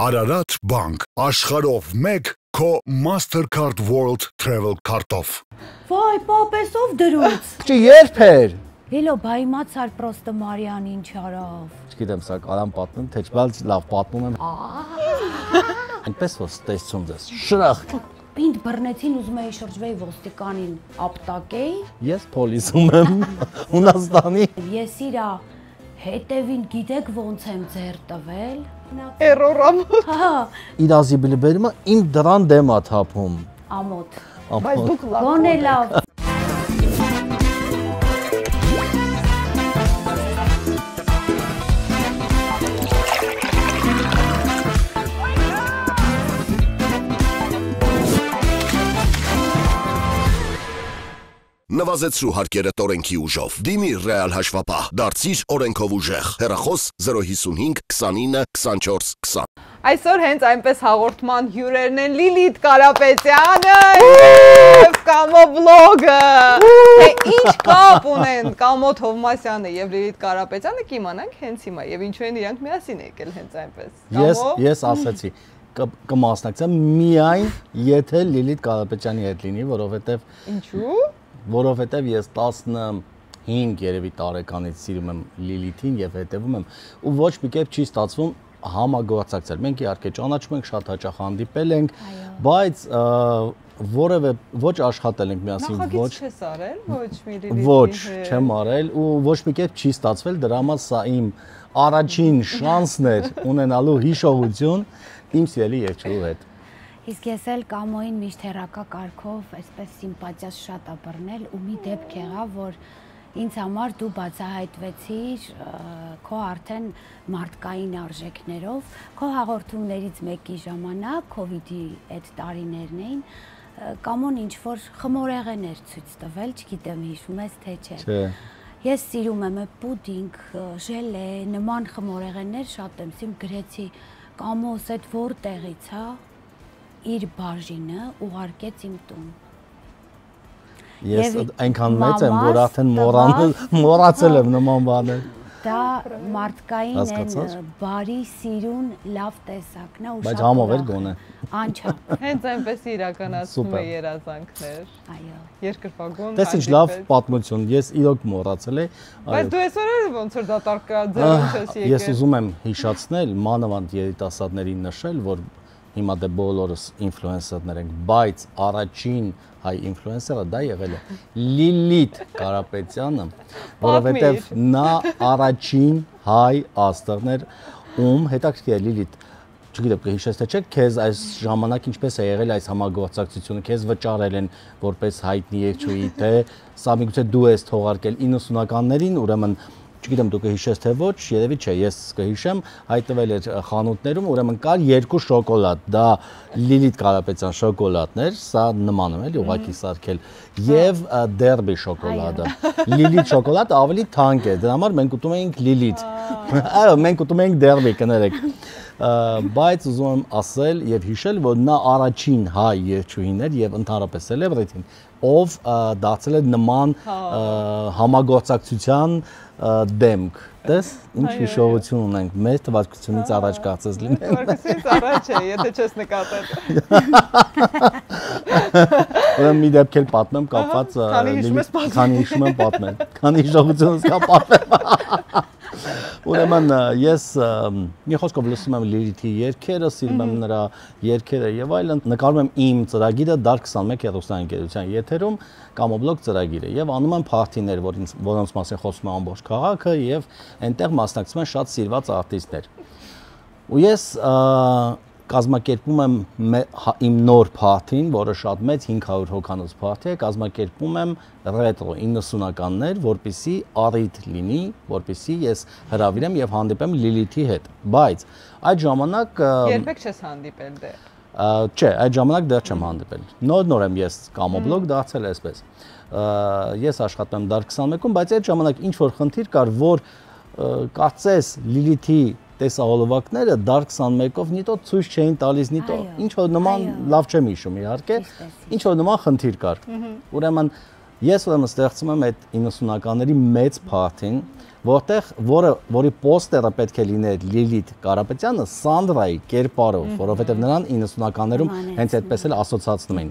Ararat Bank, աշխարհով մեկ քո Mastercard World Travel Card-ով։ Վայ, պապես ով դրուց։ Երբ էր։ Հելո, բայ իմացար պրոստը Մարիան ինչ արավ։ Չգիտեմ, սա կարամ պատմեմ, թե չբալ լավ պատմում եմ։ Այնպես որ ստեսություն դες։ Շրախ։ Պինդ բռնեցին ուզում էի շրջվեի ոստիկանին ապտակեի։ Ես փոլիսում եմ Հունաստանի։ Ես իրա հետևին գիտեք ոնց եմ ձեռ տվել։ Էրորամ։ Հա, Իրազի բլբերումը իմ դրան դեմ է թափում։ ամոթ։ Բայց դուք լավ։ Գոնե լավ։ Նվազեցրու հարկերը տորենքի ուժով։ Դիմի ռեալ հաշվապահ, դարձիր օրենքով ուժեղ։ Հեռախոս 055 29 24 20։ Այսօր հենց այնպես հաղորդման հյուրերն են Լիլիթ Կարապետյանը և Կամո վլոգը։ Թե ինչ կապ ունեն Կամո Թովմասյանը և Լիլիթ Կարապետյանը կիմանանք հենց հիմա և ինչու են իրանք միասին եկել հենց այնպես։ Ես ասացի կմասնակցեմ միայն եթե Լիլիթ Կարապետյանի հետ լինի, որովհետև ես 15 երևի տարեկանից սիրում եմ Լիլիթին եւ հետևում եմ ու ոչ մի կերպ չի ստացվում համագործակցել։ Մենք իհարկե ճանաչում ենք, շատ հաճախ հանդիպել ենք, բայց որևէ ոչ աշխատել ենք միասին, Նախագիծ չես արել, ոչ մի Լիլիթի հետ։ Ոչ, չեմ արել ու ոչ մի կերպ չի ստացվել, դրա համար սա իմ առաջին շանսն էր ունենալու հիշողություն իմ սիրելի երգչուհու հետ։ Իսկ ես էլ Կամոյին միշտ հերակա կարգով այսպես սիմպաթիաս շատ ա բռնել ու մի դեպք եղավ, որ ինձ համար դու բացահայտվեցիր քո արդեն մարդկային արժեքներով, քո հաղորդումներից մեկի ժամանակ, COVID-ի այդ տարիներն էին, Կամոն ինչ-որ խմորեղեն էր ցույց տվել, չգիտեմ հիշում ես թե չէ։ Ես սիրում եմ պուդինգ, ժելե, նման խմորեղեններ շատ եմ սիրում, գրեցի Կամոս այդ որտեղից, հա, իր բաժինը ուղարկեց իմ տուն։ Ես այնքան մեծ եմ, որ արդեն մոռացել եմ նման բաներ։ Դա մարդկային են բարի, սիրուն, լավ տեսակն է ու շատ։ Բայց համով էր գոնե։ Անչափ։ Հենց այնպես իրականացնում է երազանքներ։ Այո։ Երկրպագուն։ Տես ինչ լավ պատմություն, ես իրոք մոռացել էի։ Բայց դու այսօր էլ ոնց որ դատարկա ձեռում չես եկել։ Ես ուզում եմ հիշացնել, մանավանդ երիտասարդներին նշել, որ հիմա դե բոլորս ինֆլուենսերներ ենք, բայց առաջին հայ ինֆլուենսերը դա եղել է Լիլիթ Կարապետյանը, որովհետև նա առաջին հայ աստղն էր, ում հետաքրքիր է Լիլիթ, չգիտեմ կհիշես թե չէ, քեզ այս ժամանակ ինչպես է եղել այս համագործակցությունը, քեզ վճարել են որպես հայտնի երգչուհի, թե սա միգուցե դու ես թողարկել 90-ականներին, ուրեմն չգիտեմ դու կհիշես թե ոչ, երևի չէ, ես կհիշեմ, հայտնվել էր խանութներում, ուրեմն կար երկու շոկոլադ, դա Լիլիթ Կարապետյան շոկոլադն էր, սա նման եմ էլի ուղղակի սարքել, եւ Դերբի շոկոլադը։ Լիլիթ շոկոլադը ավելի թանկ է, դրա համար մենք ուտում էինք Լիլիթ։ Այո, մենք ուտում էինք Դերբի, կներեք։ Բայց ուզում եմ ասել եւ հիշել, որ նա առաջին հայ երգչուհին էր եւ ընդհանրապես celebrity-ն, ով դարձել է նման համագործակցության դեմք։ Տես, ինչ հիշողություն ունենք, մեր թվարկությունից առաջ կարծես լինենք։ Թվարկությունից առաջ է, եթե չես նկատել։ Ուրեմն մի դեպք էլ պատմեմ կապված քանի հիշում եմ պատմել, քանի հիշողությունս կա պատմեմ։ Ուրեմն ես մի խոսքով լսում եմ Լիլիթի երգերը, սիրում եմ նրա երգերը եւ այլն, նկարում եմ իմ ծրագիրը Dark 21 հեռուստաընկերության եթերում Կամոբլոգ ծրագիրը եւ անում եմ փարթիներ, որոնց մասին խոսում է ամբողջ քաղաքը եւ այնտեղ մասնակցում են շատ սիրված արտիստներ։ Ու ես կազմակերպում եմ իմ նոր փարթին, որը շատ մեծ 500 հոգանոց փարթի է, կազմակերպում եմ ռետրո 90-ականներ, որպեսզի առիթ լինի, որպեսզի ես հրավիրեմ եւ հանդիպեմ Լիլիթի հետ։ Բայց այդ ժամանակ Երբեք չես հանդիպել դեռ։ Չէ, այդ ժամանակ դեռ չեմ հանդիպել։ Նոր եմ ես Կամոբլոգ դարձել այսպես։ Ես աշխատում եմ Dark 21-ում, բայց այդ ժամանակ ինչ որ խնդիր կար, որ կարծես Լիլիթի տեսահոլովակները Dark 21-ով նիտո ցույց չէին տալիս, նիտո ինչ որ նման լավ չեմ հիշում իհարկե, ինչ որ նման խնդիր կար։ Ուրեմն ես ստեղծում եմ այդ 90-ականների մեծ փարթին, որի պոստերը պետք է լիներ Լիլիթ Կարապետյանը Սանդրայի կերպարով, որովհետև նրան 90-ականներում հենց այդպես էլ ասոցացնում էին։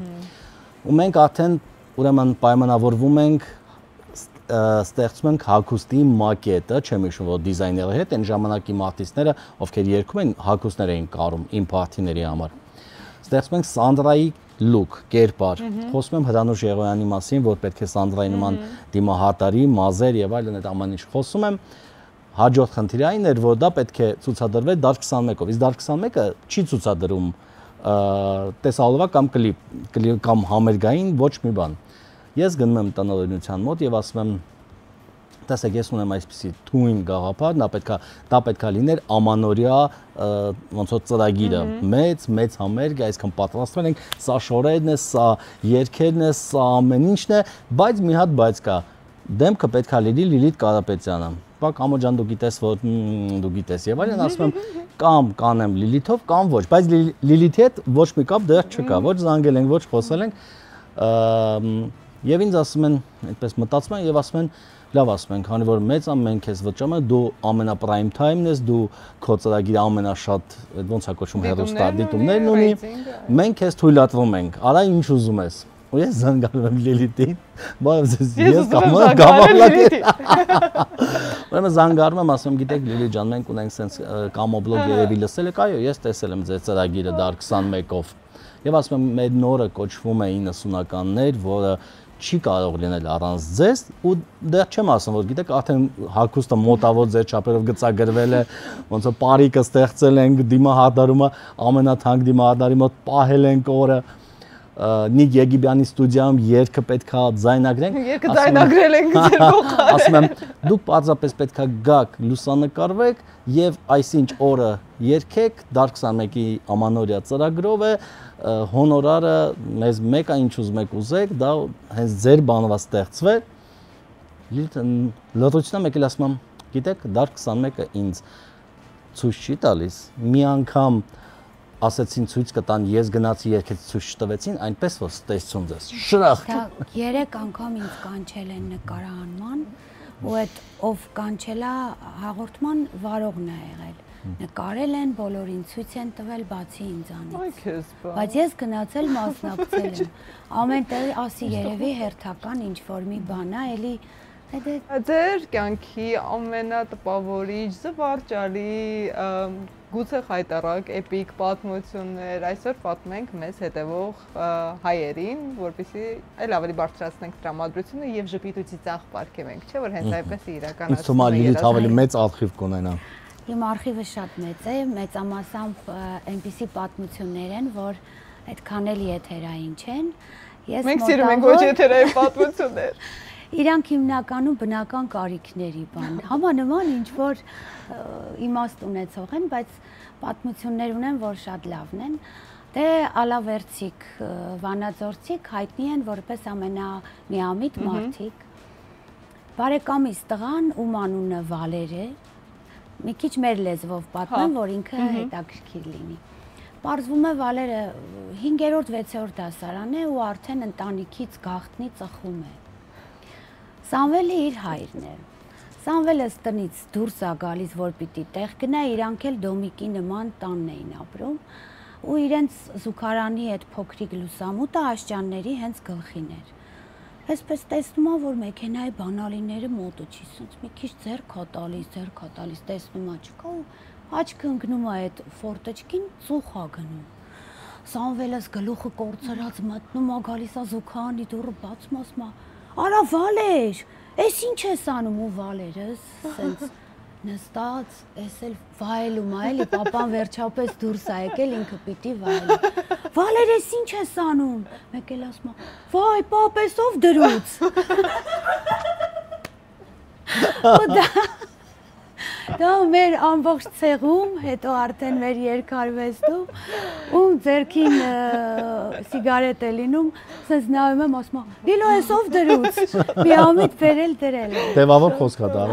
Ու մենք արդեն ուրեմն պայմանավորվում ենք, ստեղծում ենք հագուստի մակետը, չեմ հիշում, որ դիզայների հետ այն ժամանակի արտիստները, ովքեր երգում են, հագուստներ էին կարում իմ պարտիների համար։ Ստեղծում ենք Սանդրայի լուկ, կերպար։ Խոսում եմ Հրանուշ Եղոյանի մասին, որ պետք է Սանդրայի նման դիմահարտարի, մազեր եւ այլն այդ ամեն ինչ խոսում եմ։ Հաջորդ խնդիրը այն էր, որ դա պետք է ցուցադրվեր դար 21-ով։ Իսկ դար 21-ը չի ցուցադրում տեսալովա կամ կլիպ կամ համերգային ոչ մի բան։ Ես գնում եմ տնօրինության մոտ եւ ասում եմ, տեսեք, ես ունեմ այսպիսի թույն գաղափար, դա պետքա լիներ ամանորյա ոնց որ ծրագիրը, մեծ համերգ, այսքան պատրաստվել ենք, սա շորերն է, սա երգերն է, սա ամեն ինչն է, բայց մի հատ բայց կա, դեմքը պետքա լինի Լիլիթ Կարապետյանը։ Բա Կամո ջան, դու գիտես, որ դու գիտես եւ այլն, ասում եմ, կամ կանեմ Լիլիթով, կամ ոչ, բայց Լիլիթի հետ ոչ մի կապ դեռ չկա, ոչ զանգել ենք, ոչ խոսել ենք, եւ ինձ ասում են, այդպես մտածում են եւ ասում են, լավ ասում են, քանի որ մեծ ամեն քեզ վճռում է, դու ամենապրայմ թայմն ես, դու քո ծրագիրը ամենաշատ, ոնց է կոչվում, հեռուստա դիտումներն ունի, մենք քեզ թույլատրում ենք, արա ինչ ուզում ես։ Ու ես զանգանում եմ Լիլիթին, բայց ես ուրեմն զանգարում եմ, ասում եմ, գիտեք Լիլիթ ջան, մենք ունենք sense կամոբլոգ երևի լսել եք, այո, ես տեսել եմ ձեր ծրագիրը դար 21-ով։ Եվ ասում եմ, մեր նորը կոչվում է 90-ականներ, որը չի կարող լինել առանց ձեզ, ու դեռ չեմ ասում, որ գիտեք, արդեն հագուստը մոտավոր ձեր չափերով գծագրվել է, ոնց որ պարիկը ստեղծել ենք, դիմահարդարումը ամենաթանկ դիմահարդարի մոտ պահել ենք օրը, Նիկ Եգիբյանի ստուդիայում երգը պետքա ձայնագրենք։ Երգը ձայնագրել ենք ձեր փոխարեն։ Ասում եմ, դուք պարզապես պետքա գաք, լուսանկարվեք եւ այսինչ օրը երգեք, դար 21-ի ամանորյա ծրագրով է, հոնորարը մեզ մեկը ինչ ուզում եք ուզեք, դա հենց ձեր բանով ստեղծվել։ Լրությունն եկել ասում եմ, գիտեք, դար 21-ը ինձ ցույց չի տալիս, մի անգամ ասեցին ցույց կտան, ես գնացի երկեց ցույց տվեցին, այնպես որ ստեսություն ձեզ։ Շրախ։ Դա 3 անգամ ինձ կանչել են նկարահանման, ու այդ ով կանչել է հաղորդման վարողն է եղել։ Նկարել են, բոլորին ցույց են տվել, բացի ինձանից։ Բայց ես գնացել մասնակցել եմ։ Ամեն տեղ ասի երևի հերթական ինչ որ մի բան է, էլի Ձեր կյանքի ամենատպավորիչ, զվարճալի, գուցե խայտառակ, էպիկ պատմություններ այսօր պատմում ենք մեզ հետևող հայերին, որպեսզի այլ ավելի բարձրացնենք տրամադրությունը եւ ժպիտուցի ծախ պարգևենք, չէ՞ որ հենց այդպես է իրականացնում։ Ինձ թվում է Լիլիթ ավելի մեծ արխիվ կունենա։ Իմ արխիվը շատ մեծ է, մեծամասամբ այնպիսի պատմություններ են, որ այդքան էլ եթերային չեն։ Մենք սիրում ենք ոչ եթերային պատմություններ։ Իրանք հիմնականում բնական կարիքների բան, համանման ինչ որ իմաստ ունեցող են, բայց պատմություններ ունեն, որ շատ լավն են։ Դե ալավերցիկ, վանաձորցիկ հայտնի են որպես ամենամիամիտ մարդիկ։ Բարեկամիս տղան, ում անունը Վալեր է, մի քիչ մեր լեզվով պատմեմ, որ ինքը հետաքրքիր լինի։ Պարզվում է Վալերը 5-րդ, 6-րդ դասարան է ու արդեն ընտանիքից գաղտնի ծխում է։ Սամվելը իր հայրն է։ Սամվելը տնից դուրս է գալիս, որ պիտի տեղ գնա, իրանք էլ դոմիկի նման տանն էին ապրում, ու իրենց զուգարանի այդ փոքրիկ լուսամուտը աշճանների հենց գլխին էր։ Այսպես տեսնում եմ, որ մեքենայի բանալիները մոտը չի, ասենց մի քիչ ձեռք ա տալիս, տեսնում ա չկա ու աչքը ընկնում է այդ ֆորտեչկին, ծուխ ա գնում։ Սամվելս գլուխը կորցրած մտնում ա, գալիս ա զուգարանի դուռը բացում, ասում ա Արա Վալեր, ես ինչ ես անում ու Վալերս, սենց նստած, ես էլ վայելում ա էլի, պապան վերջապես դուրս ա եկել, ինքը պիտի վայելի։ Վալեր, ես ինչ ես անում, մեկ էլ ասում ա, վայ, պապ, ես ով դրուց։ Դա մեր ամբողջ ցեղում, հետո արդեն մեր երկարվեստում, ում ձերքին սիգարետ է լինում, սենց նայում եմ, ասում եմ, դիլո ես ով դրուց, միամիտ բերել դրել է։ Տևավոր խոսք ա դա։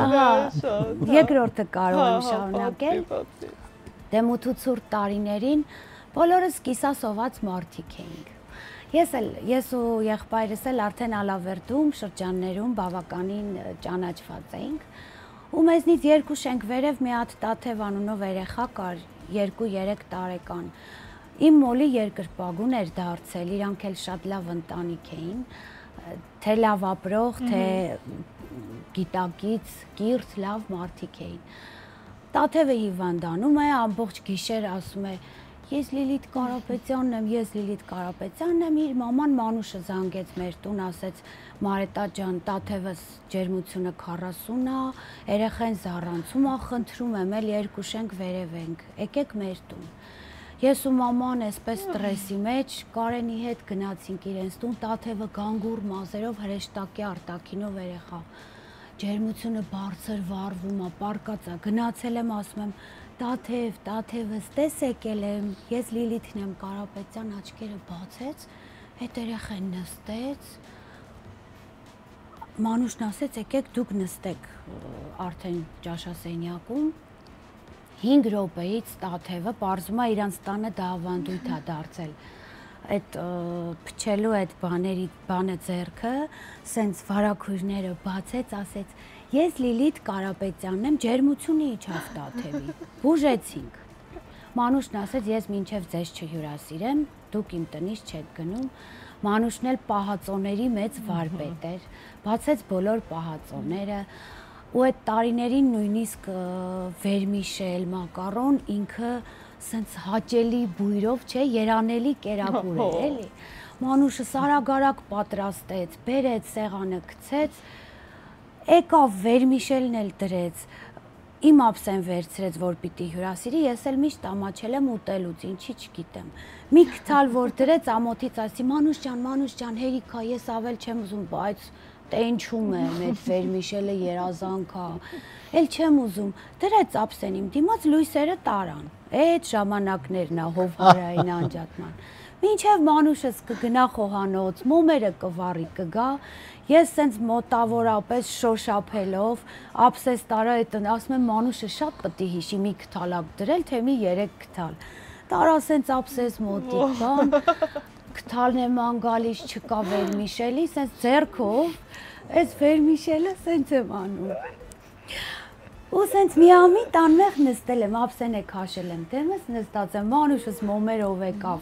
Երկրորդը կարող եմ շարունակել։ Դե մութուցուր տարիներին բոլորս կիսասոված մարդիկ էինք։ Ես ու եղբայրս էլ արդեն Ալավերդում, շրջաններում բավականին ճանաչված էինք։ ու մեզնից երկու շենք վերև մի հատ Տաթև անունով երեխա կար, 2-3 տարեկան։ Իմ մոլի երկրպագուն էր դարձել, իրանք էլ շատ լավ ընտանիք էին, թե լավ ապրող, թե գիտակից, կիրթ, լավ մարդիկ էին։ Տաթևը հիվանդանում է, ամբողջ գիշեր ասում է, ես Լիլիթ Կարապետյանն եմ, իր մաման Մանուշը զանգեց մեր տուն, ասեց Մարետա ջան, Տաթևս ջերմությունը 40 է, երեխեն զառանցում է, խնդրում եմ, էլ երկու շենք վերև ենք, եկեք մեր տուն։ Ես ու մաման այսպես ստրեսի մեջ Կարենի հետ գնացինք իրենց տուն, Տաթևը գանգուր մազերով հրեշտակի արտակինով երեխա։ Ջերմությունը բարձր վառվում է, պարկած է, գնացել եմ, ասում եմ Տաթևս, տես եկել եմ, ես Լիլիթն եմ Կարապետյան, աչքերը բացեց, այդ երեխեն նստեց, Մանուշն ասեց, եկեք դուք նստեք արդեն ճաշասենյակում, 5 րոպեից Տաթևը պարզում է իրանց տանը դա ավանդույթ է դարձել, այդ փչելու այդ բանը ձեռքը, սենց վարագույրները բացեց, ասեց, ես Լիլիթ Կարապետյանն եմ, ջերմությունը իջավ Տաթևի, բուժեցինք։ Մանուշն ասեց, ես մինչև ձեզ չհյուրասիրեմ, դուք իմ տնից չեք գնում, Մանուշն էլ պահածոների մեծ վարպետ էր, բացեց բոլոր պահածոները, ու այդ տարիներին նույնիսկ վերմիշել, մակարոն ինքը սենց հաճելի բույրով, չէ, երանելի կերակուր էր, էլի։ Մանուշը սարագարակ պատրաստեց, բերեց, սեղանը գցեց, եկավ վերմիշելն էլ դրեց, իմ ափսեն վերցրեց, որ պիտի հյուրասիրի, ես էլ միշտ ամաչել եմ ուտելուց, ինչի չգիտեմ։ Մի քթալ որ դրեց, ամոթից ասի, Մանուշ ջան, հերիքա, ես ավել չեմ ուզում, բայց տենչում եմ, այդ վերմիշելը երազանք է, էլ չեմ ուզում, դրեց ափսեն իմ դիմաց, լույսերը տարան, այդ ժամանակներն է հովհարային անջատման։ Մինչև Մանուշս կգնա խոհանոց, մոմերը կվառի կգա, ես սենց մոտավորապես շոշափելով, ափսես տարա այդ ասում եմ Մանուշը շատ պտի հիշի մի քթալակ դրել, թե մի 3 քթալ։ Տարա սենց ափսես մոտիկ բան, քթալն եմ անգալիս չկա վերմիշելի, սենց ձեռքով, այս վերմիշելը սենց եմ անում։ Ու սենց միամիտ անմեղ նստել եմ, ափսեն է քաշել եմ դեմս, նստած եմ, Մանուշս մոմերով եկավ,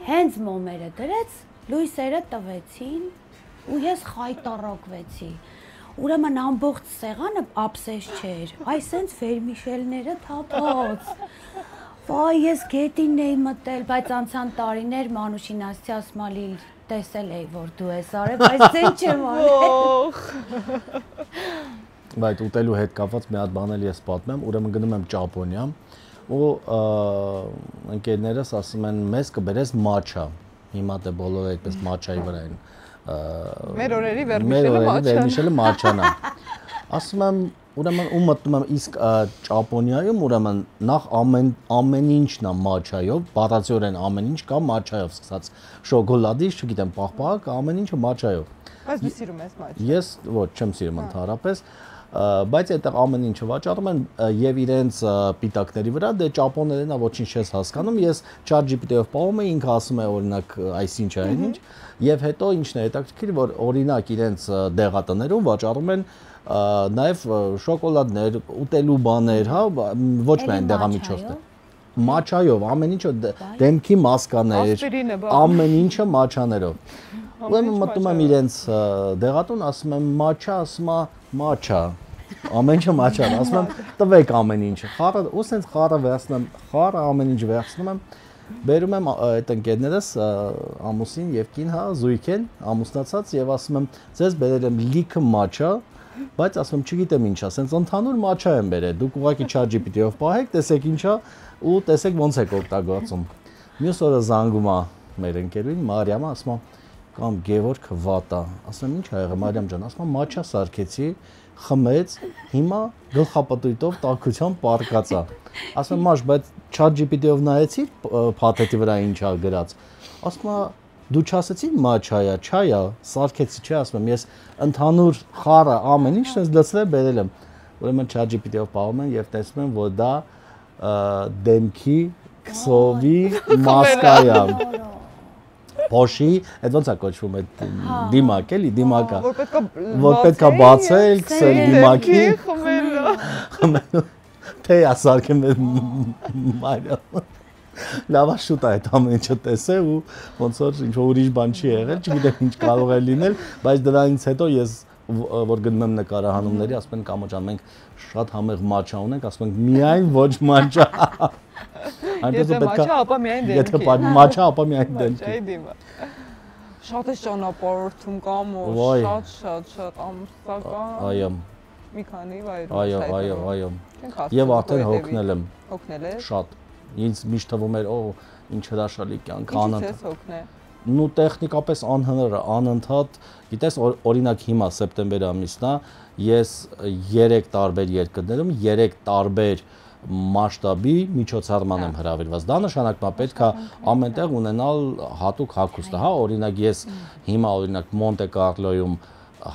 հենց մոմերը դրեց, լույսերը տվեցին, ու ես խայտառակվեցի, ուրեմն ամբողջ սեղանը ափսես չէր, այս սենց վերմիշելները թափած, վայ ես գետին էի մտել, բայց անցան տարիներ Մանուշին ասցի ասմալիլ տեսել էի, որ դու ես արել, բայց ձեն չեմ արել։ Բայց ուտելու հետ կապված մի հատ բան էլ ես պատմեմ, ուրեմն գնում եմ Ճապոնիա, ու ընկերներս ասում են մեզ կբերես մաչա, հիմա դե բոլորը այդպես մաչայի վրա են մեր օրերի վերմիշելը մաչան է։ Ասում եմ, ուրեմն ու մտնում եմ իսկ Ճապոնիայում ուրեմն նախ ամեն ինչն է մաչայով, բառացիորեն ամեն ինչ կա մաչայով, սկսած շոկոլադից, չգիտեմ, պաղպաղակ, ամեն ինչը մաչայով։ Բայց դու սիրում ես մաչա։ Ես ոչ, չեմ սիրում ընդհանրապես, բայց այդտեղ ամեն ինչը վաճառում են եւ իրենց պիտակների վրա, դե ճապոներենն է ոչինչ չես հասկանում, ես ChatGPT-ով պահում եմ, ինքը ասում է օրինակ այսինչ է այնինչ, եւ հետո ինչն է հետաքրքիր, որ օրինակ իրենց դեղատներում վաճառում են նաեւ շոկոլադներ, ուտելու բաներ, հա, ոչ միայն դեղամիջոցներ։ Մաչայով, ամեն ինչը դեմքի մասկաներ, ամեն ինչը մաչաներով։ Ուրեմն մտնում եմ իրենց դեղատուն, ասում եմ մաչա, ասում է մաչա, ամեն ինչը մաչա, ասում եմ տվեք ամեն ինչը, խառը, ու սենց խառը վերցնում եմ, խառը ամեն ինչ վերցնում եմ, բերում եմ այդ ընկերներս ամուսին եւ կին, հա, զույգ են, ամուսնացած եւ ասում եմ ձեզ բերել եմ լիքը մաչա, բայց ասում եմ չգիտեմ ինչա, սենց ընդհանուր մաչա եմ բերել, դուք ուղղակի ChatGPT-ով պահեք, տեսեք ինչա ու տեսեք ոնց եք օգտագործում։ Մյուս օրը զանգում է մեր ընկերուհին Մարիամը, ասում է կամ Գևորգ վատա, ասում եմ ինչ ա եղել Մարիամ ջան, ասում եմ մաչա սարքեցի, խմեց, հիմա գլխապտույտով տաքությամբ պարկած է։ Ասում եմ մաշ, բայց ChatGPT-ով նայեցի փաթեթի վրա ինչ ա գրած։ Ասում է դու չասեցի մաչայա, չայա, սարքեցի, չէ, ասում եմ ես ընդհանուր խառը ամեն ինչ ես լցրել բերել եմ։ Ուրեմն ChatGPT-ով պահում են եւ տեսնում են, որ դա դեմքի քսովի մասկայա։ Փոշի, այդ ոնց է կոչվում այդ դիմակ էլի, դիմակա։ Որ պետքա բացել, քսել դիմակի։ Թե ասարկեմ Մարիամ։ Լավ շուտ է այդ ամեն ինչը տեսել ու ոնց որ ինչ որ ուրիշ բան չի եղել, չգիտեմ ինչ կարող է լինել, բայց դրանից հետո ես որ գնում եմ նկարահանումների, ասում են Կամո ջան, մենք շատ համեղ մաչա ունենք, ասում ենք միայն ոչ մաչա։ Եթե մաչա, ապա միայն դեմքի։ Եթե մաչա, ապա միայն դեմքի։ Մաչայի դիմը։ Շատ է ճանապարհորդում Կամո, շատ ամսական։ Այո։ Մի քանի վայրում։ Այո։ Եվ արդեն հոգնել եմ։ Հոգնել ես։ Շատ։ Ինձ միշտ թվում էր, ինչ հրաշալի կյանք անընդհատ։ Ինչի՞ ես հոգնել։ Նու տեխնիկապես անընդհատ, գիտես, օրինակ հիմա սեպտեմբեր ամիսն է, ես 3 տարբեր երկրներում 3 տարբեր մասշտաբի միջոցառման եմ հրավիրված։ Դա նշանակում է պետք է ամենտեղ ունենալ հատուկ հագուստ, հա, օրինակ ես հիմա օրինակ Մոնտե Կարլոյում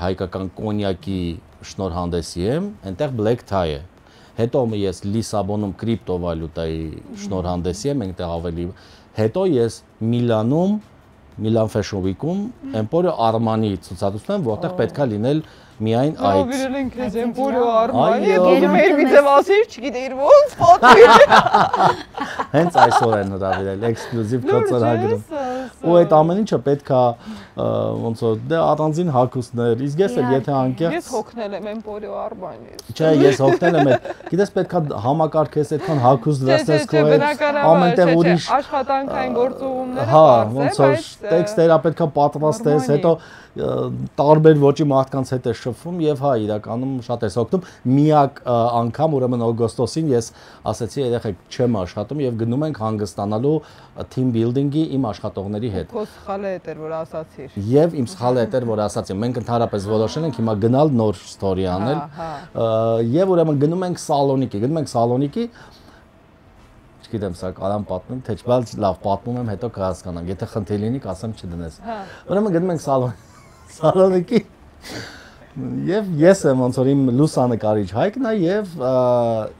հայկական կոնյակի շնորհանդեսի եմ, այնտեղ black tie է։ Հետո ես Լիսաբոնում կրիպտովալյուտայի շնորհանդեսի եմ, այնտեղ ավելի։ Հետո ես Միլանում Milan Fashion Week-ում Emporio Armani ցուցադրություն եմ, որտեղ պետքա լինել միայն այդ։ Հովիրել ենք քեզ Emporio Armani, մեր վիդեո ասիր, չգիտեիր ոնց պատվիրել։ Հենց այսօր են հրավիրել էքսկլյուզիվ կոծարագրում։ Ու այդ ամեն ինչը պետքա ոնց որ դե առանձին հագուստներ, իսկ ես էլ եթե անկեղծ Ես հոգնել եմ Emporio Armani-ից։ Չէ, ես հոգնել եմ այդ։ Գիտես պետքա համակարգես այդքան հագուստ վերցնես քո հետ, ամենտեղ ուրիշ աշխատանքային գործողումները հա, ոնց որ տեքստերը պետքա պատրաստես, հետո տարբեր ոճի մարդկանց հետ է շփվում եւ հա իրականում շատ է օգնում միակ անգամ ուրեմն օգոստոսին ես ասացի երեխեք չեմ աշխատում եւ գնում ենք հանգստանալու team building-ի իմ աշխատողների հետ։ Քո սխալը էր որ ասացիր։ Եվ իմ սխալը էր որ ասացի։ Մենք ընդհանրապես որոշել ենք հիմա գնալ նոր story անել եւ ուրեմն գնում ենք Սալոնիկի չգիտեմ սա կարամ պատմեմ թե չէ, բայց լավ պատմում եմ հետո կհասկանանք։ Եթե խնդիր լինի, կասեմ չդնես։ Ուրեմն գնում ենք Սալոնիկի եւ ես եմ ոնց որ իմ լուսանկարիչ Հայկն է եւ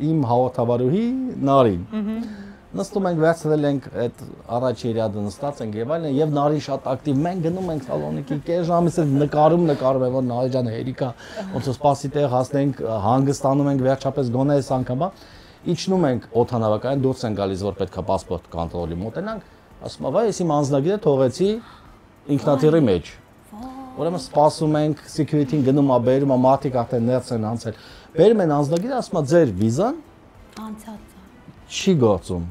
իմ հաղորդավարուհի Նարին։ Նստում ենք, վերցրել ենք այդ առաջի իրադը նստած ենք եւ այլն եւ Նարին շատ ակտիվ։ Մենք գնում ենք Սալոնիկի կես ժամից նկարում եմ որ Նարի ջան հերիկա ոնց որ սպասի տեղ հասնենք, հանգստանում ենք վերջապես գոնե այս անգամա իջնում ենք օդանավակայան դուրս են գալիս որ պետքա паспорт կոնտրոլի մոտենանք, ասում եմ, վայ, ես իմ անձնագիրը թողեցի ինքնաթիռի մեջ։ Ուրեմն սպասում ենք, security-ին գնում է, բերում է, մարդիկ արդեն ներս են անցել։ Բերում են անձնագիրը, ասում է, ձեր վիզան անցած չի գործում։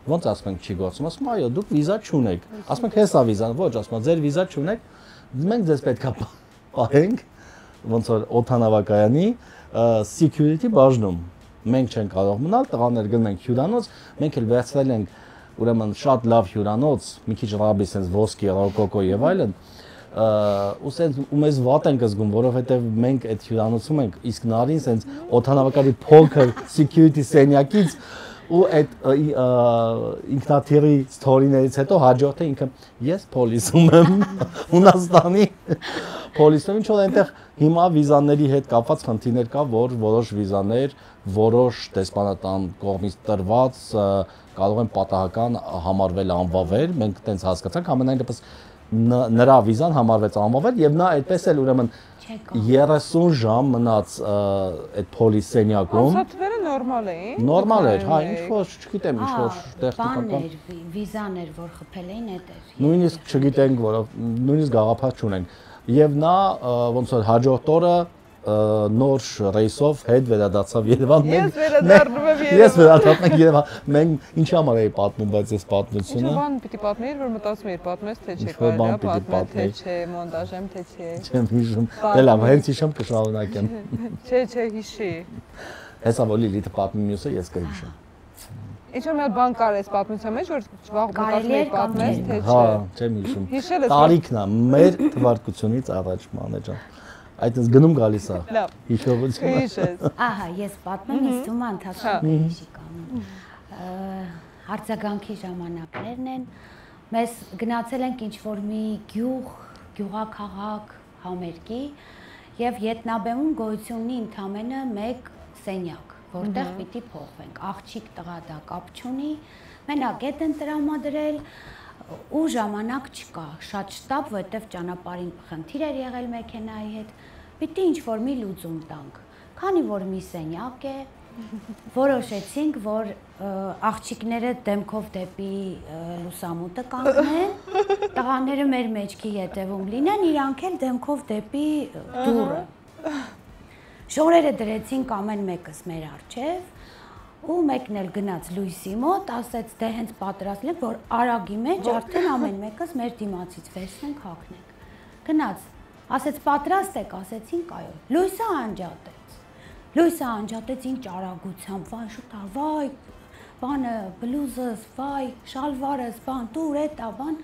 Ոնց ասում ենք չի գործում, ասում այո, դուք վիզա չունեք։ Ասում ենք, հեսա վիզան, ոչ, ասում ձեր վիզա չունեք, մենք ձեզ պետքա պահենք, ոնց որ օդանավակայանի security բաժնում։ Մենք չենք կարող մնալ, տղաներ գնում ենք հյուրանոց, մենք էլ վերցրել ենք ուրեմն շատ լավ հյուրանոց, մի քիչ ռաբի sense ոսկի, ռոկոկո եւ այլն, ու sense ու մեզ վատ ենք զգում, որովհետեւ մենք այդ հյուրանոցում ենք, իսկ Նարին sense օդանավականի փոքր security սենյակից ու այդ ինքնաթիռի ստորիներից հետո հաջորդը ինքը ես պոլիսում եմ Հունաստանի պոլիսում ինչ որ այնտեղ հիմա վիզաների հետ կապված խնդիրներ կա, որ որոշ վիզաներ, որոշ դեսպանատան կողմից տրված կարող են պատահական համարվել անվավեր, մենք տենց հասկացանք, ամենայն դեպս նրա վիզան համարվեց անվավեր եւ նա այդպես էլ ուրեմն 30 ժամ մնաց այդ պոլիս սենյակում։ Անցածները նորմալ էին։ Նորմալ էր, հա, ինչ որ, չգիտեմ, ինչ որ տեխնիկական վիզաներ, որ խփել էին, այդ էր։ Նույնիսկ չգիտենք, որով նույնիսկ գաղափար չունենք։ Եվ նա ոնց որ հաջորդ օրը նոր ռեյսով հետ վերադարձավ Երևան։ Ես վերադառնում եմ Երևան։ Ես վերադառնում եմ Երևան։ Մենք ինչ համար էի պատմում, բայց այս պատմությունը։ Ինչ բան պիտի պատմեիր, որ մտածում էի, պատմես թե չէ, կարելի է պատմել թե չէ, մոնտաժեմ թե չէ։ Չեմ հիշում։ Դե լավ, հենց հիշում կշարունակեմ։ Չէ, հիշի։ Հեսա որ Լիլիթը պատմի մյուսը ես կհիշեմ։ Ինչ որ մի հատ բան կար այս պատմության մեջ, որ մտածում էի պատմես թե չէ։ Հա, չեմ հիշում։ Տարիքն է, մեր թվարկությունից առաջ մանե ջան։ Այդպես գնում գալիս է։ Լավ։ Հիշողությունը։ Հիշես։ Ահա, ես պատմեմ, իսկ դու ընթացքում հիշի կանում։ Արձագանքի ժամանակներն են։ Մեզ գնացել ենք ինչ-որ մի գյուղաքաղաք համերգի եւ Ետնաբեմում գոյություն ունի ընդամենը մեկ սենյակ, որտեղ պիտի փոխվենք։ Աղջիկ տղա դա կապ չունի, մենակ էդ են տրամադրել ու ժամանակ չկա, շատ շտապ, որտեղ ճանապարհին խնդիր էր եղել մեքենայի հետ, պիտի ինչ-որ մի լուծում տանք։ Քանի որ մի սենյակ է, որոշեցինք, որ աղջիկները դեմքով դեպի լուսամուտը կանգնեն, տղաները մեր մեջքի ետևում լինեն, իրանք էլ դեմքով դեպի դուռը։ Շորերը դրեցինք ամեն մեկս մեր առջև ու մեկն էլ գնաց լույսի մոտ, ասեց դե հենց պատրաստել եմ, որ արագի մեջ արդեն ամեն մեկս մեր դիմացից վերցնենք հագնենք։ Գնաց, ասեց պատրաստ եք, ասեցինք այո։ Լույսը անջատեց։ Լույսը անջատեց ինչ արագությամբ, վայ շուտա, վայ, բանը, բլուզս, վայ, շալվարս, բան, տուր, էտա, բան։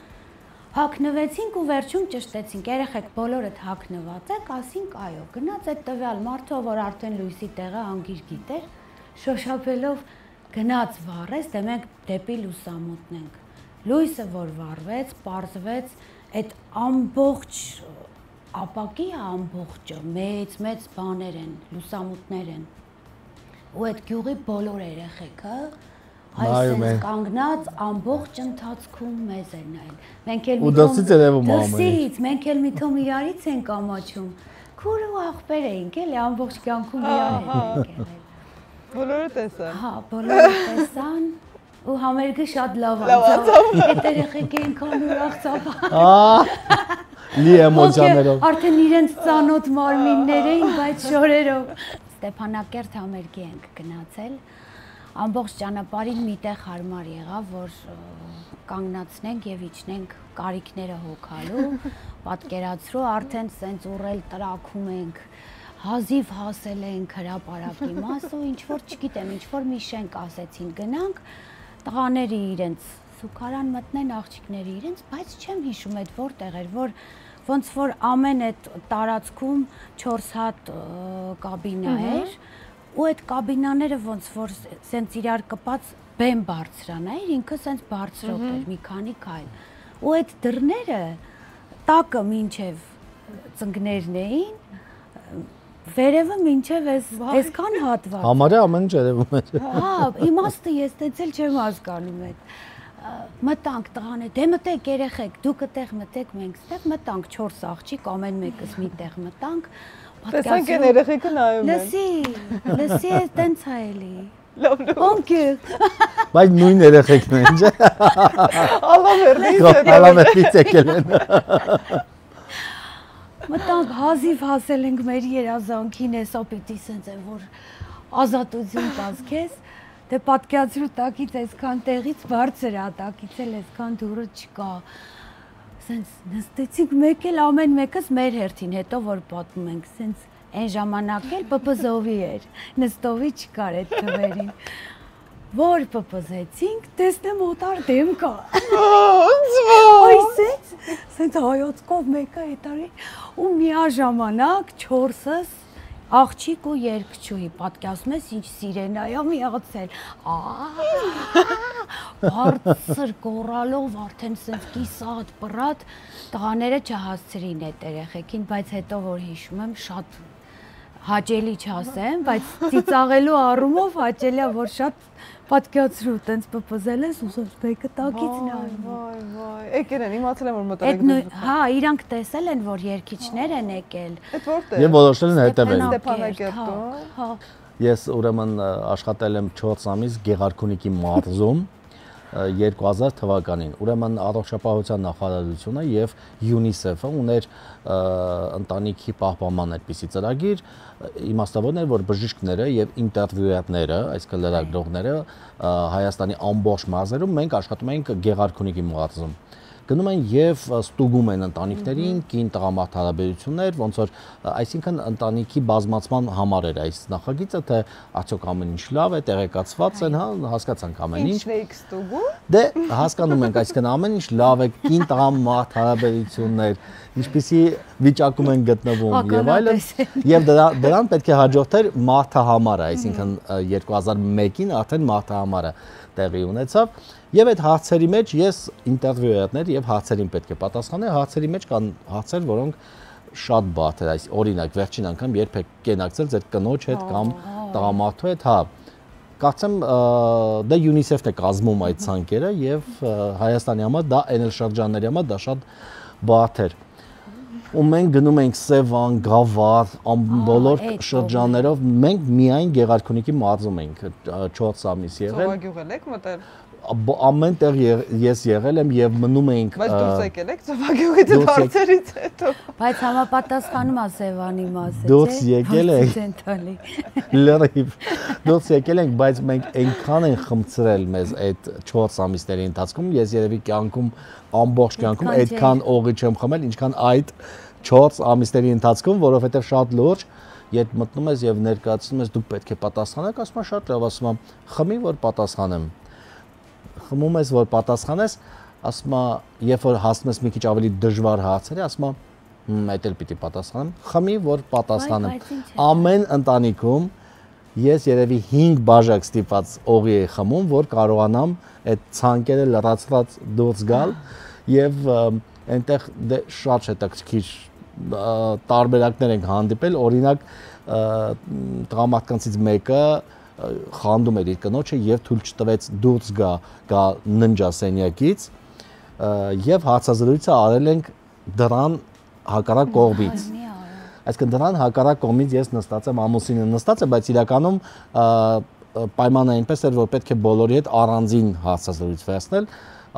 Հագնվեցինք ու վերջում ճշտեցինք, երեխեք բոլորդ հագնված եք, ասինք այո, գնաց այդ տվյալ մարդը, որ արդեն լույսի տեղը անգիր գիտեր, շոշափելով գնաց վառեց, դե մենք դեպի լուսամուտն ենք։ Լույսը որ վառվեց, պարզվեց այդ ամբողջ ապակի ամբողջը, մեծ բաներ են, լուսամուտներ են։ Ու այդ գյուղի բոլոր երեխեքը այսպես կանգնած ամբողջ ընթացքում մեզ են նայել։ Մենք էլ մենք էլ միտում իրարից ենք ամաչում։ Քուրը ու աղբեր էինք, էլի ամբողջ կյանքում իրար ենք եղել։ Բոլորը տեսան։ Հա, բոլորը տեսան ու համերգը շատ լավ անցավ։ Այդ երեխեք այնքան ուրախացան։ Լի էմոցիաներով։ Արդեն իրենց ծանոթ մարմիններ էին, բայց շորերով։ Ստեփանակերտ համերգի ենք գնացել։ Ամբողջ ճանապարհին միտեղ հարմար եղավ, որ կանգնացնենք եւ իջնենք կարիքները հոգալու, պատկերացրու արդեն սենց ուռել տրակում ենք, հազիվ հասել ենք հրապարակի մաս ու ինչ որ չգիտեմ, ինչ որ մի շենք ասեցին գնանք, տղաների իրենց սուքարան մտնեն, աղջիկների իրենց, բայց չեմ հիշում այդ որտեղ էր, որ ոնց որ ամեն այդ տարածքում 4 հատ կաբինա էր ու այդ կաբինաները ոնց որ սենց իրար կպած բեմ բարձրան էր, ինքը սենց բարձրոտ էր, մի քանի քայլ։ Ու այդ դռները տակը մինչև ծնկներն էին, վերևը մինչև այսքան հատված։ Համարյա ամեն ինչ երևում էր։ Հա, իմաստը ես տեցել չեմ հասկանում այդ։ Մտանք տղաներ, դե մտեք երեխեք, դուք այդտեղ մտեք, մենք այդտեղ մտանք 4 աղջիկ, ամեն մեկս մի տեղ մտանք։ Տեսանք են երեխեքը նայում են։ Լսի է տենց է էլի։ Լավ։ Ոնքե։ Բայց նույն երեխեքն են, չէ՞։ Ալամերից եկել են։ Մտանք հազիվ հասել ենք մեր երազանքին, հեսա պիտի սենց է, որ ազատություն տաս քեզ։ Դե պատկերացրու տակից այսքան տեղից բարձր է, տակից էլ այսքան դուրը չկա։ Սենց նստեցինք մեկ էլ ամեն մեկս մեր հերթին, հետո որ պատմում ենք, սենց այն ժամանակ էլ պպզովի էր, նստովի չկար այդ թվերին։ Որ պպզեցինք, տեսնեմ օտար դեմ կա։ Սենց հայացքով մեկը հետարի ու միաժամանակ 4-ս աղջիկ ու երգչուհի, պատկերացնում ես ինչ սիրենա է միացել, բարձր գոռալով արդեն սենց կիսատ պռատ, տղաները չհասցրին այդ երեխեքին, բայց հետո որ հիշում եմ շատ հաճելի չասեմ, բայց ծիծաղելու առումով հաճելի է, որ շատ պատկերացրու, տենց պպզել ես ու մեկը տակից նայում։ Վայ, եկել են, իմացել եմ որ մտել եք։ Հա, իրանք տեսել են, որ երգիչներ են եկել։ Այդ որտեղ։ Եվ որոշել են հետևել։ Ստեփանակերտում։ Հա։ Ես ուրեմն աշխատել եմ 4 ամիս Գեղարքունիքի մարզում 2000 թվականին։ Ուրեմն առողջապահության նախարարությունը եւ UNICEF-ը ուներ ընտանիքի պահպանման այդպիսի ծրագիր, իմաստավորն էր, որ բժիշկները եւ ինտերվյուերները, այսինքն լրագրողները Հայաստանի ամբողջ մարզերում մենք աշխատում էինք Գեղարքունիքի մարզում։ Գնում են եւ ստուգում են ընտանիքներին, կին-տղամարդ հարաբերություններ, ոնց որ այսինքն ընտանիքի բազմացման համար էր այս նախագիծը, թե արդյոք ամեն ինչ լավ է, տեղեկացված են, հա, հասկացանք ամեն ինչ։ Ինչն եք ստուգում։ Դե հասկանում ենք, այսինքն ամեն ինչ լավ է, կին-տղամարդ հարաբերություններ, ինչպիսի վիճակում են գտնվում եւ այլն։ Եվ դրան պետք է հաջորդեր մարդահամարը, այսինքն 2001-ին արդեն մարդահամարը տեղի ունեցավ եւ այդ հարցերի մեջ ես ինտերվյուերներ եւ հարցերին պետք է պատասխանել, հարցերի մեջ կան հարցեր, որոնք շատ բարդ են, այս օրինակ վերջին անգամ երբ եք կենակցել ձեր կնոջ հետ կամ տղամարդու հետ, հա, կարծեմ դա UNICEF-ն է կազմում այդ ցանկերը եւ Հայաստանի համար դա այն շրջանների համար դա շատ բարդ էր։ ու մենք գնում ենք Սևան, Գավառ, բոլոր շրջաններով, մենք միայն Գեղարքունիքի մարզում ենք 4 ամիս եղել։ Ծովագյուղ եք մտել։ Ամեն տեղ ես եղել եմ եւ մնում էինք։ Բայց դուրս եկել եք Ծովագյուղից դարձերից հետո։ Բայց համապատասխանում է Սևանի մասը, չէ՞։ Դուրս եկել ենք։ Ցենտրալի։ Լրիվ։ Դուրս եկել ենք, բայց մենք այնքան են խմցրել մեզ այդ 4 ամիսների ընթացքում, ես երևի կյանքում ամբողջ կյանքում այդքան օղի չեմ խմել, ինչքան այդ 4 ամիսների ընթացքում, որովհետեւ շատ լուրջ երբ մտնում ես եւ ներկայացնում ես դուք պետք է պատասխանեք, ասում եմ շատ լավ, ասում եմ խմի որ պատասխանեմ։ Խմում ես որ պատասխանես, ասում եմ երբ որ հասնում ես մի քիչ ավելի դժվար հարցերի, ասում եմ այդ էլ պիտի պատասխանեմ, խմի որ պատասխանեմ։ Ամեն ընտանիքում ես երևի 5 բաժակ ստիպված օղի եմ խմում, որ կարողանամ այդ ցանկերը լրացված դուրս գալ եւ այնտեղ շատ հետաքրքիր տարբերակներ ենք հանդիպել, օրինակ տղամարդկանցից մեկը խանդում էր իր կնոջը եւ թույլ չտվեց դուրս գա ննջասենյակից եւ հարցազրույցը արել ենք դրան հակառակ կողմից։ Այսինքն դրան հակառակ կողմից ես նստած եմ, ամուսինը նստած է, բայց իրականում պայմանը այնպես էր, որ պետք է բոլորի հետ առանձին հարցազրույց վերցնել,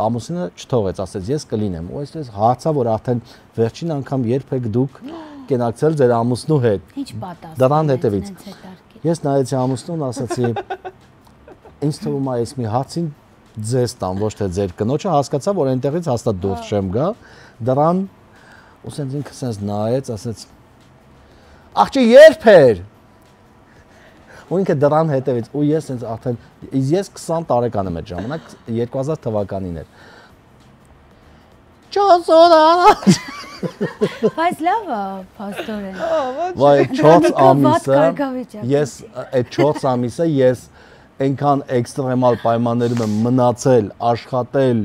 ամուսինը չթողեց, ասեց ես կլինեմ, ու այսպես հարցա, որ արդեն վերջին անգամ երբեք դուք կենակցել ձեր ամուսնու հետ։ Ինչ պատասխան։ Դրան հետևից։ Ես նայեցի ամուսնուն, ասացի ինձ թվում է ես մի հարցին ձեզ տամ, ոչ թե ձեր կնոջը, հասկացա, որ այնտեղից հաստատ դուրս չեմ գա, դրան ու սենց ինքը սենց նայեց, ասեց աղջի երբ էր։ Ու ինքը դրան հետևից ու ես սենց արդեն ես 20 տարեկան եմ այդ ժամանակ 2000 թվականին էր։ 4 օր առաջ։ Բայց լավ է, փաստորեն։ Վայ 4 ամիսը ես այդ 4 ամիսը ես այնքան էքստրեմալ պայմաններում եմ մնացել, աշխատել,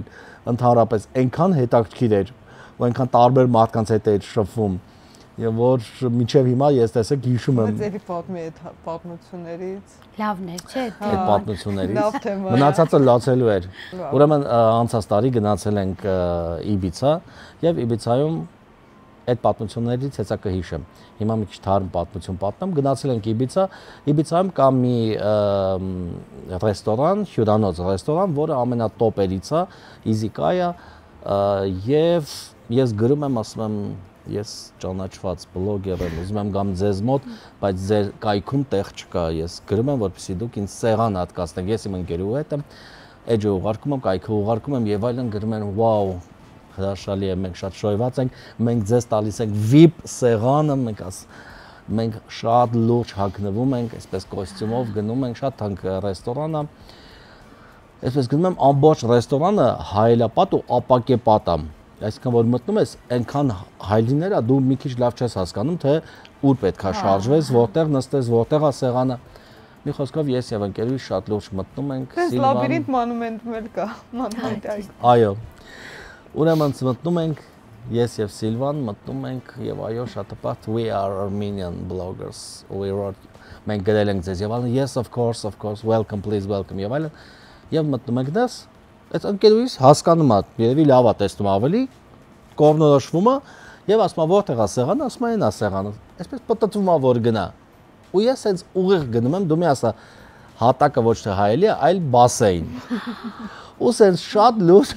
ընդհանրապես այնքան հետաքրքիր էր, ու այնքան տարբեր մարդկանց հետ էր շփվում, եւ որ մինչեւ հիմա ես տեսեք հիշում եմ։ Ձերի պատմի այդ պատմություններից։ Լավն էր, չէ՞։ Այդ պատմություններից։ Լավ թեմա։ Մնացածը լացելու էր։ Ուրեմն անցած տարի գնացել ենք Իբիցա եւ Իբիցայում այդ պատմություններից հեսա կհիշեմ։ Հիմա մի քիչ թարմ պատմություն պատմեմ, գնացել ենք Իբիցա, Իբիցայում կա մի ռեստորան, հյուրանոց ռեստորան, որը ամենատոպերից է, Իզիկայա, եւ ես գրում եմ, ասում եմ, ես ճանաչված բլոգեր եմ, ուզում եմ գամ ձեզ մոտ, բայց ձեր կայքում տեղ չկա, ես գրում եմ, որպեսզի դուք ինձ սեղան հատկացնեք, ես իմ ընկերուհու հետ եմ, էջը ուղարկում եմ, կայքը ուղարկում եմ եւ այլն գրում են, վաու հրաշալի է, մենք շատ շոյված ենք, մենք ձեզ տալիս ենք VIP սեղանը, մենք շատ լուրջ հագնվում ենք, այսպես կոստյումով գնում ենք, շատ թանկ ռեստորան է։ Այսպես գնում եմ, ամբողջ ռեստորանը հայելապատ ու ապակեպատ է։ Այսինքն որ մտնում ես, այնքան հայլիներ է, դու մի քիչ լավ չես հասկանում, թե ուր պետք է շարժվես, որտեղ նստես, որտեղ է սեղանը։ Մի խոսքով ես եւ ընկերուհիս շատ լուրջ մտնում ենք Սիլվան։ Լաբիրինթ մանումենտում էլ կա, մանումենտային։ Այո։ Ուրեմն մտնում ենք, ես եւ Սիլվան մտնում ենք եւ այո շատ հպարտ we are Armenian bloggers we wrote մենք գրել ենք ձեզ եւ այլն yes of course welcome please welcome եւ այլն եւ մտնում ենք դες այդ ընկերուհիս հասկանում է երևի լավ է տեսնում ավելի կողմնորոշվում է եւ ասում է որտեղ է սեղանը ասում է այն է սեղանը այսպես պատտվում է որ գնա ու ես հենց ուղիղ գնում եմ դու մի ասա հատակը ոչ թե հայելի է այլ բասեին ու սենց շատ լուրջ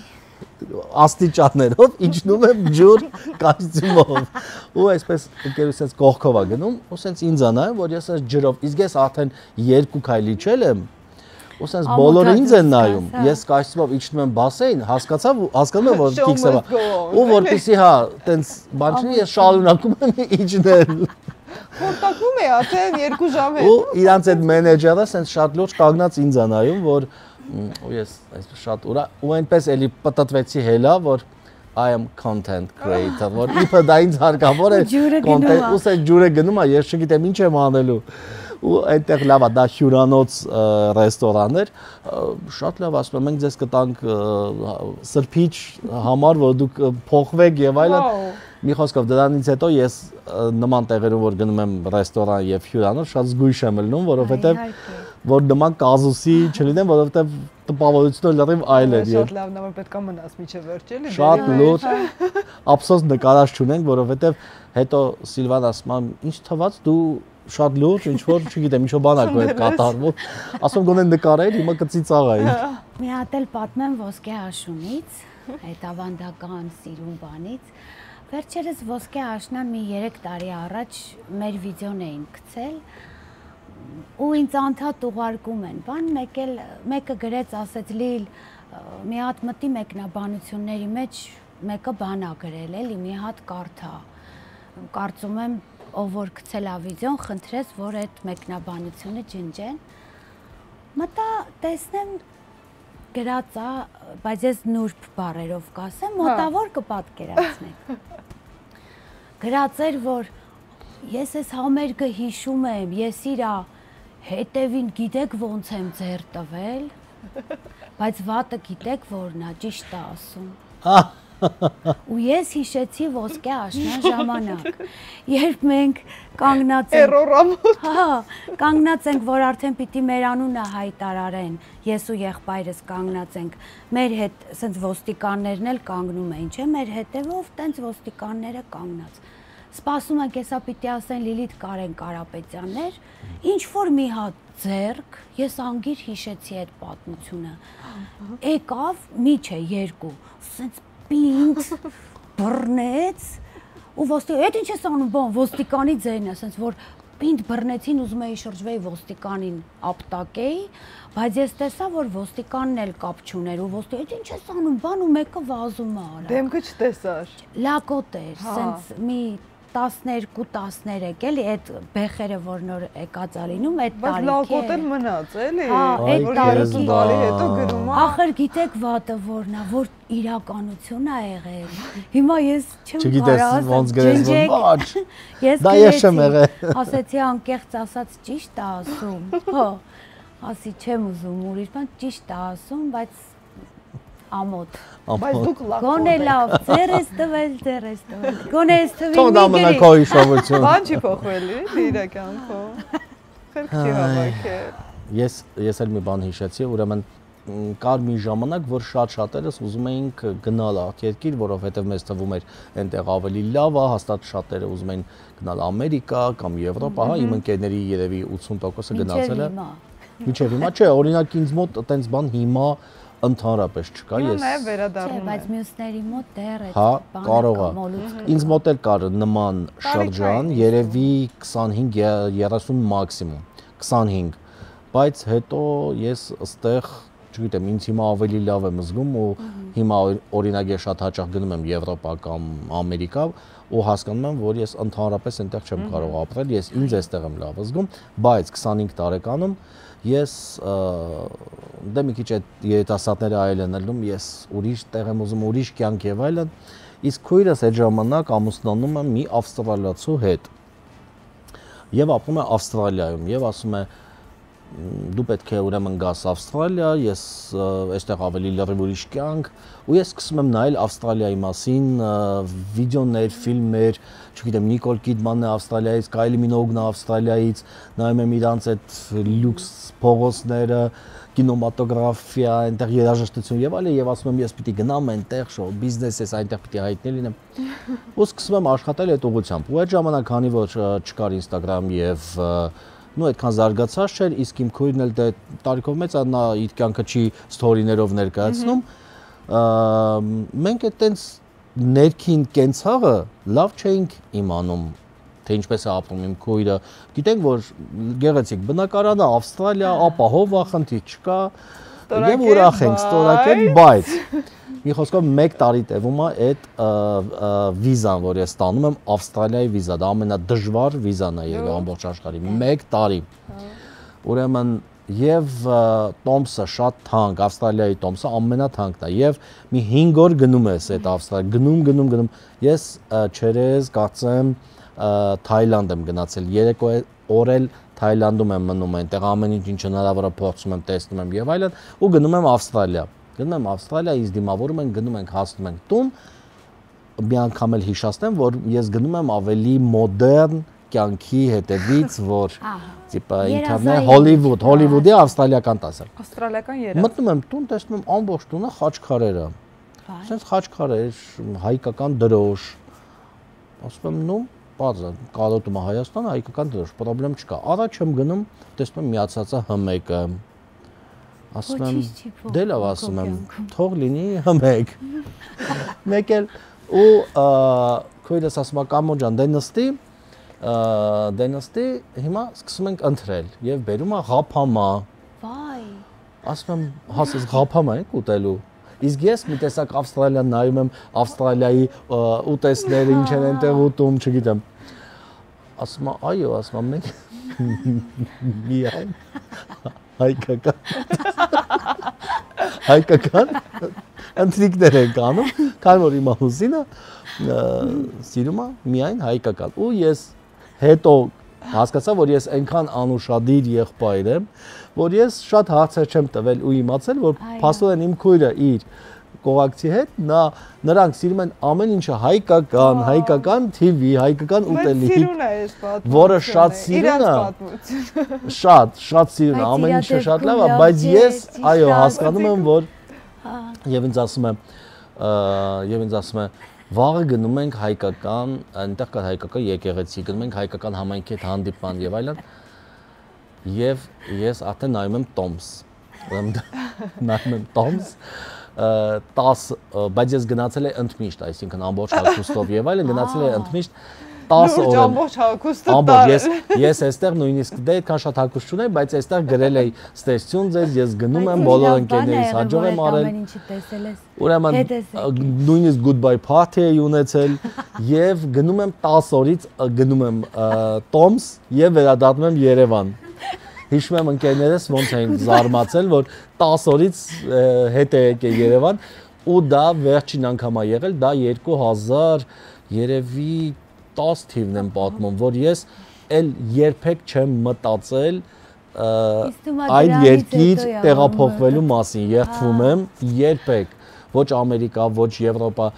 աստիճաններով իջնում եմ ջուր կոստյումով ու այսպես ընկերուհիս ես կողքով է գնում ու սենց ինձ անա որ ես այս ջրով իսկ ես արդեն 2 քայլ իջել եմ ու սենց բոլորը ինձ են նայում ես կոստյումով իջնում եմ բասեին հասկանում եմ որ քիքսը ու որպեսի հա տենց բան չի ես շարունակում եմ իջնել Որտակվում է արդեն 2 ժամ հետ ու իրանց այդ մենեջերը սենց շատ լուրջ կանգնած ինձ է նայում որ ու ես այսպես շատ ուրա ու այնպես էլի պատտվեցի հելա որ I am content creator որ իբր դա ինձ հարկավոր է content ու սա ջուրը գնում է ես չգիտեմ ինչ եմ անելու ու այնտեղ լավ է դա հյուրանոց ռեստորան էր շատ լավ ասում եմ մենք ձեզ կտանք սրբիչ համար որ դուք փոխվեք եւ այլն մի խոսքով դրանից հետո ես նման տեղերում որ գնում եմ ռեստորան եւ հյուրանոց շատ զգույշ եմ ելնում որովհետեւ որ նման կազուսի չլինեն, որովհետև տպավորությունը լրիվ այլ է։ Շատ լավն է, որ պետք է մնաս միջև վերջ էլի։ Շատ լուրջ ափսոս նկարած չունենք, որովհետև հետո Սիլվան ասում է, ինչ թվաց դու շատ լուրջ, ինչ որ, չգիտեմ, ինչ բան ա քո հետ կատարվում։ Ասում գոնե նկարել, հիմա կծիծաղայի։ Մի հատ էլ պատմեմ ոսկե աշունից, այդ ավանդական սիրուն բանից։ Վերջերս ոսկե աշնան մի 3 տարի առաջ մեր վիդեոն էին գցել ու ինձ անդադ ուղարկում են, բան մեկը գրեց, ասեց Լիլ, մի հատ մտի մեկնաբանությունների մեջ մեկը բան ա գրել, էլի մի հատ կարդա։ Կարծում եմ ով որ գցել ա վիդեոն, խնդրեց, որ այդ մեկնաբանությունը ջնջեն։ Մտա տեսնեմ գրած ա, բայց ես նուրբ բառերով կասեմ, մոտավոր կպատկերացնեք։ Գրած էր, որ ես այս համերգը հիշում եմ, ես իրա հետևին գիտեք ոնց եմ ձեռ տվել, բայց վատը գիտեք որն ա, ճիշտ ա ասում։ Ու ես հիշեցի ոսկե աշնան ժամանակ, երբ մենք կանգնած ենք, որ արդեն պիտի մեր անունը հայտարարեն, ես ու եղբայրս կանգնած ենք, մեր հետ սենց ոստիկաններն էլ կանգնում էին, չէ, մեր հետևով տենց ոստիկանները կանգնած։ Սպասում ենք, եսա պիտի ասեն Լիլիթ Կարեն Կարապետյաններ, ինչ որ մի հատ ձեռք, ես անգիր հիշեցի այդ պատմությունը, եկավ միջ է երկու, սենց պինդ, բռնեց, ու այդ ինչ ես անում բան, ոստիկանի ձերն է, ասենց որ պինդ բռնեցին, ուզում էի շրջվեի ոստիկանին ապտակեի, բայց ես տեսա, որ ոստիկանն էլ կապ չուներ, ու այդ ինչ ես անում բան, ու մեկը վազում է արա։ Դեմքը չտեսար։ Լակոտ էր, սենց մի 12-13 էլի, այդ բեխերը, որ նոր եկած ա լինում, այդ տարիքի է։ Բայց լակոտ էլ մնաց, էլի։ Այդ տարիքի տարի հետո գրում ա։ Ախր գիտեք վատը որն ա, որ իրականություն ա եղել։ Հիմա ես չեմ կարող ոնց գրես ոչ։ Ես դա ես չեմ եղել։ Ասեցի անկեղծ ասած ճիշտ ա ասում։ Հա։ Ասի չեմ ուզում ուրիշ բան, ճիշտ ա ասում, բայց ամոթ։ Բայց դուք լավ գոնե լավ, ձեր ես տվել։ Գոնե ես թվի մի գրի։ Թող դա մնա քո հիշողություն։ Բան չի փոխվել, իրականքով։ Խելք չի հավաքել։ Ես էլ մի բան հիշեցի, ուրեմն կար մի ժամանակ, որ շատ-շատերս ուզում էինք գնալ արտերկիր, որովհետև մեզ թվում էր այնտեղ ավելի լավ է, հաստատ շատերը ուզում էին գնալ Ամերիկա կամ Եվրոպա, հա, իմ ընկերների երևի 80%-ը գնացել է։ Մինչև հիմա չէ, օրինակ ինձ մոտ այտենց բան հիմա ընդհանրապես չկա, ես։ Նաև վերադառնում է։ Բայց մյուսների մոտ դեռ է։ Հա, կարող է։ Ինձ մոտ էլ կար նման շրջան, երևի 25-30 մաքսիմում, 25, բայց հետո ես ըստեղ, չգիտեմ, ինձ հիմա ավելի լավ եմ զգում ու հիմա օրինակ ես շատ հաճախ գնում եմ Եվրոպա կամ Ամերիկա ու հասկանում եմ, որ ես ընդհանրապես այնտեղ չեմ կարող ապրել, ես ինձ այստեղ եմ լավ զգում, բայց 25 տարեկանում ես դե մի քիչ այդ երիտասարդները այլ են ելնում, ես ուրիշ տեղ եմ ուզում, ուրիշ կյանք եւ այլն, իսկ քույրս այդ ժամանակ ամուսնանում է մի ավստրալիացու հետ եւ ապրում է Ավստրալիայում եւ ասում է դու պետք է ուրեմն գաս Ավստրալիա, ես այստեղ ավելի լրիվ ուրիշ կյանք ու ես սկսում եմ նայել Ավստրալիայի մասին վիդեոներ, ֆիլմեր, չգիտեմ, Նիկոլ Կիդմանն է Ավստրալիայից, Կայլի Մինոգն է Ավստրալիայից, նայում եմ իրանց այդ լյուքս փողոցները, կինեմատոգրաֆիա, այնտեղ երաժշտություն եւ այլն եւ ասում եմ ես պիտի գնամ այնտեղ շոու բիզնես ես այնտեղ պիտի հայտնի լինեմ ու սկսում եմ աշխատել այդ ուղղությամբ ու այդ ժամանակ քանի որ չկար Instagram եւ նո այդքան զարգացած չէր, իսկ իմ քույրն էլ դե տարիքով մեծ է, նա իր կյանքը չի ստորիներով ներկայացնում։ Մենք այտենց ներքին կենցաղը լավ չէինք իմանում, թե ինչպես է ապրում իմ քույրը։ Գիտենք, որ գեղեցիկ բնակարանը Ավստրալիա, ապահով է, խնդիր չկա, եւ ուրախ ենք, ստորակել, բայց մի խոսքով 1 տարի տևում է այդ վիզան, որ ես ստանում եմ, Ավստրալիայի վիզա, դա ամենադժվար վիզան է եղել ամբողջ աշխարհի, 1 տարի։ Ուրեմն եւ տոմսը շատ թանկ, Ավստրալիայի տոմսը ամենաթանկն է եւ մի 5 օր գնում ես այդ Ավստրալիա, գնում։ Ես չերես կարծեմ Թայլանդ եմ գնացել, 3 օր էլ Թայլանդում եմ մնում, այնտեղ ամեն ինչ հնարավոր է փորձում եմ, տեսնում եմ եւ այլն ու գնում եմ Ավստրալիա։ Գնում եմ Ավստրալիա, ինձ դիմավորում են, գնում ենք, հասնում ենք տուն։ Մի անգամ էլ հիշացնեմ, որ ես գնում եմ ավելի մոդեռն կյանքի հետևից, որ տիպա ինտերնետ Հոլիվուդի ավստրալիական տասը։ Ավստրալիական երազ։ Մտնում եմ տուն, տեսնում եմ ամբողջ տունը խաչքարեր է։ Այսպես խաչքարեր, հայկական դրոշ։ Ասում եմ, նո, բարձր, կարոտում է Հայաստանը, հայկական դրոշ, պրոբլեմ չկա։ Առաջ եմ գնում, տեսնում եմ միացած է հմեկը։ Ասում եմ, դե լավ ասում եմ, թող լինի հմեկ։ Մեկ էլ ու քույրս ասում է Կամո ջան, դե նստի, հիմա սկսում ենք ընթրել եւ բերում է ղափամա։ Վայ։ Ասում եմ, հասես ղափամա ենք ուտելու։ Իսկ ես մի տեսակ Ավստրալիան նայում եմ, Ավստրալիայի ուտեստները ինչ են այնտեղ ուտում, չգիտեմ։ Ասում է, այո, ասում եմ, մենք միայն հայկական ընթրիկներ ենք անում, քանի որ իմ ամուսինը սիրում է միայն հայկական։ Ու ես հետո հասկացա, որ ես այնքան անուշադիր եղբայր եմ, որ ես շատ հարցեր չեմ տվել ու իմացել, որ փաստորեն իմ քույրը իր կողակցի հետ նրանք սիրում են ամեն ինչը հայկական TV, հայկական ուտելիք, որը շատ սիրուն է, շատ սիրուն է, ամեն ինչը շատ լավ է, բայց ես այո հասկանում եմ, որ եւ ինձ ասում է վաղը գնում ենք հայկական, այնտեղ կա հայկական եկեղեցի, գնում ենք հայկական համայնքի հետ հանդիպման եւ այլն։ Եվ ես արդեն նայում եմ Տոմս։ Նայում եմ Տոմս 10, բայց ես գնացել եմ ընդմիշտ, այսինքն ամբողջ հագուստով եւ այլն գնացել եմ ընդմիշտ 10 օր։ Ամբողջ հագուստը տար։ Ես այստեղ նույնիսկ դե այդքան շատ հագուստ չունեի, բայց այստեղ գրել էի ստեսություն ձեզ, ես գնում եմ բոլոր ընկերներիս հաջող եմ արել։ Ուրեմն նույնիսկ goodbye party էի ունեցել եւ գնում եմ 10 օրից գնում եմ Տոմս եւ վերադառնում եմ Երևան։ Հիշում եմ ընկերներս ոնց էին զարմացել, որ 10 օրից հետ է եկել Երևան ու դա վերջին անգամ է եղել, դա 2000 երևի 10 թիվն եմ պատմում, որ ես էլ երբեք չեմ մտածել այդ երկիր տեղափոխվելու մասին, երդվում եմ երբեք, ոչ Ամերիկա, ոչ Եվրոպա,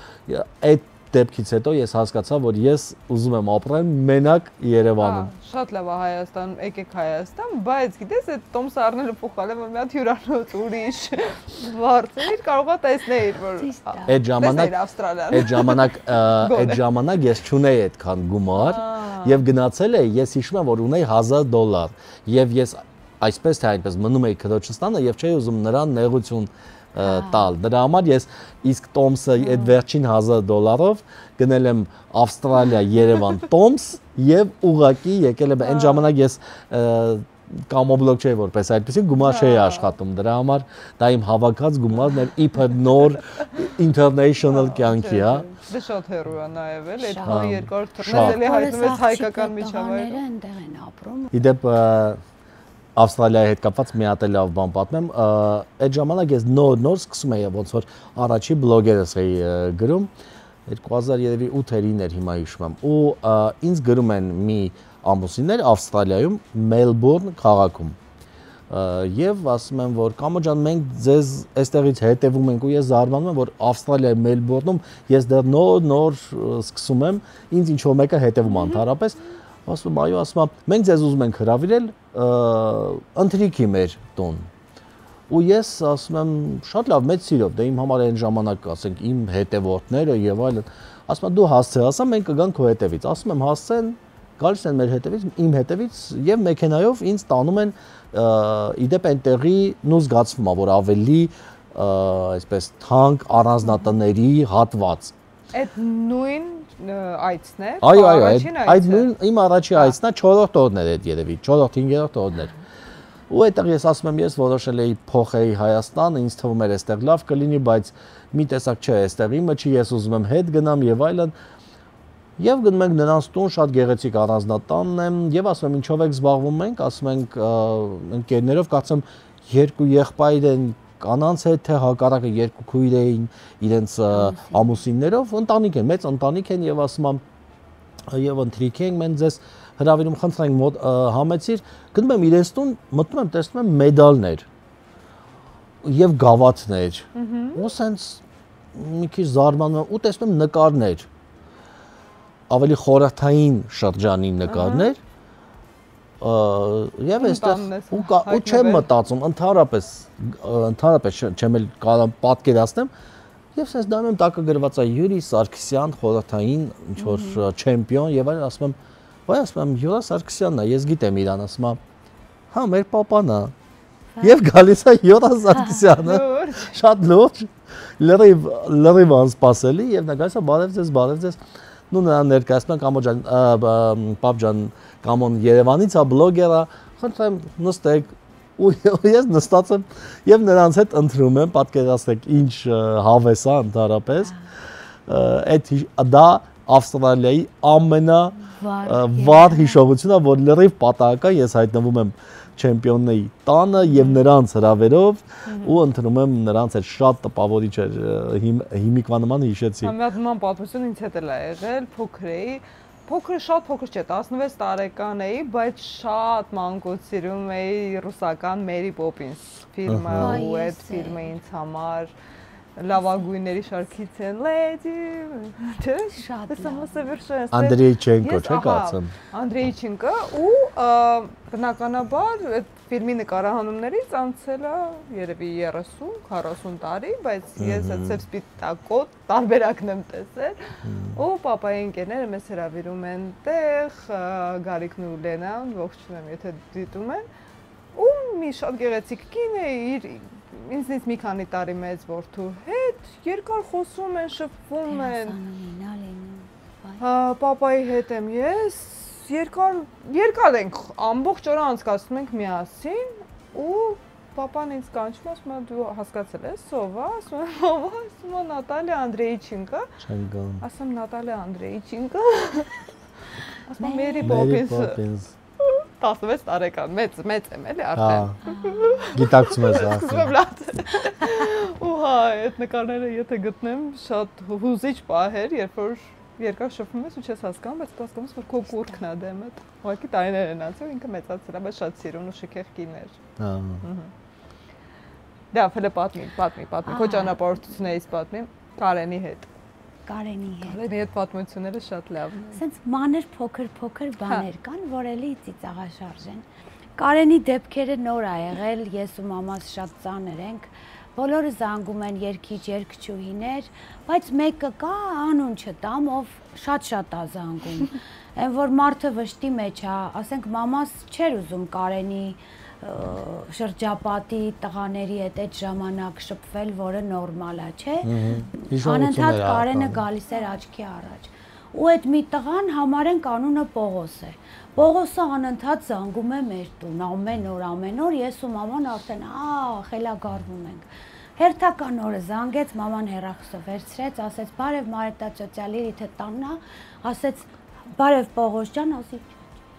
այդ դեպքից հետո ես հասկացա, որ ես ուզում եմ ապրել մենակ Երևանում։ Շատ լավ է Հայաստանում, եկեք Հայաստան, բայց գիտես, այդ Տոմս առնելը փոխալը մի հատ հյուրանոց ուրիշ վարձեր կարող է տեսնել, որ այդ ժամանակ ես չունեի այդքան գումար եւ գնացել էի, ես հիշում եմ, որ ունեի $1000 եւ ես այսպես թե այնպես մնում էի քրոջս տանը եւ չէի ուզում նրան նեղություն տալ։ Դրա համար ես իսկ Տոմսը այդ վերջին $1000-ով գնել եմ Ավստրալիա, Երևան, Տոմս եւ ուղակի եկել եմ այն ժամանակ ես կամոբլոկ չէի որպես այդպեսի գումար չէի աշխատում։ Դրա համար դա իմ հավաքած գումարն էր իբր նոր international կյանքի, հա։ Դե շատ հեռու է նաեւ էլ այդ երկար թռնել էլի հայտնում ես հայկական միջավայրը այնտեղ են ապրում։ Իդեպ Ավստրալիայի հետ կապված մի հատ լավ բան պատմեմ, այդ ժամանակ ես նոր սկսում էի ոնց որ առաջի բլոգերս էի գրում 2008-ին էր հիմա հիշում եմ ու ինձ գրում են մի ամուսիններ Ավստրալիայում Մելբուրն քաղաքում եւ ասում են որ Կամո ջան մենք ձեզ այստեղից հետևում ենք ու ես զարմանում եմ որ Ավստրալիայի Մելբուրնում ես դեռ նոր սկսում եմ ինձ ինչ որ մեկը հետևում անթարապես ասում այո ասում մենք ձեզ ուզում ենք հրավիրել ընթրիքի մեր տուն ու ես ասում եմ շատ լավ մեծ սիրով դե իմ համար այն ժամանակ ասենք իմ հետևորդները եւ այլն ասում դու հասցե ասա մենք կգանք քո հետևից ասում եմ հասցեն գալիս են մեր հետևից իմ հետևից եւ մեքենայով ինձ տանում են իդեպ այնտեղի նու զգացվում է որ ավելի այսպես թանկ առանձնատների հատված այդ նույն այցներ այո այդ նույն իմ առաջի այցն է 4-րդ օրն էր այդ երևի 4-5-րդ օրն էր ու այդտեղ ես ասում եմ ես որոշել էի փոխեի Հայաստան ինձ թվում էր այստեղ լավ կլինի բայց մի տեսակ չէ այստեղ իմը չի ես ուզում եմ հետ գնամ եւ այլն եւ գնում ենք նրանց տուն շատ գեղեցիկ առանձնատանն է եւ ասում եմ ինչով եք զբաղվում ենք ասում ենք ընկերներով կարծեմ երկու եղբայր են կանանց հետ թե հակառակը երկու քույր էին իրենց ամուսիններով ընտանիք են մեծ ընտանիք են եւ ասում եմ եւ ընթրիք ենք մենք ձեզ հրավիրում խնդրենք համեցիր գնում եմ իրենց տուն մտնում եմ տեսնում եմ մեդալներ եւ գավաթներ ու սենց մի քիչ զարմանում եմ ու տեսնում եմ նկարներ ավելի խորհրդային շրջանի նկարներ եւ այստեղ ու չեմ մտածում ընդհանրապես չեմ էլ կարող պատկերացնեմ եւ sense դա եմ տակը գրված է Յուրի Սարգսյան խորհրդային ինչ որ չեմպիոն եւ այլն ասում եմ վայ ասում եմ Յուրա Սարգսյանն է ես գիտեմ իրան ասում եմ հա մեր papan-ը եւ գալիս է Յուրա Սարգսյանը շատ լուրջ լրիվ անսպասելի եւ նա գալիս է բարև ձեզ նու նրան ներկայացնում ենք ամոջան պապ ջան կամոն Երևանից է բլոգեր է խնդրեմ նստեք ու ես նստած եմ եւ նրանց հետ ընտրում եմ պատկերացրեք ինչ հավես է ընդհանրապես այդ դա Ավստրալիայի ամենավառ հիշողությունն է որ լրիվ պատահական ես հայտնվում եմ չեմպիոնների տանը եւ նրանց հրավերով ու ընտրում եմ նրանց հետ շատ տպավորիչ էր հիմիկվանման հիշեցի Համեմատման պատմություն ինձ հետ էլ է եղել փոքր էի շատ փոքր չէ 16 տարեկան էի բայց շատ մանկուց սիրում էի ռուսական Mary Poppins ֆիլմը ու այդ ֆիլմը ինձ համար լավագույնների շարքից են Lady շատ Անդրեյչենկո չէ՞ կարծեմ Անդրեյչենկո ու բնականաբար այդ ֆիլմի նկարահանումներից անցել է երևի 30-40 տարի բայց ես այդ սպիտակոտ տարբերակն եմ տեսել ու պապայի ընկերները մեզ հրավիրում են տեղ Գարիկն ու Լենան ողջունում եթե դիտում են ու մի շատ գեղեցիկ կին է իր ինձնից մի քանի տարի մեծ որդու հետ երկար խոսում են, շփվում են։ Պապայի հետ եմ ես, երկար ենք, ամբողջ օրը անցկացնում ենք միասին ու պապան ինձ կանչում է, ասում է դու հասկացել ես, ով է, ասում է Նատալիա Անդրեյչենկո։ Ասում Նատալիա Անդրեյչենկո։ Ասում է Mary Poppins։ 16 տարեկան, մեծ եմ էլի արդեն։ Գիտակցում ես արդեն։ Ու հա, այդ նկարները եթե գտնեմ, շատ հուզիչ պահեր, երբ որ երկար շփվում ես ու չես հասկանում, բայց հասկանում ես, որ քո կուրքն է դեմդ։ Ուղղակի տարիներ են անցել, ինքը մեծացել է, բայց շատ սիրուն ու շքեղ կին էր։ Դա ֆելը պատմի, քո ճանապարհորդություններից պատմի Կարենի հետ։ Կարենի հետ պատմությունները շատ լավն են։ Սենց մանր փոքր բաներ կան, որ էլի ծիծաղաշարժ են։ Կարենի դեպքերը նոր ա եղել, ես ու մամաս շատ ծանր ենք։ Բոլորը զանգում են երգիչ, երգչուհիներ, բայց մեկը կա, անուն չտամ, ով շատ ա զանգում։ Այն որ մարդը վշտի մեջ ա, ասենք մամաս չէր ուզում Կարենի շրջապատի տղաների հետ այդ ժամանակ շփվել, որը նորմալ է, չէ։ Անընդհատ Կարենը գալիս էր աչքի առաջ։ Ու այդ մի տղան համարեն կանունը Պողոս է։ Պողոսը անընդհատ զանգում է մեր տուն, ամեն օր ես ու մաման արդեն խելագարվում ենք։ Հերթական օրը զանգեց, մաման հեռախոսը վերցրեց, ասեց բարև Մարետա ծոցյա Լիլիթը տանն է, ասեց բարև Պողոս ջան, ասի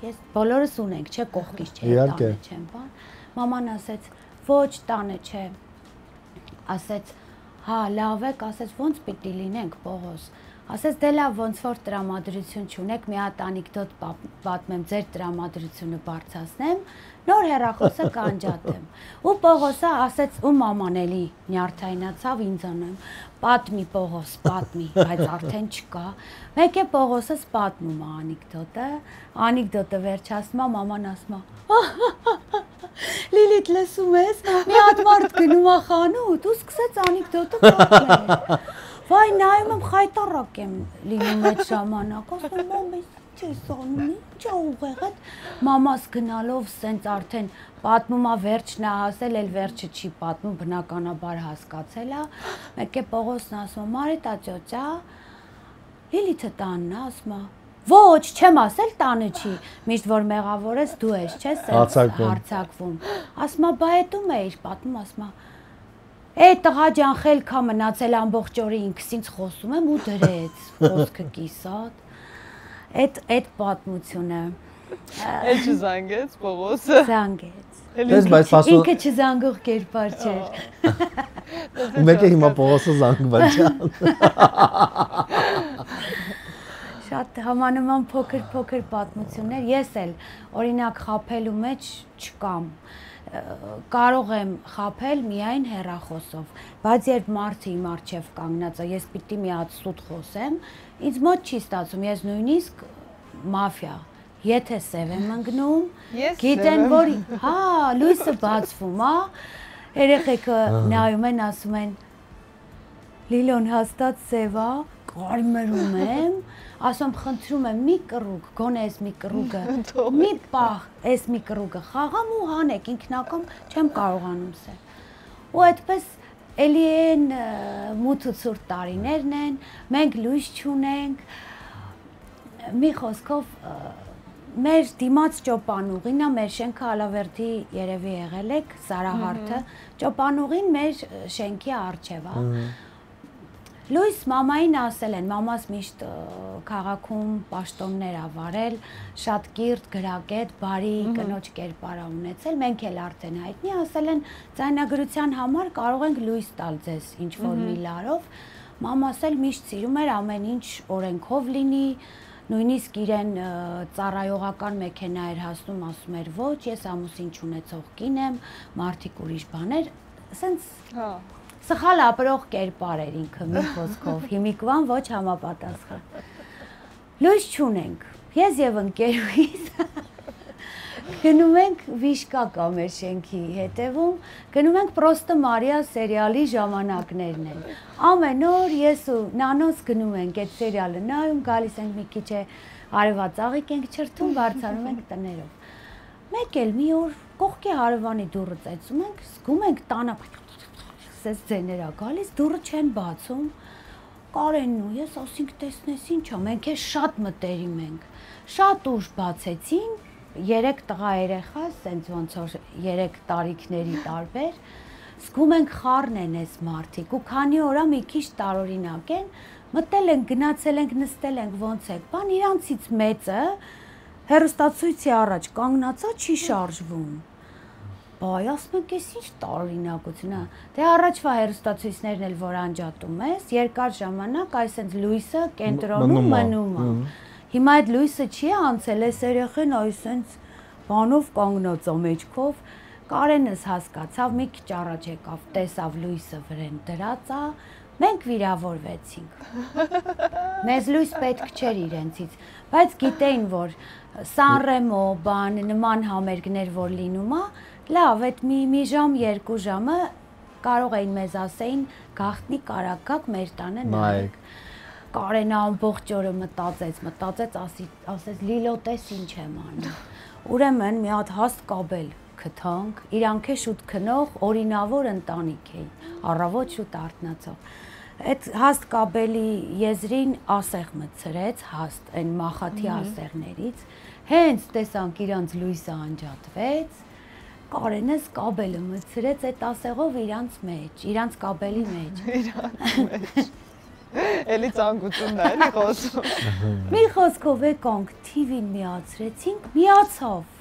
ես բոլորս ունենք, չէ, կողքից չէ, տանը չեմ, բան։ Մաման ասեց, ոչ, տանը չէ։ Ասեց, հա, լավ եք, ասեց, ոնց պիտի լինենք, Պողոս։ Ասեց, դե լավ, ոնց որ տրամադրություն չունեք, մի հատ անեկդոտ պատմեմ, ձեր տրամադրությունը բարձրացնեմ, նոր հեռախոսը կանջատեմ։ Ու Պողոսը ասեց, ու մաման էլի նյարդայնացավ ինձանեմ, պատմի Պողոս, պատմի, բայց արդեն չկա։ Մեկ է Պողոսս պատմում է անեկդոտը վերջացնում է, մաման ասում է, Լիլիթ լսում ես, մի հատ մարդ գնում է խանութ ու սկսեց անեկդոտը պատմել։ Վայ, նայում եմ խայտառակ եմ լինում այդ ժամանակ, ասում եմ, մամես չես անում, ինչ է ուղեղդ, մամաս գնալով սենց արդեն պատմում է վերջն է հասել, էլ վերջը չի պատմում, բնականաբար հասկացել է, մեկ է Պողոսն ասում է, Մարետա ծոցյա, Լիլիթը տանն է, ասում է, ոչ, չեմ ասել տանը չի, միշտ որ մեղավոր ես դու ես, չես հարցակվում, ասում է, բա էդ ում էիր պատմում, ասում է, Այդ տղա ջան խելքա մնացել ամբողջ օրը ինքս ինձ խոսում եմ ու դրեց խոսքը կիսատ։ Այդ պատմությունը։ Էլ չզանգեց Պողոսը։ Զանգեց։ Ինքը չզանգող կերպար չէր։ Մեկը հիմա Պողոսը զանգվել չէ։ Շատ համանման փոքր պատմություններ, ես էլ օրինակ խաբելու մեջ չկամ։ կարող եմ խաբել միայն հեռախոսով, բայց երբ մարդը իմ առջև կանգնած է, ես պիտի մի հատ սուտ խոսեմ, ինձ մոտ չի ստացվում, ես նույնիսկ մաֆիա, եթե սև եմ ընկնում, գիտեն որ, հա, լույսը բացվում, հա, երեխեքը նայում են, ասում են, Լիլոն հաստատ սև է, կարմրում եմ, ասում խնդրում եմ մի կռուկ, գոնե այս մի կռուկը, մի պահ այս մի կռուկը խաղամ ու հանեք, ինքնակամ չեմ կարողանում սել։ Ու այդպես էլի են մութ ու ցուրտ տարիներն են, մենք լույս չունենք, մի խոսքով մեր դիմաց ճոպանուղին է, մեր շենքը Ալավերդի երևի եղել եք, Սարահարթը, ճոպանուղին մեր շենքի առջև է։ Լույս մամային ասել են, մամաս միշտ քաղաքում պաշտոններ ա վարել, շատ կիրթ, գրագետ, բարի կնոջ կերպար ա ունեցել, մենք էլ արդեն հայտնի ասել են, ձայնագրության համար կարող ենք լույս տալ ձեզ ինչ-որ մի լարով, մամաս էլ միշտ սիրում էր ամեն ինչ օրենքով լինի, նույնիսկ իրեն ծառայողական մեքենա էր հասնում, ասում էր ոչ, ես ամուսին չունեցող կին եմ, մարդիկ ուրիշ բաներ, սենց սխալ ապրող կերպար էր ինքը մի խոսքով, հիմիկվան ոչ համապատասխան։ Լույս չունենք, ես եւ ընկերուհիս գնում ենք Վիշկա կա մեր շենքի հետևում, գնում ենք Պրոստը Մարիա սերիալի ժամանակներն են։ Ամեն օր ես ու Նանոս գնում ենք այդ սերիալը նայում, գալիս ենք մի քիչ արևածաղիկ ենք չրթում, բարձրանում ենք տներով։ Մեկ էլ մի օր կողքի հարևանի դուռը ծեծում ենք, զգում ենք տանը Ես ձեներա գալիս, դուռը չեն բացում, Կարենն ու ես ասինք տեսնես ինչա, մենք է շատ մտերիմ ենք, շատ ուշ բացեցին, 3 տղա երեխա, սենց ոնց որ 3 տարիքների տարբեր, զգում ենք խառն են այս մարդիկ ու քանի օրա մի քիչ տարօրինակ են, մտել ենք, գնացել ենք, նստել ենք, ոնց եք, բան իրանցից մեծը հեռուստացույցի առաջ կանգնածա չի շարժվում։ Բայ, ասում ենք, ես ինչ տարօրինակություն է, դե առաջվա հեռուստացույցներն էլ որ անջատում ես, երկար ժամանակ այսենց լույսը կենտրոնում մնում է, հիմա այդ լույսը չի անցել, այս երեխեն այսենց բանով կանգնած է մեջքով, Կարենս հասկացավ, մի քիչ առաջ եկավ, տեսավ լույսը վրեն դրած է, մենք վիրավորվեցինք, մեզ լույս պետք չէր իրենցից, բայց գիտեին, որ Սանրեմո, բան, նման համերգներ, որ լինում է, լավ, այդ մի ժամ, 2 ժամը կարող էին մեզ ասեին գաղտնի կարակակ մեր տանը նայեք։ Կարենը ամբողջ օրը մտածեց, ասեց Լիլո տես ինչ եմ անում։ Ուրեմն մի հատ հաստ կաբել գտանք, իրանք է շուտ քնող, օրինավոր ընտանիք էին, առավոտ շուտ արթնացող։ Այդ հաստ կաբելի եզրին ասեղ մցրեց, հաստ, այն մախաթի ասեղներից, հենց տեսանք իրանց լույսը անջատվեց, Կարենս կաբելը մցրեց այդ ասեղով իրանց մեջ, իրանց կաբելի մեջ։ Իրանց մեջ։ Էլի ծանկությունն է, էլի խոսում։ Մի խոսքով եկանք, TV-ն միացրեցինք, միացավ։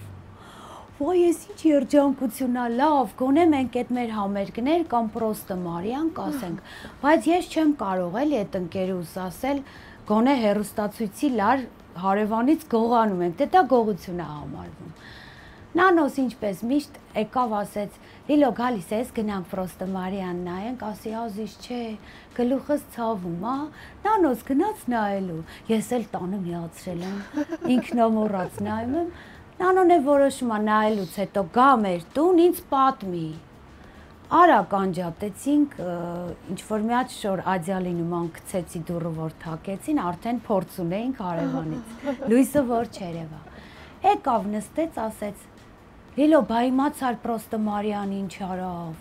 Ոայ, ես ինչ երջանկություն է, լավ, գոնե մենք այդ մեր համերգներ կամ Պրոստը Մարիան կասենք, բայց ես չեմ կարող էլի այդ ընկերուս ասել, գոնե հեռուստացույցի լար հարևանից գողանում ենք, դե դա գողություն է համարվում։ Նանոս ինչպես միշտ եկավ ասեց, Լիլո գալիս ես գնանք Պրոստը Մարիան նայենք, ասի ազիզ չէ, գլուխս ցավում, հա, Նանոս գնաց նայելու, ես էլ տանը միացրել եմ, ինքնամոռաց նայում եմ, Նանոն է որոշում է նայելուց հետո գա մեր տուն, ինձ պատմի։ Արագ անջատեցինք, ինչ-որ մի հատ շոր ադյալի նման գցեցի դուռը, որ թակեցին, արդեն փորձ ունեինք հարևանից, լույսը որ չերևա։ Եկավ նստեց, ասեց, Լիլո, բա իմացար Պրոստը Մարիան ինչ արավ։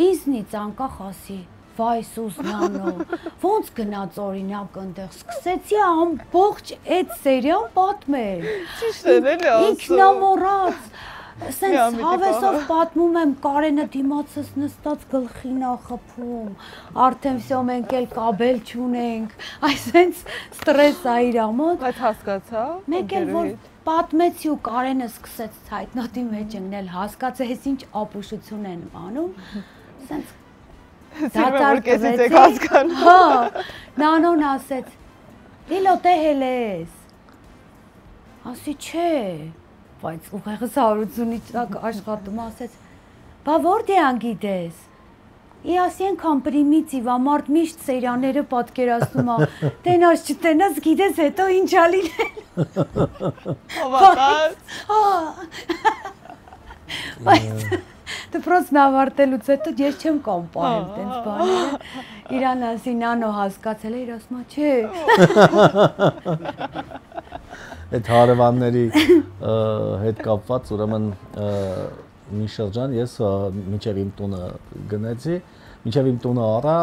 Ինձնից անկախ ասի, վայ Սուս Նանո, ոնց գնաց օրինակ ընդեղ, սկսեցի ամբողջ այդ սերիան պատմել։ Ճիշտ է, էլի ասում։ Ինքնամոռաց, սենց հավեսով պատմում եմ, Կարենը դիմացս նստած գլխին ա խփում, արդեն վсё մենք էլ կաբել չունենք, այսենց ստրես ա իրա մոտ։ Բայց հասկացա։ Մեկ էլ որ պատմեցի ու Կարենը սկսեց ցայտնոտի մեջ ընկնել, հասկացեց ինչ ապուշություն են անում, սենց դատարկ կեսից եք հասկանում։ Հա, Նանոն ասեց, Լիլո տե հելես, ասի չէ, բայց ուղեղը հարությունից աշխատում ասեց, բա որտե անգիտես։ Իասեն կամպրիմիտիվ ամարդ միշտ սերիաները պատկերացնում է, տենաս չտենաս գիտես հետո ինչա լինել։ Բայց դպրոցն ավարտելուց հետո ես չեմ կամպարել տենց բաները, իրան ասի նանո հասկացել է, իր ասում է, չէ։ Այդ հարևանների հետ կապված ուրեմն մի շրջան ես մինչև իմ տունը գնացի, մինչև իմ տունը առա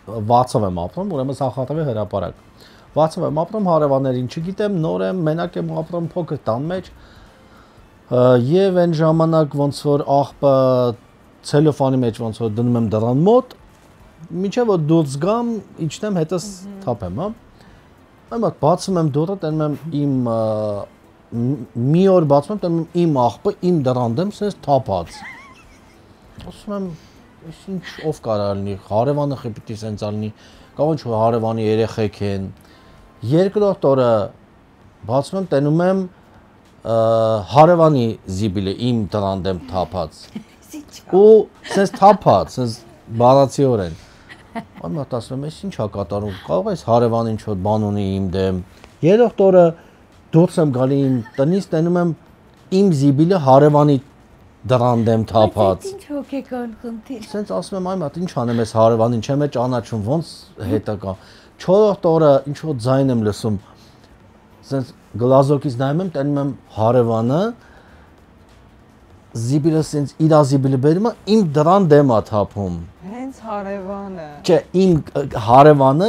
Վացով եմ ապրում, ուրեմն Սախարովի հրապարակ։ Վացով եմ ապրում, հարևաններին չգիտեմ, նոր եմ, մենակ եմ ապրում փոքր տան մեջ։ Եվ այն ժամանակ ոնց որ աղբը ցելոֆանի մեջ ոնց որ դնում եմ դռան մոտ, մինչև որ դուրս գամ, իջնեմ հետս թափեմ, հա։ Այո, բացում եմ դուռը, տենում եմ իմ մի օր բացում եմ, տենում եմ իմ աղբը իմ դռան դեմ սենց թափած։ Ասում եմ, ինչ ով կարա լինի, հարևանը պիտի սենց լինի, կամ ինչ հարևանի երեխեք են։ Երկրորդ օրը բացում եմ, տենում եմ հարևանի զիբիլը իմ դռան դեմ թափած։ Ու սենց թափած, սենց բառացիորեն։ Այո, ասում եմ, ինչ է կատարում, կարող ես հարևան ինչ-որ բան ունի իմ դեմ։ Երրորդ օրը դուրս եմ գալի իմ տնից, տենում եմ իմ զիբիլը հարևանի դռան դեմ թափած։ Ինչ հոգեկան խնդիր։ Սենց ասում եմ, այո, ինչ անեմ ես հարևանին, չեմ է ճանաչում, ոնց հետը կա։ Չորրորդ օրը ինչ-որ ձայն եմ լսում։ Սենց գլազոկից նայում եմ, տենում եմ հարևանը, զիբիլը սենց իր զիբիլը բերում է, իմ դռան դեմ է թափում։ Հենց հարևանը։ Չէ, իմ հարևանը,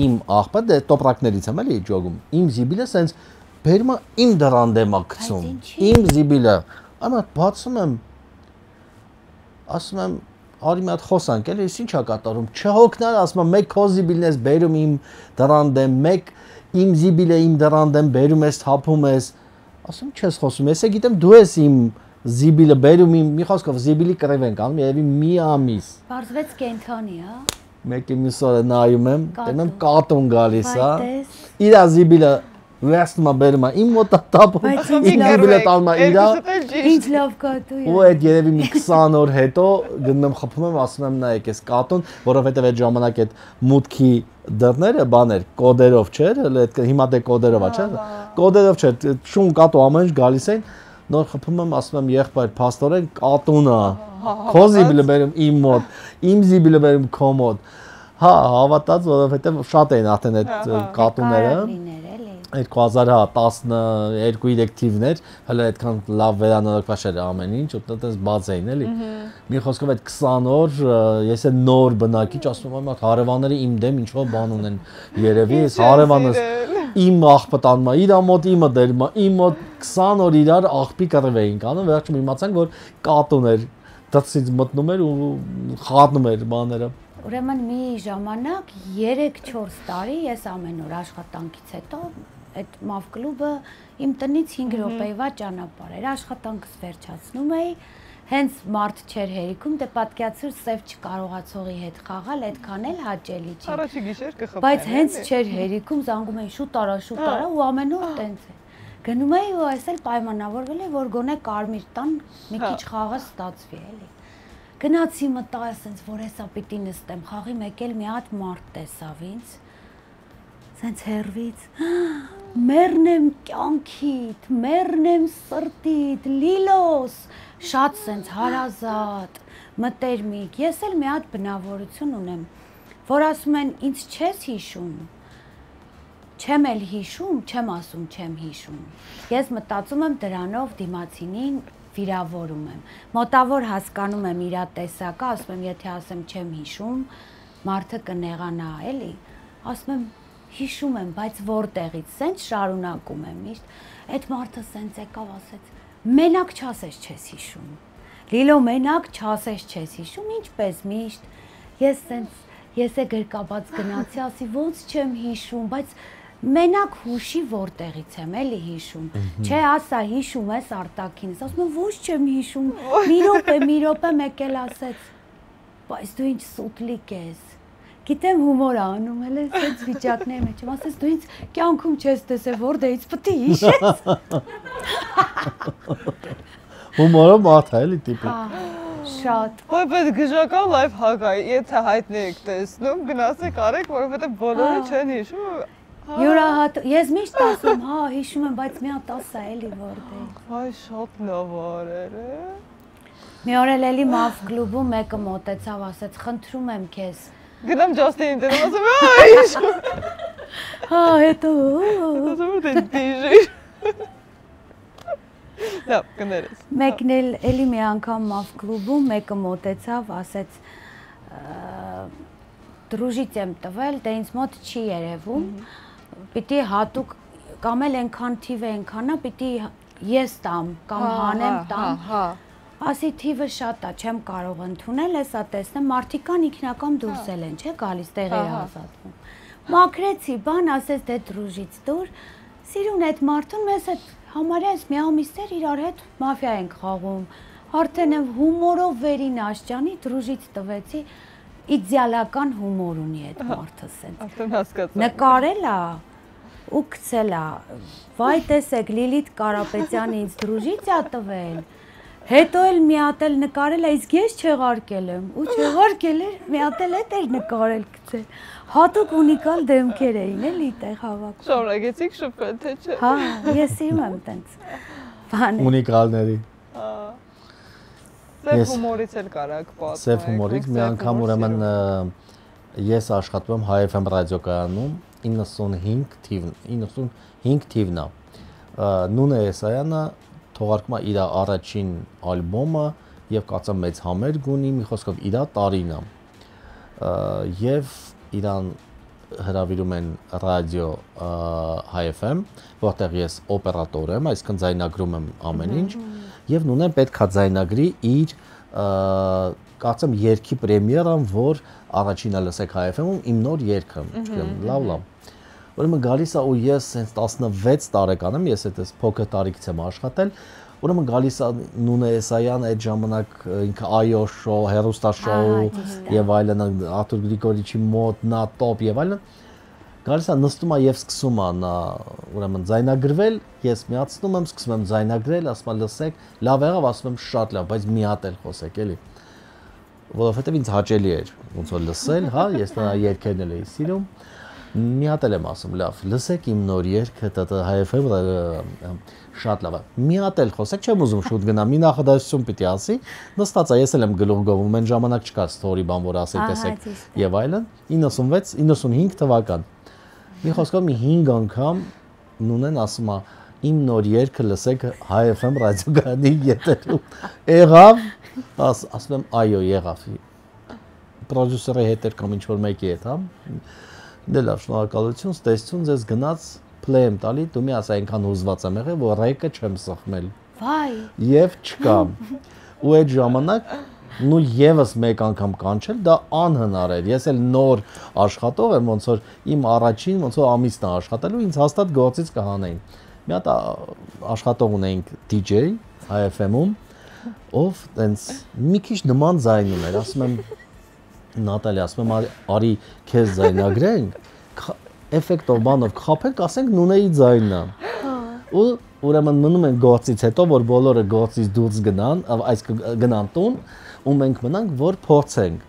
իմ աղբը, դե տոպրակներից եմ էլի ջոգում։ Իմ զիբիլը սենց բերում է իմ դռան դեմ է գցում։ Իմ զիբիլը։ Այո, բացում եմ։ Ասում եմ, արի մի հատ խոսանք, էլի, ինչ է կատարում։ Չհոգնար, ասում եմ, մեկ քո զիբիլն ես բերում իմ դռան դեմ, մեկ իմ զիբիլը իմ դռան դեմ բերում ես, թափում ես։ Ասում չես խոսում, ես գիտեմ դու ես իմ զիբիլը բերում իմ, մի խոսքով զիբիլի կռիվ ենք անում, երևի մի ամիս։ Պարզվեց կենթանի, հա։ Մեկի մյուս օրը նայում եմ, տենում կատուն գալիս, հա։ Բայց Իր զիբիլը վերցնում է բերում է իմ մոտ տապում, իմ զիբիլը տալում է իրա։ ինչ լավ կատու է։ Ու այդ երևի մի 20 օր հետո գնում եմ խփում եմ, ասում եմ նայեք այս կատուն, որովհետև այդ ժամանակ այդ մուտքի դռները բաներ կոդերով չէր, հələ հիմա դե կոդերով է, չէ՞։ Կոդերով չէ, շուն կատու ամեն ինչ գալիս են, նոր խփում եմ, ասում եմ եղբայր, փաստորեն կատուն է։ Քո զիբիլը բերում իմ մոտ, իմ զիբիլը բերում քո մոտ։ Հա, հավատաց, որովհետև շատ էին արդեն այդ կատուները։ 2012-3 թիվներ, հələ այդքան լավ վերանորոգված չէր ամեն ինչ, ու տես բաց էին էլի։ Մի խոսքով այդ 20 օր ես է նոր բնակիչ, ասում եմ, հարևանները իմ դեմ ինչ-որ բան ունեն երևի, ես հարևանս իմ աղբը տանում է, իր մոտ իմը դերում է, իմ մոտ 20 օր իրար աղբի կռիվ էինք անում, վերջում իմացանք, որ կատուն էր, դրսից մտնում էր ու խառնում էր բաները։ Ուրեմն մի ժամանակ 3-4 տարի ես ամեն օր աշխատանքից հետո այդ մավ կլուբը իմ տնից 5 րոպեվա ճանապարհ էր, աշխատանքս վերջացնում էի, հենց մարդ չէր հերիքում, դե պատկացիր սև չկարողացողի հետ խաղալ, այդքան էլ հաճելի չի։ Առաջի գիշեր կխփեն։ Բայց հենց չէր հերիքում, զանգում էին շուտ արա ու ամեն օր տենց է։ Գնում էի ու այս էլ պայմանավորվել է, որ գոնե կարմիր տան մի քիչ խաղը ստացվի էլի։ Գնացի մտա ասենց, որ հեսա պիտի նստեմ, խաղի մեկ էլ մի հատ մարդ տեսավ ինձ, սենց հերվից, մերնեմ կյանքիդ, մերնեմ սրտիդ, լիլոս, շատ սենց հարազատ, մտերմիկ, ես էլ մի հատ բնավորություն ունեմ, որ ասում են ինձ չես հիշում, չեմ էլ հիշում, չեմ ասում չեմ հիշում, ես մտածում եմ դրանով դիմացինին վիրավորում եմ, մոտավոր հասկանում եմ իրա տեսակը, ասում եմ եթե ասեմ չեմ հիշում, մարդը կնեղանա էլի, ասում եմ հիշում եմ, բայց որտեղից, սենց շարունակում եմ միշտ, այդ մարդը սենց եկավ ասեց, մենակ չասես չես հիշում, Լիլո մենակ չասես չես հիշում, ինչպես միշտ, ես է գրկաբաց գնացի, ասի ոնց չեմ հիշում, բայց մենակ հուշի որտեղից եմ էլի հիշում, չէ ասա հիշում ես արտաքինս, ասում եմ ոչ չեմ հիշում, մի րոպե մեկ էլ ասեց, բայց դու ինչ սուտլիկ ես, Գիտեմ հումոր անում, հələ այս վիճակների մեջ եմ, ասես դու ինձ կյանքում չես տեսել, որտեղից պետք է հիշես։ Հումորը մարդ է, էլի տիպի։ Շատ։ Ոայ բայց գժական լայֆ հակ է, եթե հայտնի եք տեսնում, գնացեք արեք, որովհետև բոլորը չեն հիշում։ Յուրահատ, ես միշտ ասում, հա, հիշում եմ, բայց մի հատ ասա էլի որտեղ։ Այ շատ լավ արել է։ Մի օր էլի մավ կլուբում մեկը մոտեցավ, ասեց, խնդրում եմ քեզ։ Գնամ Ջասթինին դերում, ասում եմ, այ հիշում։ Հա, հետո։ Ասում եմ, դե դիժի։ Լավ, կներես։ Մեկն էլի մի անգամ մավ կլուբում մեկը մոտեցավ, ասեց դրուժից եմ տվել, դե ինձ մոտ չի երևում, պիտի հատուկ կամ էլ այնքան թիվ է այնքանա, պիտի ես տամ կամ հանեմ տամ։ Ասի թիվը շատ է, չեմ կարող ընդունել, հեսա տեսնեմ, մարդիկ կան ինքնական դուրսել են, չէ՞ գալիս տեղերը ազատվում։ Մաքրեցի, բան ասեց դե դրուժից դուր, սիրուն այդ մարդուն մեզ հետ համարյա այս մի ամիսներ իրար հետ մաֆիա ենք խաղում, արդեն հումորով վերին աշճանի դրուժից տվեցի, իդեալական հումոր ունի այդ մարդը սենց։ Արդեն հասկացա։ Նկարել է ու գցել է, վայ տեսեք Լիլիթ Կարապետյանը ինձ դրուժից է տվել, հետո էլ մի հատ էլ նկարել է, իսկ ես չեղարկել եմ, ու չեղարկել էր, մի հատ էլ էդ էր նկարել գցել, հատուկ ունիկալ դեմքեր էին էլի տեղ հավաքում։ Շարունակեցիք շփվել, թե չէ։ Հա, ես սիրում եմ տենց բաներ։ Ունիկալների։ Սև հումորից էլ կարակ պատմել։ Սև հումորից մի անգամ ուրեմն ես աշխատում եմ HFM ռադիոկայանում 95 թիվն է։ Նունե Եսայանը թողարկում է իր առաջին ալբոմը եւ կարծեմ մեծ համերգ ունի, մի խոսքով իր տարին է։ Եվ իրան հրավիրում են ռադիո HFM, որտեղ ես օպերատոր եմ, այսինքն ձայնագրում եմ ամեն ինչ, եւ նույնն պետքա ձայնագրի իր կարծեմ երգի պրեմիերան, որ առաջինը լսեք HFM-ում իմ նոր երգը, լավ։ Ուրեմն գալիս է ու ես հենց 16 տարեկան եմ, ես այդպես փոքր տարիքից եմ աշխատել, ուրեմն գալիս է Նունե Եսայանը այդ ժամանակ ինքը այո շոու, հերոստաշոու եւ այլն, Արտուր Գրիգորիչի մոտ նա տոպ եւ այլն, գալիս է նստում է եւ սկսում է նա ուրեմն ձայնագրվել, ես միացնում եմ, սկսում եմ ձայնագրել, ասում եմ լսեք, լավ եղավ, ասում եմ շատ լավ, բայց մի հատ էլ խոսեք, էլի։ Որովհետեւ ինձ հաճելի էր ոնց որ լսել, հա, ես նա երգերն էլ էի սիրում։ Մի հատ էլ եմ ասում, լավ, լսեք իմ նոր երգը, HFM շատ լավ է։ Մի հատ էլ խոսեք, չեմ ուզում շուտ գնամ, մի նախադասություն պիտի ասի, նստած է, ես էլ եմ գլուխ գովում, այն ժամանակ չկա story բան, որ ասեք, տեսեք եւ այլն, 96-95 թվական։ Մի խոսքով մի 5 անգամ նունեն ասում է իմ նոր երգը լսեք HFM ռադիոկայանի եթերում։ Եղավ, ասում եմ այո, եղավ։ Պրոդյուսերի հետ էր կամ ինչ որ մեկի հետ, հա։ Դե լավ, շնորհակալություն, ստեսություն, ձեզ գնաց play եմ տալի, դու մի ասա այնքան հուզված եմ եղել, որ ռեկը չեմ սխմել։ Վայ։ Եվ չկամ։ Ու այդ ժամանակ նու եւս մեկ անգամ կանչել, դա անհնար էր։ Ես էլ նոր աշխատող եմ, ոնց որ իմ առաջին, ոնց որ ամիսն է աշխատելու, ինձ հաստատ գործից կհանեին։ Մի հատ աշխատող ունեինք DJ HFM-ում, ով տենց մի քիչ նման ձայն ուներ, ասում եմ Նատալի, ասում եմ արի քեզ ձայնագրենք, էֆեկտով բանով խփենք, ասենք Նունեի ձայնն է։ Ու ուրեմն մնում են գործից հետո, որ բոլորը գործից դուրս գնան, այս գնան տուն, ու մենք մնանք, որ փորձենք։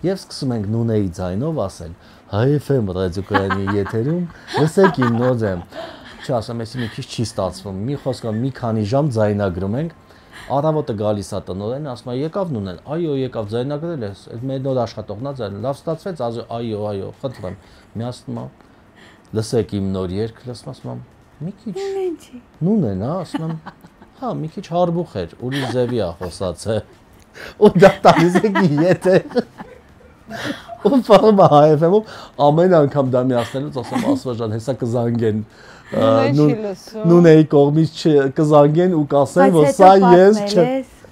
Եվ սկսում ենք Նունեի ձայնով ասել. HFM ռադիոկայանի եթերում, լսեք իմ նոր ձայն։ Չասեմ, էսի մի քիչ չի ստացվում։ Մի խոսքով մի քանի ժամ ձայնագրում ենք։ Առավոտը գալիս է տնօրենը, ասում է եկավ Նունեն, այո, եկավ ձայնագրել ես, այդ մեր նոր աշխատողն է ձայնը, լավ ստացվեց, այո, խնդրեմ, միացնում եմ, լսեք իմ նոր երգը, լսում եմ, մի քիչ Նունեն, հա, ասում եմ, հա, մի քիչ հարբուխ էր, ուրիշ ձևի է խոսացել, ու դա տալիս եք եթեր, ու ֆարմա HFM-ում ամեն անգամ դա միացնելուց ասում ասվաժան, հեսա կզանգեն Նունեի կողմից կզանգեն ու կասեն, որ սա ես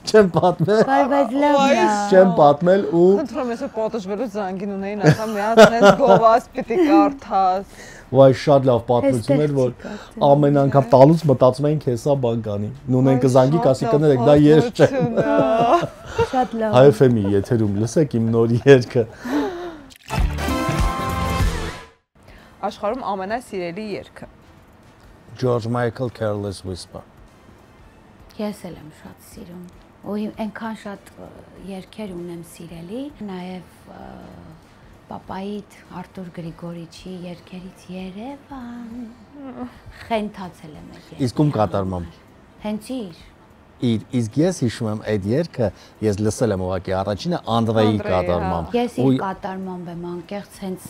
չեմ պատմել։ Բայց լավն է։ Չեմ պատմել ու Խնդրում ես պատժվելու զանգին ունեին, ասա միացնես գովաս պիտի կարդաս։ Վայ շատ լավ պատմություն էր, որ ամեն անգամ տալուց մտածում էինք հեսա բան կանի։ Նունեն կզանգի, կասի կներեք, դա ես չեմ։ Շատ լավ։ HFM-ի եթերում լսեք իմ նոր երգը։ աշխարհում ամենասիրելի երգը։ George Michael Careless Whisper։ Ես էլ եմ շատ սիրում։ Ու այնքան շատ երգեր ունեմ սիրելի, նաև պապայիդ Արտուր Գրիգորիչի երգերից Երևան խենթացել եմ այդ երգը։ Իսկ ում կատարմամբ։ Հենց իր։ Իսկ ես հիշում եմ այդ երգը, ես լսել եմ ուղղակի առաջինը Անդրեի կատարմամբ։ Ես իր կատարմամբ եմ անկեղծ հենց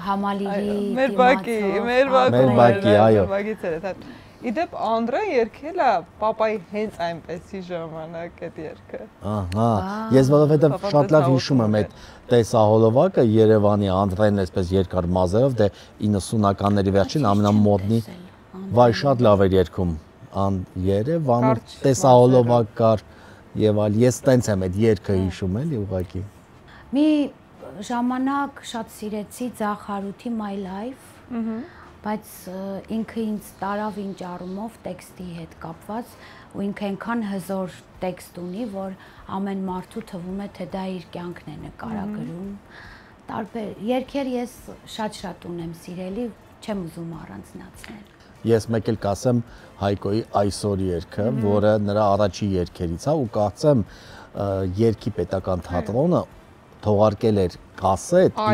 համալիրի Մեր Իդեպ Անդրեն երգել է պապայի հենց այնպեսի ժամանակ այդ երգը։ Ահա, ես որովհետև շատ լավ հիշում եմ այդ տեսահոլովակը Երևանի Անդրեն այսպես երկար մազերով, դե 90-ականների վերջին ամենամոդնի, վայ շատ լավ էր երգում։ Երևանում տեսահոլովակ կար եւ այլ, ես տենց եմ այդ երգը հիշում էլի ուղղակի։ Մի ժամանակ շատ սիրեցի Ձախ Հարութի My Life, բայց ինքը ինձ տարավ ինչ առումով տեքստի հետ կապված ու ինքը այնքան հզոր տեքստ ունի, որ ամեն մարդու թվում է, թե դա իր կյանքն է նկարագրում։ Տարբեր երգեր ես շատ ունեմ սիրելի, չեմ ուզում առանձնացնել։ Ես մեկ էլ կասեմ Հայկոյի այսօր երգը, որը նրա առաջի երգերից է ու կարծեմ երգի պետական թատրոնը թողարկել էր կասետ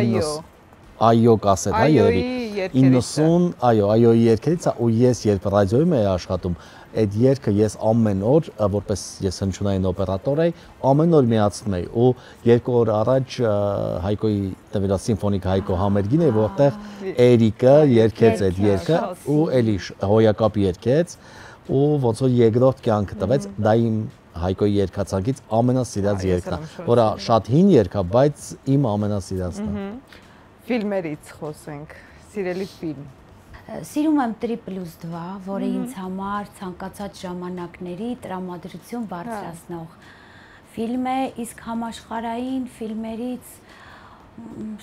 Այո կասետ, հա երևի 90, այոյի երգերից է ու ես երբ ռադիոյում էի աշխատում, այդ երգը ես ամեն օր, որպես ես հնչյունային օպերատոր էի, ամեն օր միացնում էի ու 2 օր առաջ Հայկոյի տվյալ սիմֆոնիկ Հայկո համերգին էի, որտեղ Էրիկը երգեց այդ երգը ու էլի հոյակապ երգեց ու ոնց որ երկրորդ կյանք տվեց, դա իմ Հայկոյի երգացանկից ամենասիրած երգն է, որը շատ հին երգ է, բայց իմ ամենասիրածն է։ Ֆիլմերից խոսենք, սիրելի ֆիլմ։ Սիրում եմ 3+2, որը ինձ համար ցանկացած ժամանակների տրամադրություն բարձրացնող ֆիլմ է, իսկ համաշխարհային ֆիլմերից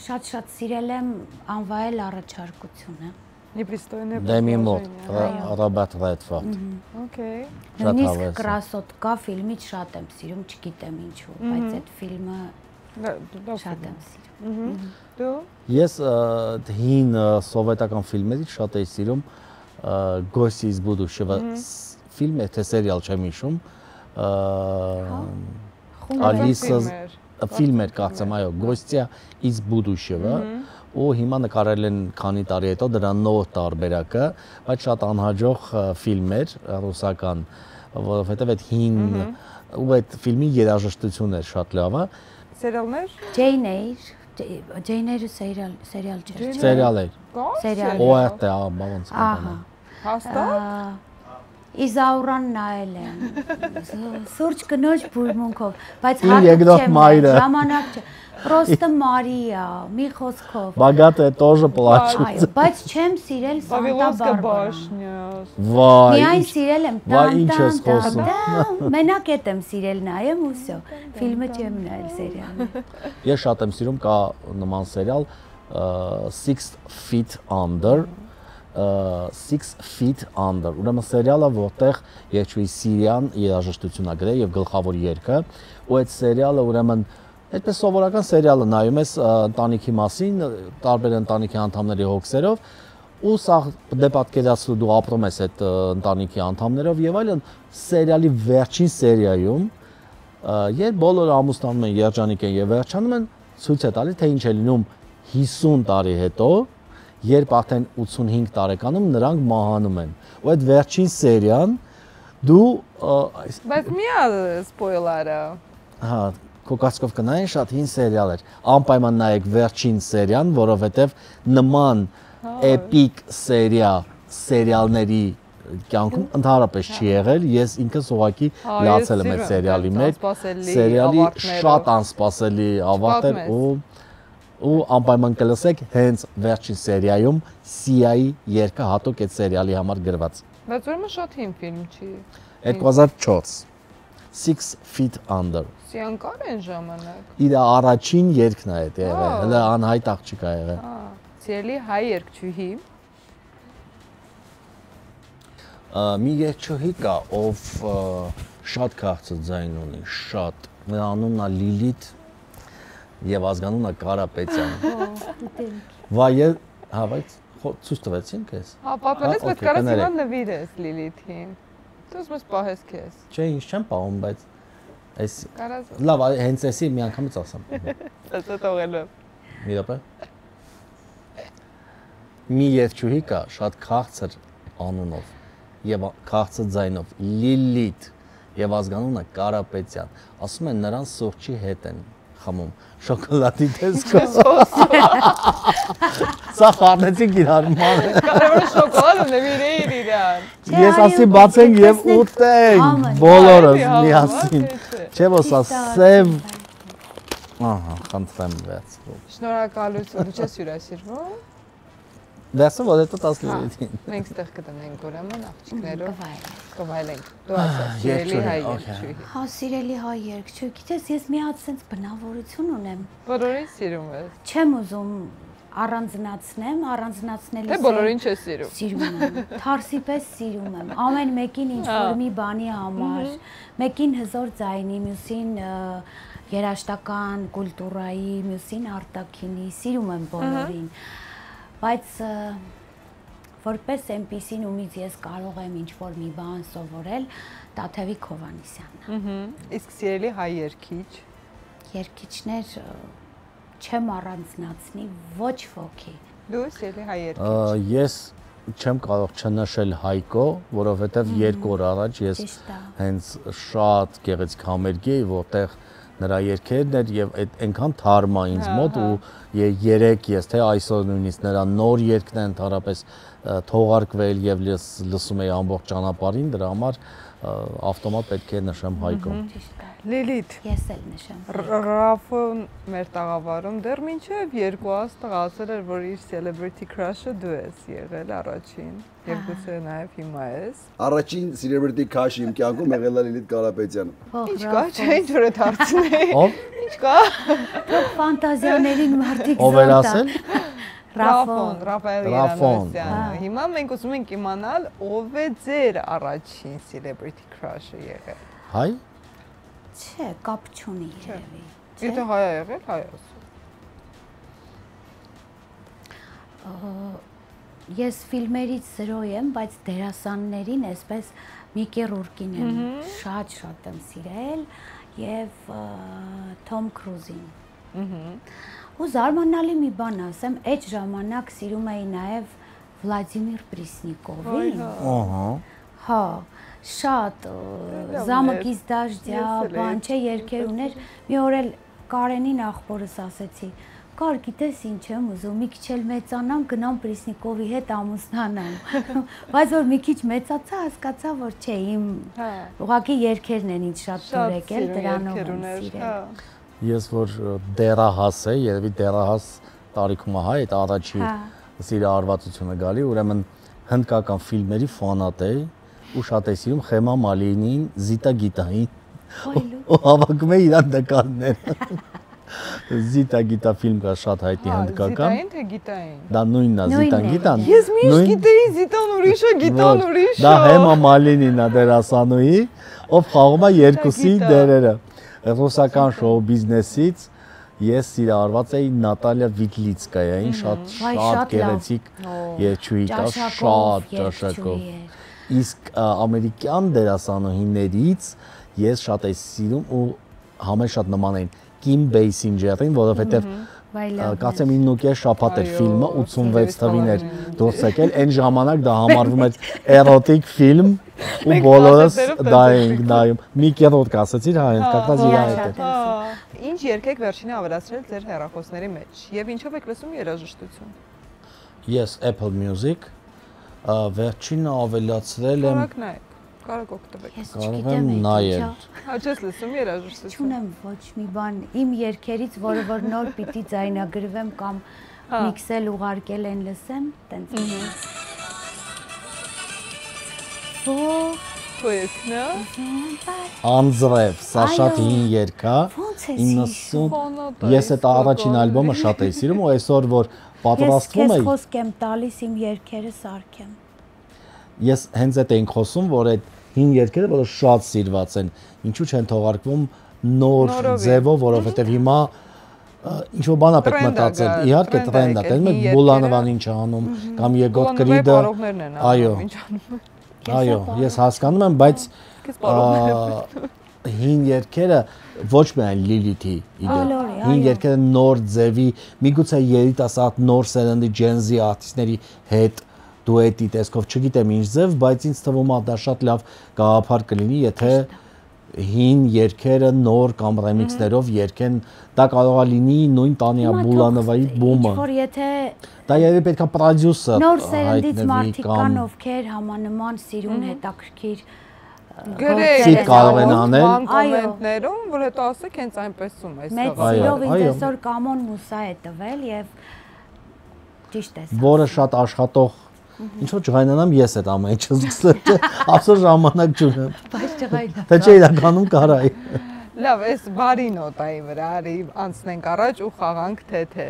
շատ սիրել եմ Անվայել առաջարկությունը։ Դեմի Մոտ, Ռոբերտ Ռեդֆորդ։ Okay։ Նույնիսկ Կրասոտկա ֆիլմից շատ եմ սիրում, չգիտեմ ինչու, բայց այդ ֆիլմը շատ եմ սիրում։ Դու։ Ես հին սովետական ֆիլմերից շատ էի սիրում Գոսի из будущего ֆիլմ է, թե սերիալ չեմ հիշում։ Ալիսա ֆիլմ էր կարծեմ, այո, Գոստիա из будущего ու հիմա նկարել են քանի տարի հետո դրա նոր տարբերակը, բայց շատ անհաջող ֆիլմ էր ռուսական, որովհետև այդ հին ու այդ ֆիլմի երաժշտությունն էր շատ լավը։ Սերիալներ։ Ջեյները սերիալ չէր։ Սերիալ էր։ Սերիալ։ ORT, բանց։ Ահա։ Հաստատ։ Իզաուրան նայել եմ։ Սուրճ կնոջ բուրմունքով, բայց երկրորդ մայրը։ ժամանակ չէ։ Պրոստը Մարիա, մի խոսքով։ Բագատը тоже плачет։ Բայց չեմ սիրել Սանտա Բարբարան։ Վայ։ Միայն սիրել եմ Վայ, ինչ ես խոսում։ Մենակ էդ եմ սիրել նայեմ ու всё։ Ֆիլմը չեմ նայել սերիալը։ Ես շատ եմ սիրում, կա նման սերիալ 6 Feet Under, 6 Feet Under։ Ուրեմն սերիալը, որտեղ Երջուի Սիրյան երաժշտություն ա գրել եւ գլխավոր երգը, ու այդ սերիալը ուրեմն այդպես սովորական սերիալը նայում ես ընտանիքի մասին, տարբեր ընտանիքի անդամների հոգսերով, ու սա դե պատկերացրու դու ապրում ես այդ ընտանիքի անդամներով եւ այլն, սերիալի վերջին սերիայում, երբ բոլորը ամուսնանում են, երջանիկ են եւ վերջանում են, ցույց է տալիս թե ինչ է լինում 50 տարի հետո, երբ արդեն 85 տարեկանում նրանք մահանում են։ Ու այդ վերջին սերիան դու Բայց միա սպոյլերը։ Հա, Կոկասկով կնային շատ հին սերիալ էր։ Անպայման նայեք վերջին սերիան, որովհետև նման էպիկ սերիալների կյանքում ընդհանրապես չի եղել։ Ես ինքս ուղղակի լացել եմ այդ սերիալի մեջ։ Սերիալի շատ անսպասելի ավարտ էր ու անպայման կլսեք հենց վերջին սերիայում Սիայի երգը հատուկ այդ սերիալի համար գրված։ Բայց ուրեմն շատ հին ֆիլմ չի։ 2004 6 Feet Under։ Սիան կար են ժամանակ։ Իր առաջին երգն է այդ եղել, հələ անհայտ աղջիկ է եղել։ Սիրելի հայ երգչուհի։ Մի երգչուհի կա, ով շատ քաղցր ձայն ունի, շատ։ Նրա անունն է Լիլիթ եւ ազգանունն է Կարապետյան։ Վայ, Հա, բայց ցույց տվեցին քեզ։ Հա, պատմես, բայց կարաս հիմա նվիրես Լիլիթին։ Դու ուզում ես պահես քեզ։ Չէ, ինչ չեմ պահում, բայց այս Կարաս։ լավ, հենց էսի մի անգամից ասեմ։ Դա թողելու եմ։ Մի րոպե։ Մի երգչուհի կա շատ քաղցր անունով եւ քաղցր ձայնով Լիլիթ եւ ազգանունը Կարապետյան։ Ասում են նրան սուրճի հետ են խմում շոկոլադի տեսքով։ Սա խառնեցինք իրար ման։ Կարևորը շոկոլադը նվիրեիր իրան։ Ես ասի բացենք եւ ուտենք բոլորս միասին։ Չէ՞ որ սա սև։ Ահա, խնդրեմ վերցրու։ Շնորհակալություն, դու չես հյուրասիրվում։ Դասը որ դա 10 լրիվին։ Մենք ստեղ կտնենք ուրեմն աղջիկներով կվայելենք։ Դու ասա, սիրելի հայ երգչուհի։ Հա, սիրելի հայ երգչուհի, գիտես, ես մի հատ sense բնավորություն ունեմ։ Բոլորին սիրում ես։ Չեմ ուզում առանձնացնեմ, առանձնացնելիս Թե բոլորին չես սիրում։ Սիրում եմ։ Թարսի պես սիրում եմ։ Ամեն մեկին ինչ-որ մի բանի համար, մեկին հզոր ձայնի, մյուսին երաժշտական կուլտուրայի, մյուսին արտաքինի, սիրում եմ բոլորին։ Բայց որպես այնպիսին ումից ես կարող եմ ինչ-որ մի բան սովորել, Տաթևիկ Հովհաննիսյանն է։ Իսկ սիրելի հայ երգիչ։ Երգիչներ չեմ առանձնացնի ոչ ոքի։ Դու սիրելի հայ երգիչ։ Ես չեմ կարող չնշել Հայկո, որովհետև 2 օր առաջ ես հենց շատ գեղեցիկ համերգի էի, որտեղ նրա երգերն էր եւ այնքան թարմ է ինձ մոտ ու երեք ես թե այսօր նույնիսկ նրա նոր երգն է ընդհանրապես թողարկվել եւ լսում էի ամբողջ ճանապարհին, դրա համար ավտոմատ պետք է նշեմ Հայկո։ Լիլիթ, ես էլ նշեմ։ Ռաֆոն մեր տաղավարում դեռ մինչև 2 աստղ ասել էր, որ իր celebrity crush-ը դու ես եղել առաջին եւ գուցե նաեւ հիմա ես։ Առաջին celebrity crush-ը իմ կյանքում եղել է Լիլիթ Կարապետյանը։ Ինչ կա, չէ, ինչ որ է դարձնեի։ Ով։ Ինչ կա։ Ֆանտազիաներին մարդիկ Ով էր ասել։ Ռաֆոն, Ռաֆայել Երանոսյանը։ Հիմա մենք ուզում ենք իմանալ ով է ձեր առաջին celebrity crush-ը եղել։ Հայ։ Չէ, կապ չունի երևի։ Եթե հայ է եղել, հայ ասում։ Ես ֆիլմերից զրո եմ, բայց դերասաններին այսպես Միկի Ռուրկին եմ շատ եմ սիրել եւ Թոմ Քրուզին։ Ու զարմանալի մի բան ասեմ, այդ ժամանակ սիրում էի նաեւ Վլադիմիր Պրիսնիկովին։ Ահա։ Հա, շատ Զամոկից դաշտյա, բան չէ, երգեր ուներ։ Մի օր էլ Կարենին աղբորս ասեցի. «Կար, գիտես ինչ եմ ուզում, մի քիչ էլ մեծանամ, գնամ Պրիսնիկովի հետ ամուսնանամ»։ Բայց որ մի քիչ մեծացա, հասկացա, որ չէ, իմ ուղղակի երգերն են ինձ շատ դուր եկել, դրանով եմ սիրել։ Ես որ դերահաս էի, երևի դերահաս տարիքում է հայ, այդ առաջի սիրահարվածությունը գալի, ուրեմն հնդկական ֆիլմերի ֆանատ էի ու շատ էի սիրում Խեմա Մալինին, Զիտա Գիտային։ Ու հավաքում էի իրար նկարները։ Զիտա Գիտա ֆիլմ կա շատ հայտնի հնդկական։ Զիտային թե Գիտային։ Դա նույնն է, Զիտան Գիտան։ Ես միշտ գիտեի Զիտան ուրիշը, Գիտան ուրիշը։ Դա Հեմա Մալինին է դերասանուհի, ով խաղում է երկուսի դերերը։ Ռուսական շոու բիզնեսից ես սիրահարված էի Նատալիա Վիտլիցկայային, շատ գեղեցիկ երգչուհի կա, շատ ճաշակով։ Իսկ ամերիկյան դերասանուհիներից ես շատ էի սիրում ու համեն շատ նման էին Կիմ Բեյսինջերին, որովհետև կարծեմ 9.5 շաբաթ էր ֆիլմը, 86 թվին էր դուրս եկել, այն ժամանակ դա համարվում էր էրոտիկ ֆիլմ ու բոլորս դա էինք նայում։ Մի կերոտ կասեցիր, հա, հնդկական իր հետ է։ Ինչ երգ եք վերջինը ավելացրել ձեր հեռախոսների մեջ եւ ինչով եք լսում երաժշտություն։ Ես Apple Music վերջինը ավելացրել եմ։ Կարող օգտվեք։ Ես Կարող չգիտեմ եմ նայել։ Հա, չես լսում երաժշտություն։ Չունեմ ոչ մի բան իմ երգերից, որը որ նոր պիտի ձայնագրվեմ կամ միքսել ուղարկել են լսեմ, տենց։ Քո երգն է։ Անձրև, սա շատ հին երգ է։ 90 Ես այդ առաջին ալբոմը շատ էի սիրում ու այսօր որ պատրաստվում էի։ Ես խոսք եմ տալիս իմ երգերը սարքեմ։ Ես հենց այդ էինք խոսում, որ այդ հին երգերը որը շատ սիրված են, ինչու չեն թողարկվում նոր ձևով, որովհետև հիմա ինչ-որ բան է պետք մտածել, իհարկե տրենդ է, դեռ մեկ Բուլանովան ինչ անում, կամ Եգոր Կրիդը, այո, ես հասկանում եմ, բայց հին երգերը ոչ միայն Լիլիթի իդե, հին երգերը նոր ձևի, միգուցե երիտասարդ նոր սերնդի ջենզի արտիստների հետ դուետի տեսքով, չգիտեմ ինչ ձև, բայց ինձ թվում է դա շատ լավ գաղափար կլինի, եթե հին երգերը նոր կամ ռեմիքսներով երգեն, դա կարող է լինի նույն Տանյա Բուլանովայի բումը։ Դա երևի պետք է պրոդյուսեր նոր սերնդից մարդիկ կան, ովքեր համանման սիրուն հետաքրքիր գրել կարող են անել կոմենտներում, որ հետո ասեք հենց այնպեսում է։ Մեծ սիրով ինձ այսօր Կամոն մուսա է տվել եւ ճիշտ է։ Որը շատ աշխատող ինչ որ ջղայնանամ ես այդ ամեն ինչը սկսել, absol ժամանակ չունեմ։ Բայց ջղայնա։ Թե չէ իրականում կարայի։ Լավ, այս բարի նոտայի վրա արի անցնենք առաջ ու խաղանք թե։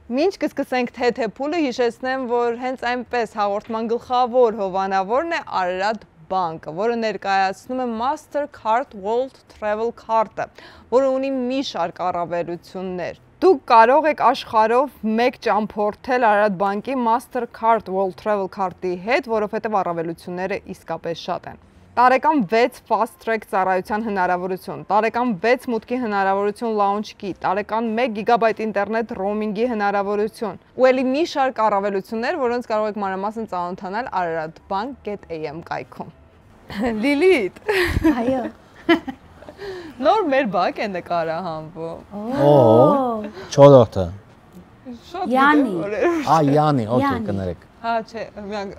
Մինչ կսկսենք թե փուլը, հիշեցնեմ, որ հենց այնպես հաղորդման գլխավոր հովանավորն է Արարատ բանկը, որը ներկայացնում է Mastercard World Travel Card-ը, որը ունի մի շարք առավելություններ։ Դուք կարող եք աշխարհով մեկ ճամփորդել Արարատ բանկի Mastercard World Travel Card-ի հետ, որովհետև առավելությունները իսկապես շատ են։ Տարեկան 6 fast track ծառայության հնարավորություն, տարեկան 6 մուտքի հնարավորություն launch-ի, տարեկան 1 GB ինտերնետ roaming-ի հնարավորություն, ու ելի մի շարք առավելություններ, որոնց կարող եք մանրամասն ծանոթանալ araratbank.am կայքում։ Լիլիթ։ Այո։ Նոր մեր բակ է նկարահանվում։ Օ, չորրորդը։ Յանի։ Յանի, օքեյ, կներեք։ Հա, չէ,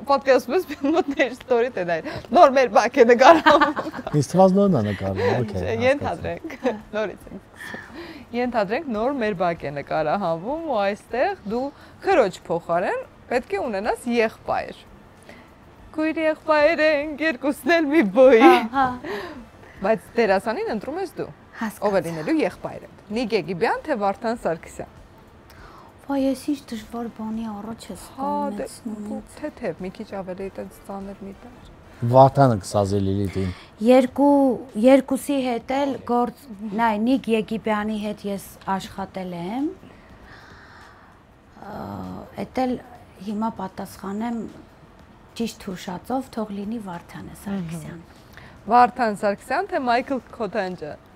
podcast-ում մոտ ներ story տենայ։ Նոր մեր բակ է նկարահանվում։ Ինձ թվաց նորն է նկարում, օքեյ։ Ենթադրենք, նորից ենք։ Ենթադրենք նոր մեր բակ է նկարահանվում ու այստեղ դու քրոջ փոխարեն պետք է ունենաս եղբայր։ Քույր եղբայր ենք, երկուսն էլ մի բոյի։ Հա։ Բայց դերասանին ընտրում ես դու։ Ով է լինելու եղբայրը։ Նիկ Եգիբյան թե Վարդան Սարգսյան։ Ոայ, ես ինչ դժվար բանի առաջ ես կամեցնում։ Թեթև, մի քիչ ավելի այդպես ծանր մի տար։ Վարդանը կսազի Լիլիթին։ Երկուսի հետ էլ գործ, նայ, Նիկ Եգիբյանի հետ ես աշխատել եմ։ Էդ էլ հիմա պատասխանեմ ճիշտ հուշածով, թող լինի Վարդանը Սարգսյան։ Վարդան Սարգսյան թե Մայքլ Քոթանջյան։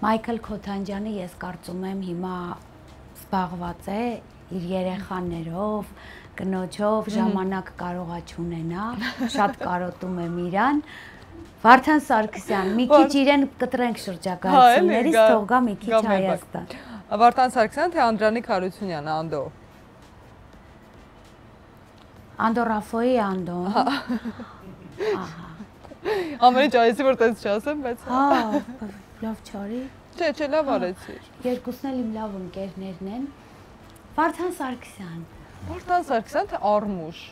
Մայքլ Քոթանջյանը ես կարծում եմ հիմա զբաղված է իր երեխաներով, կնոջով, ժամանակ կարող է չունենա, շատ կարոտում եմ իրան։ Վարդան Սարգսյան, մի քիչ իրեն կտրենք շրջագայություններից, թող գա մի քիչ Հայաստան։ Վարդան Սարգսյան թե Անդրանիկ Հարությունյան, Անդո։ Անդո Ռաֆոյի Անդո։ Ամեն ինչ այսի որ տես չասեմ, բայց հա, լավ չարի։ Չէ, լավ արեցիր։ Երկուսն էլ իմ լավ ընկերներն են։ Վարդան Սարգսյան։ Վարդան Սարգսյան թե Արմուշ։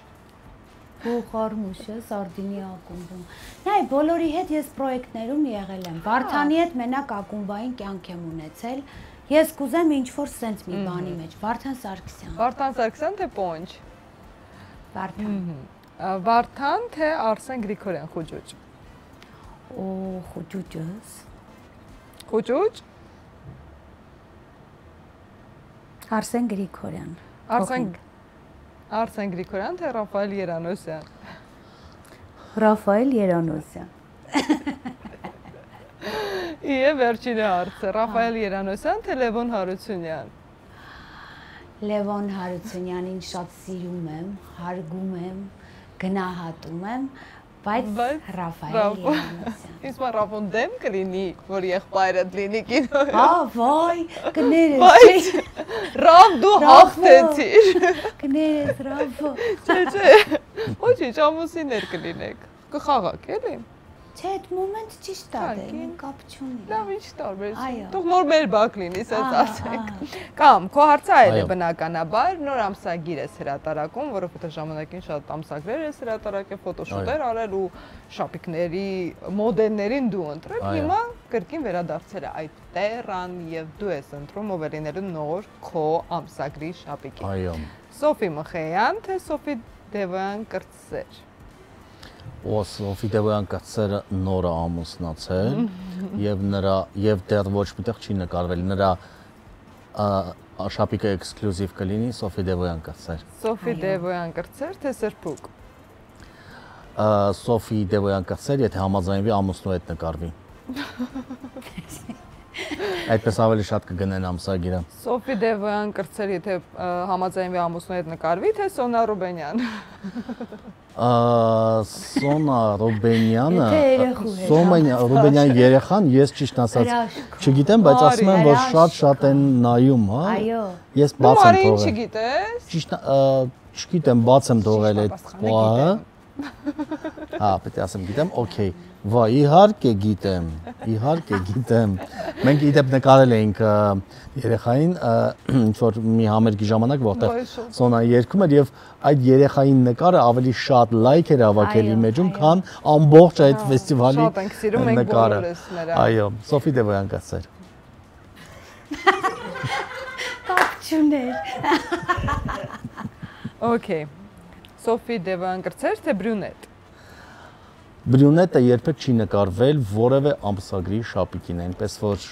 Արմուշը Սարդինի ակումբում։ Նայ, բոլորի հետ ես պրոյեկտներում եղել եմ։ Վարդանի հետ մենակ ակումբային կյանք եմ ունեցել։ Ես կուզեմ ինչ-որ սենց մի բանի մեջ։ Վարդան Սարգսյան։ Վարդան Սարգսյան թե Պոնջ։ Վարդան։ Վարդան թե Արսեն Գրիգորյան Խուճուճ։ Օ, Խուճուճս։ Խուճուճ։ Արսեն Գրիգորյան։ Արսեն Գրիգորյան թե Ռաֆայել Երանոսյան։ Ռաֆայել Երանոսյան։ Իե վերջինը հարցը, Ռաֆայել Երանոսյան թե Լևոն Հարությունյան։ Լևոն Հարությունյանին շատ սիրում եմ, հարգում եմ, գնահատում եմ, բայց Ռաֆայել Երանոսյան։ Իսկ Ռաֆոն դեմ կլինի, որ եղբայրդ լինի կինոյում։ Հա, վայ, կներես։ Ռավ դու հաղթեցիր։ Կներես, Ռավո։ Չէ։ Ոչինչ, ամուսիններ կլինեք։ Կխաղաք, էլի։ Չէ, այդ մոմենտ ճիշտ է, կապ չունի։ Լավ, ինչ տարբերություն։ Թող նոր մեր բակ լինի, ասած ասենք։ Կամ քո հարցը այլ է բնականաբար, նոր ամսագիր ես հրատարակում, որովհետև ժամանակին շատ ամսագրեր ես հրատարակել, ֆոտոշուտեր արել ու շապիկների մոդելներին դու ընտրել։ Հիմա կրկին վերադարձել է այդ տերան եւ դու ես ընտրում ով է լինելու նոր քո ամսագրի շապիկին։ Այո։ Սոֆի Մխեյան թե Սոֆի Դևոյան Կրտսեր։ Սոֆի Դևոյան կրծերը նորը ամուսնացել եւ դեռ ոչ միտեղ չի նկարվել նրա շապիկը էքսկլյուզիվ կլինի Սոֆի Դևոյան կրծեր։ Սոֆի Դևոյան կրծեր, թե սրբուկ։ Սոֆի Դևոյան կրծեր, եթե համաձայնվի ամուսնու հետ նկարվի։ Այդպես ավելի շատ կգնեն ամսագիրը։ Սոֆի Դևոյան կրծեր, եթե համաձայնվի ամուսնու հետ նկարվի, թե Սոնա Ռուբենյան։ Սոնա Ռուբենյանը, Սոնա Ռուբենյան երեխան, ես ճիշտ ասած չգիտեմ, բայց ասում են, որ շատ են նայում, հա։ Այո։ Ես բաց եմ թողել։ Չգիտես։ Ճիշտ չգիտեմ, բաց եմ թողել այդ խոհը։ Հա, պետք է ասեմ գիտեմ, օքեյ։ Վա, իհարկե գիտեմ։ Մենք իդեպ նկարել էինք երեխային ինչ որ մի համերգի ժամանակ, որտեղ Սոնան երգում էր եւ այդ երեխային նկարը ավելի շատ լայք էր հավաքել իր մեջում, քան ամբողջ այդ ֆեստիվալի Շատ ենք սիրում, մենք բոլորս նրա։ Այո, Սոֆի Դևոյան կասեր։ Կապ չուներ։ Okay։ Սոֆի Դևոյան կրծեր, թե բրյունետ։ Բրյունետը երբեք չի նկարվել որևէ ամսագրի շապիկին, այնպես որ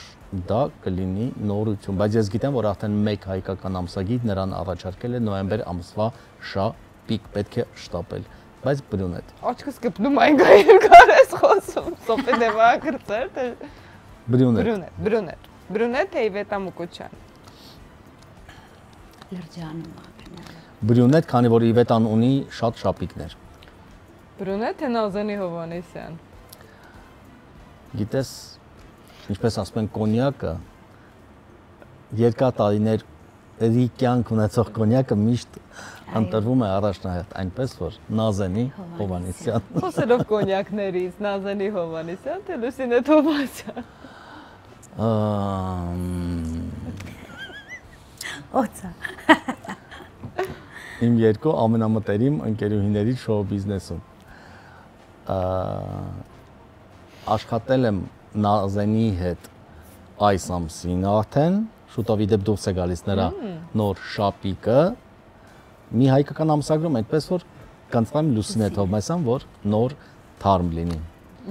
դա կլինի նորություն, բայց ես գիտեմ, որ արդեն մեկ հայկական ամսագիր նրան առաջարկել է նոյեմբեր ամսվա շապիկ, պետք է շտապել, բայց բրյունետ։ Աչքս կպնում այն գայր ես խոսում, Սոֆի Դևոյան կրծեր, թե Բրյունետ։ Բրյունետ թե Իվետա Մուկուչյան։ Լրջանում ակնալ։ Բրյունետ, քանի որ Իվետան ունի շատ շապիկներ։ Բրյունետ թե Նազանի Հովհաննիսյան։ Գիտես, ինչպես ասում են կոնյակը, երկար տարիներ կյանք ունեցող կոնյակը միշտ ընտրվում է առաջնահերթ, այնպես որ Նազանի Հովհաննիսյան։ Խոսելով կոնյակներից, Նազանի Հովհաննիսյան թե Լուսինե Թովմասյան։ Օծա։ Իմ երկու ամենամտերիմ ընկերուհիներից շոու բիզնեսում։ Աշխատել եմ Նազենի հետ այս ամսին արդեն, շուտով իդեպ դուրս է գալիս նրա նոր շապիկը։ Մի հայկական ամսագրում այդպես որ կանցնեմ Լուսինե Թովմասյան, որ նոր թարմ լինի։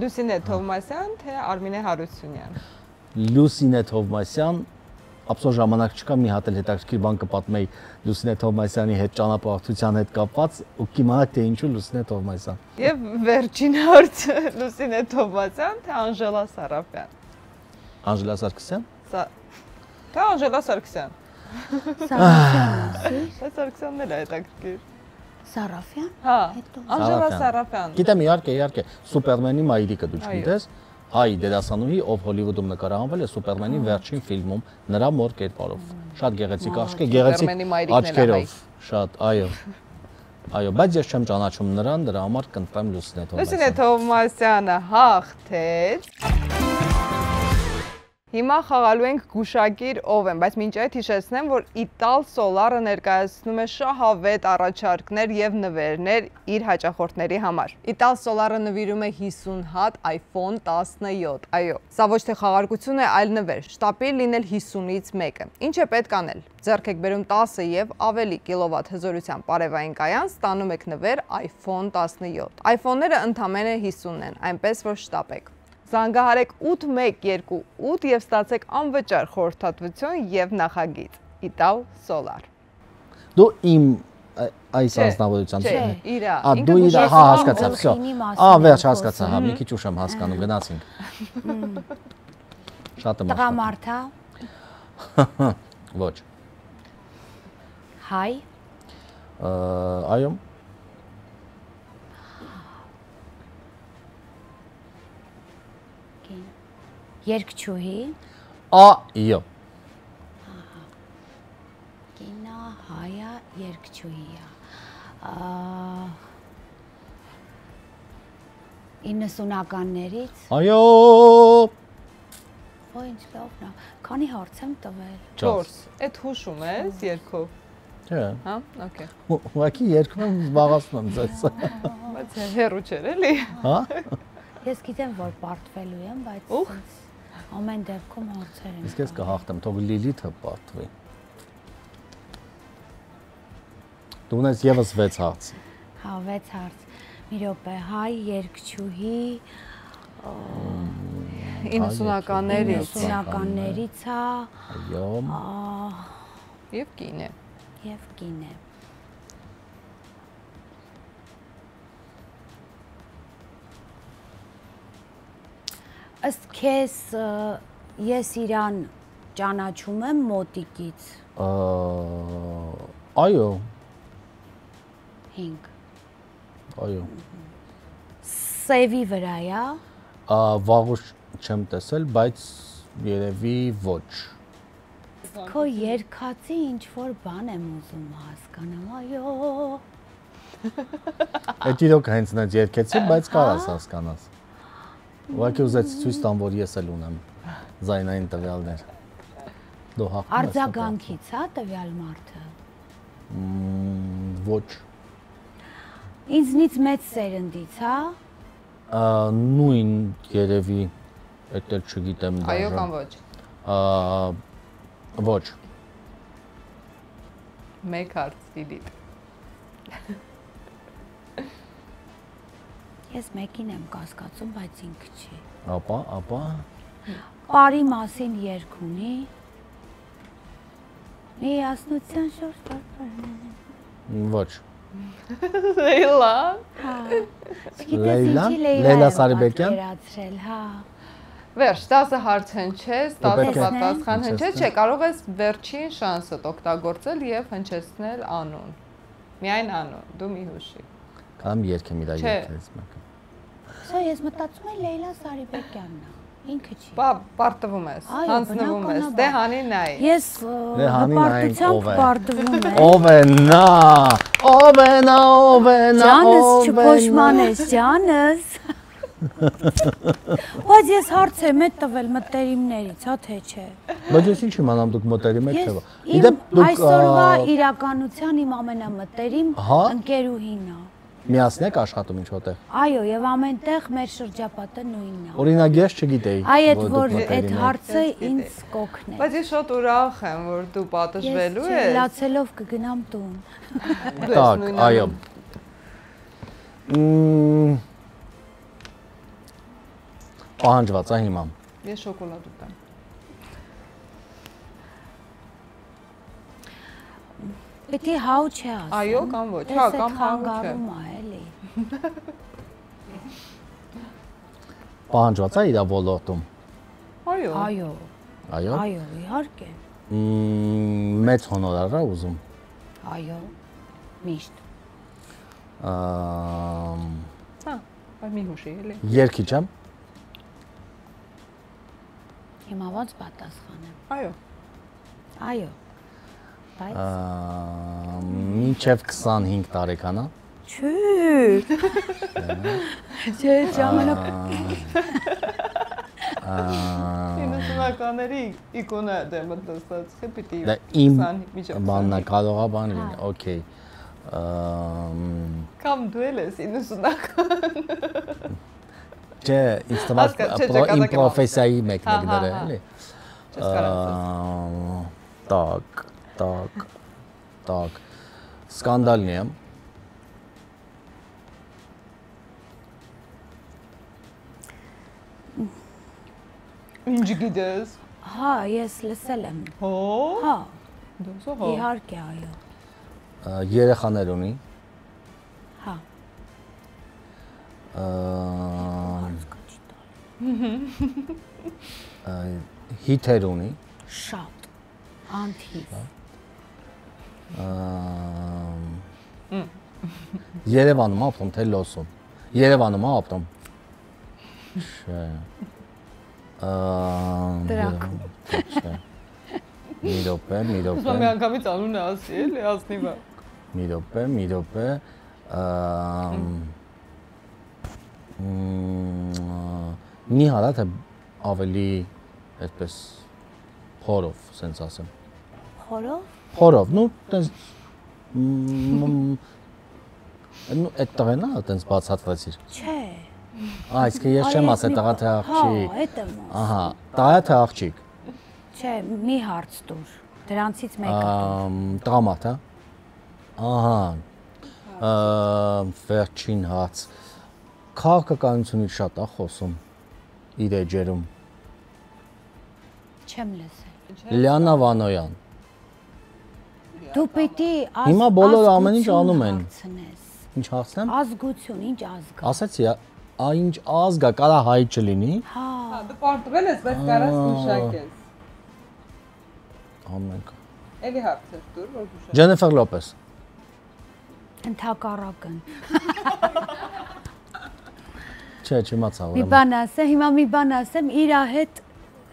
Լուսինե Թովմասյան թե Արմինե Հարությունյան։ Լուսինե Թովմասյան, ապսո ժամանակ չկա, մի հատ էլ հետաքրքիր բան կպատմեի Լուսինե Թովմասյանի հետ ճանապարհորդության հետ կապված ու կիմանաք թե ինչու Լուսինե Թովմասյան։ Եվ վերջին հարցը Լուսինե Թովմասյան թե Անժելա Սարապյան։ Անժելա Սարգսյան։ Թե Անժելա Սարգսյան։ Սարաֆյան։ Սարգսյանն էլ է հետաքրքիր։ Սարաֆյան։ Հա, Անժելա Սարապյան։ Գիտեմ, իհարկե, Սուպերմենի մայրիկը դու չգիտես։ Հայ դերասանուհի, ով Հոլիվուդում նկարահանվել է Սուպերմենի վերջին ֆիլմում, նրա մոր կերպարով։ Շատ գեղեցիկ աղջիկ է, գեղեցիկ աչքերով։ Շատ, այո։ Այո, բայց ես չեմ ճանաչում նրան, դրա համար կընտրեմ Լուսինե Թովմասյանը։ Լուսինե Թովմասյանը հաղթեց։ Հիմա խաղալու ենք գուշակիր ով են, բայց մինչ այդ հիշեցնեմ, որ Ital Solar-ը ներկայացնում է շահավետ առաջարկներ եւ նվերներ իր հաճախորդների համար։ Ital Solar-ը նվիրում է 50 հատ iPhone 17, այո։ Սա ոչ թե խաղարկություն է, այլ նվեր, շտապի լինել 50-ից մեկը։ Ինչ է պետք անել։ Ձեռք եք բերում 10 եւ ավելի կիլովատ հզորության պարևային կայան, ստանում եք նվեր iPhone 17։ iPhone-ները ընդամենը 50 են, այնպես որ շտապեք։ Զանգահարեք 8128 եւ ստացեք անվճար խորհրդատվություն եւ նախագիծ Ital Solar։ Դու իմ այս անձնավորության չէ, իրա։ Դու իրա, հա, հասկացա, всё։ Վերջ հասկացա, հա, մի քիչ ուշ եմ հասկանում, գնացինք։ Շատ եմ Տղամարդ է։ Ոչ։ Հայ։ Այո։ Երկչուհի։ Այո։ Կինա, հայա, երկչուհի է։ 90-ականներից։ Այո։ Ո՞й ինչ լավն է։ Քանի հարց եմ տվել։ 4։ Այդ հուշում ես երկով։ Չէ։ Հա, օքեյ։ Ուղղակի երկում եմ զբաղացնում եմ ձեզ։ Բայց հերու չէր էլի։ Հա։ Ես գիտեմ, որ պարտվելու եմ, բայց ամեն դեպքում հարցեր եմ։ Իսկ ես կհաղթեմ, թող Լիլիթը պարտվի։ Դու ունես եւս 6 հարց։ Հա, 6 հարց։ Մի րոպե, հայ երգչուհի 90-ականներից։ 90-ականներից է։ Այո։ Եվ կին է։ Եվ կին է։ Ըստ քեզ ես իրան ճանաչում եմ մոտիկից։ Այո։ 5։ Այո։ Սևի վրա է։ Վաղուց չեմ տեսել, բայց երևի ոչ։ Քո երկացի ինչ որ բան եմ ուզում հասկանամ, այո։ Այդ իրոք հենց նենց երկեցի, բայց կարաս հասկանաս։ Ուղղակի ուզեցի ցույց տամ, որ ես էլ ունեմ ձայնային տվյալներ։ Դու հաղթում ես։ Արձագանքից է տվյալ մարդը։ Ոչ։ Ինձնից մեծ սերնդից, հա։ Նույն երևի, էդ էլ չգիտեմ դաժան։ Այո կամ ոչ։ Ոչ։ Մեկ հարց Լիլիթ։ Ես մեկին եմ կասկածում, բայց ինքը չի։ Ապա։ Պարի մասին երգ ունի։ Միասնության շուրջ Ոչ։ Լեյլա։ Լեյլա Սարիբեկյան։ հա։ Վերջ, 10 հարց հնչեց, 10 պատասխան հնչեց, չէ, կարող ես վերջին շանսդ օգտագործել եւ հնչեցնել անուն։ Միայն անուն, դու մի հուշի։ Կամ երկեմ իրա երկերից մեկը։ Սա ես մտածում եմ Լեյլա Սարիբեկյանն է, ինքը չի։ Բա պարտվում ես, հանձնվում ես, դե հանի նայ։ Ես հպարտությամբ պարտվում եմ։ Ով է նա։ Ջանս չփոշմանես, ջանս։ Բայց ես հարց եմ տվել մտերիմներից, հա թե չէ։ Բայց ես ինչ իմանամ դուք մտերիմ եք թե։ Այսօրվա իրականության իմ ամենամտերիմ ընկերուհին է։ Միասին եք աշխատում ինչ որտեղ։ Այո, եւ ամենտեղ մեր շրջապատը նույնն է։ Օրինակ ես չգիտեի։ Այդ հարցը ինձ կօգնի։ Բայց ես շատ ուրախ եմ, որ դու պատժվելու ես։ Ես լացելով կգնամ տուն։ Так, այո։ Պահանջված է հիմա։ Ես շոկոլադ ուտեմ։ Պետք է հաու չի ասում։ Այո կամ ոչ, հա կամ հաու չէ։ Էլի։ Պահանջված է իր ոլորտում։ Այո։ Այո։ Այո։ Այո, իհարկե։ Մեծ հոնորար է ուզում։ Այո։ Միշտ։ Հա, բայց մի հուշի էլի։ Երգիչ եմ։ Հիմա ոնց պատասխանեմ։ Այո։ Այո։ Բայց մինչև 25 տարեկան է։ Չէ։ Չէ, ժամանակ։ 90-ականների իկոնա դե մտածած, պիտի 25 բաննա կարող է բան լինի, օքեյ։ Կամ դու ես 90-ական։ Չէ, ինձ թվաց իմ պրոֆեսիայի մեկն եք դրել, էլի։ Так. Սկանդալնի եմ։ Ինչ գիտես։ Հա, ես լսել եմ։ Հո։ Հա։ Դու հո։ Իհարկե, այո։ Երեխաներ ունի։ Հա։ Հիթեր ունի։ Շատ։ Անթիվ։ Երևանում ապրում թե Լոսում։ Երևանում ապրում։ Չէ։ Դրակում։ Չէ։ Մի րոպե։ Ուսում մի անգամից անունը ասի, էլի ասնիվա։ Մի րոպե։ Մի հարա թե ավելի այդպես խորով, սենց ասեմ։ Խորով։ Խորով, նու տենց այդ տղեն է տենց բացատրեցիր։ Չէ։ Այսինքն ես չեմ ասել տղա թե աղջիկ։ Հա, այդ եմ ասում։ Ահա, տղա թե աղջիկ։ Չէ, մի հարց տուր։ Դրանցից մեկը տուր։ Տղամարդ, հա։ Ահա։ վերջին հաց։ Քաղաքականությունից շատ է խոսում իր էջերում։ Չեմ լսել։ Լիանա Վանոյան։ Դու պիտի Հիմա բոլորը ամեն ինչ անում են։ Ինչ հարցնեմ։ Ազգություն, ինչ ազգ։ Ասացի, ինչ ազգ է, կարա հայ չլինի։ Հա։ Դու պարտվել ես, բայց կարաս գուշակես։ Ամենք։ Էլի հարց ես դուր, որ գուշակես։ Ջենիֆեր Լոպես։ Ընթակառակն։ Չէ, չիմացա Մի բան ասեմ, հիմա մի բան ասեմ, իր հետ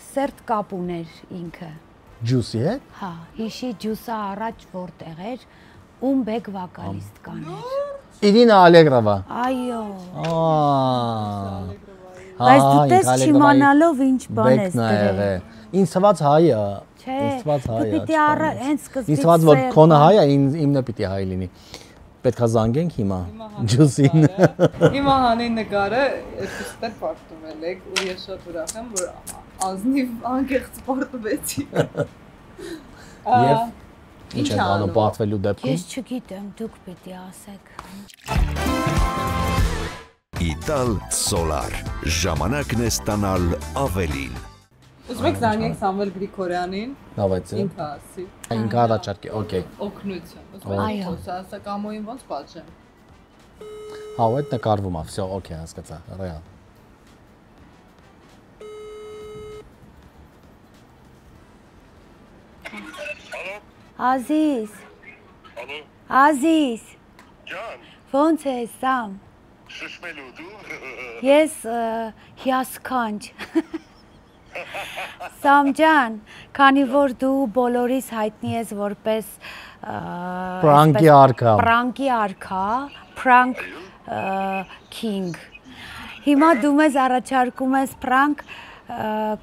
սերտ կապ ուներ ինքը։ Ջուսի հետ։ Հա, հիշի ջուսը առաջ որտեղ էր, ում բեկ վոկալիստ կաներ։ Իրինա Ալեգրովա։ Այո։ Բայց դու տես չիմանալով ինչ բան ես գրել։ Ինձ թված հայ է։ Չէ։ Ինձ թված հայ է։ Դու պիտի հենց սկզբից։ Ինձ թված որ քոնը հայ է, իմն է պիտի հայ լինի։ Պետք է զանգենք հիմա ջուսին։ Հիմա հանի նկարը այդպես պարտվել եք ու ես շատ ուրախ եմ որ ազնիվ անկեղծ պարտվեցի։ Եվ ինչ է բանը պարտվելու դեպքում։ Ես չգիտեմ, դուք պիտի ասեք։ Իտալ Սոլար, ժամանակն է ստանալ ավելին։ Ուզում եք զանգենք Սամվել Գրիգորյանին։ Լավ է։ Ինքը ասի։ Ինքը առաջարկի, օքեյ։ Օգնություն։ Ուզում եք խոսա, ասա կամոյին ոնց պատժեմ։ Հա, այդ նկարվում է, всё, օքեյ, հասկացա, ռեալ։ Ազիզ։ Ալո։ Ազիզ։ Ջան, Ոնց ես, Սամ։ շշմելու դու։ Ես հիասքանչ։ Սամ ջան, քանի որ դու բոլորիս հայտնի ես որպես Պրանկի արքա։ Պրանկի արքա, Prank King։ Հիմա դու մեզ առաջարկում ես Prank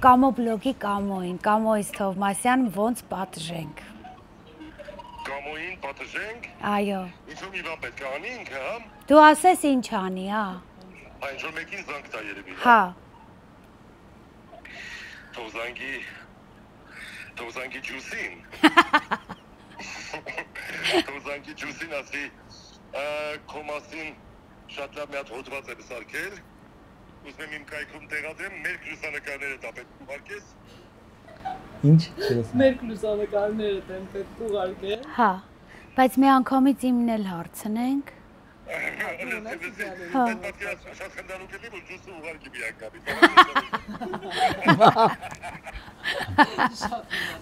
Կամո բլոգի Կամոին, Կամոյից Թովմասյան ոնց պատժենք։ Կամոյին պատժենք։ Այո։ Ինչ-որ մի բան պետք է անի ինքը, հա։ Դու ասես ինչ անի, հա։ Այն ինչ-որ մեկին զանգ տա երևի։ Հա։ Թոզանգի ջուսին։ Թոզանգի ջուսին ասի կոմասին շատ լավ մի հատ հոդված է սարքել։ Ուզում եմ իմ կայքում տեղադրեմ, մեր լուսանկարները դա պետք է ուղարկես։ Ինչ։ Մեր լուսանկարները դեմ պետք է ուղարկել։ Հա։ Բայց մի անգամից իմն էլ հարցնենք։ Հա։ Շատ խնդալուկ է, որ ջուսը ուղարկի մի անգամից։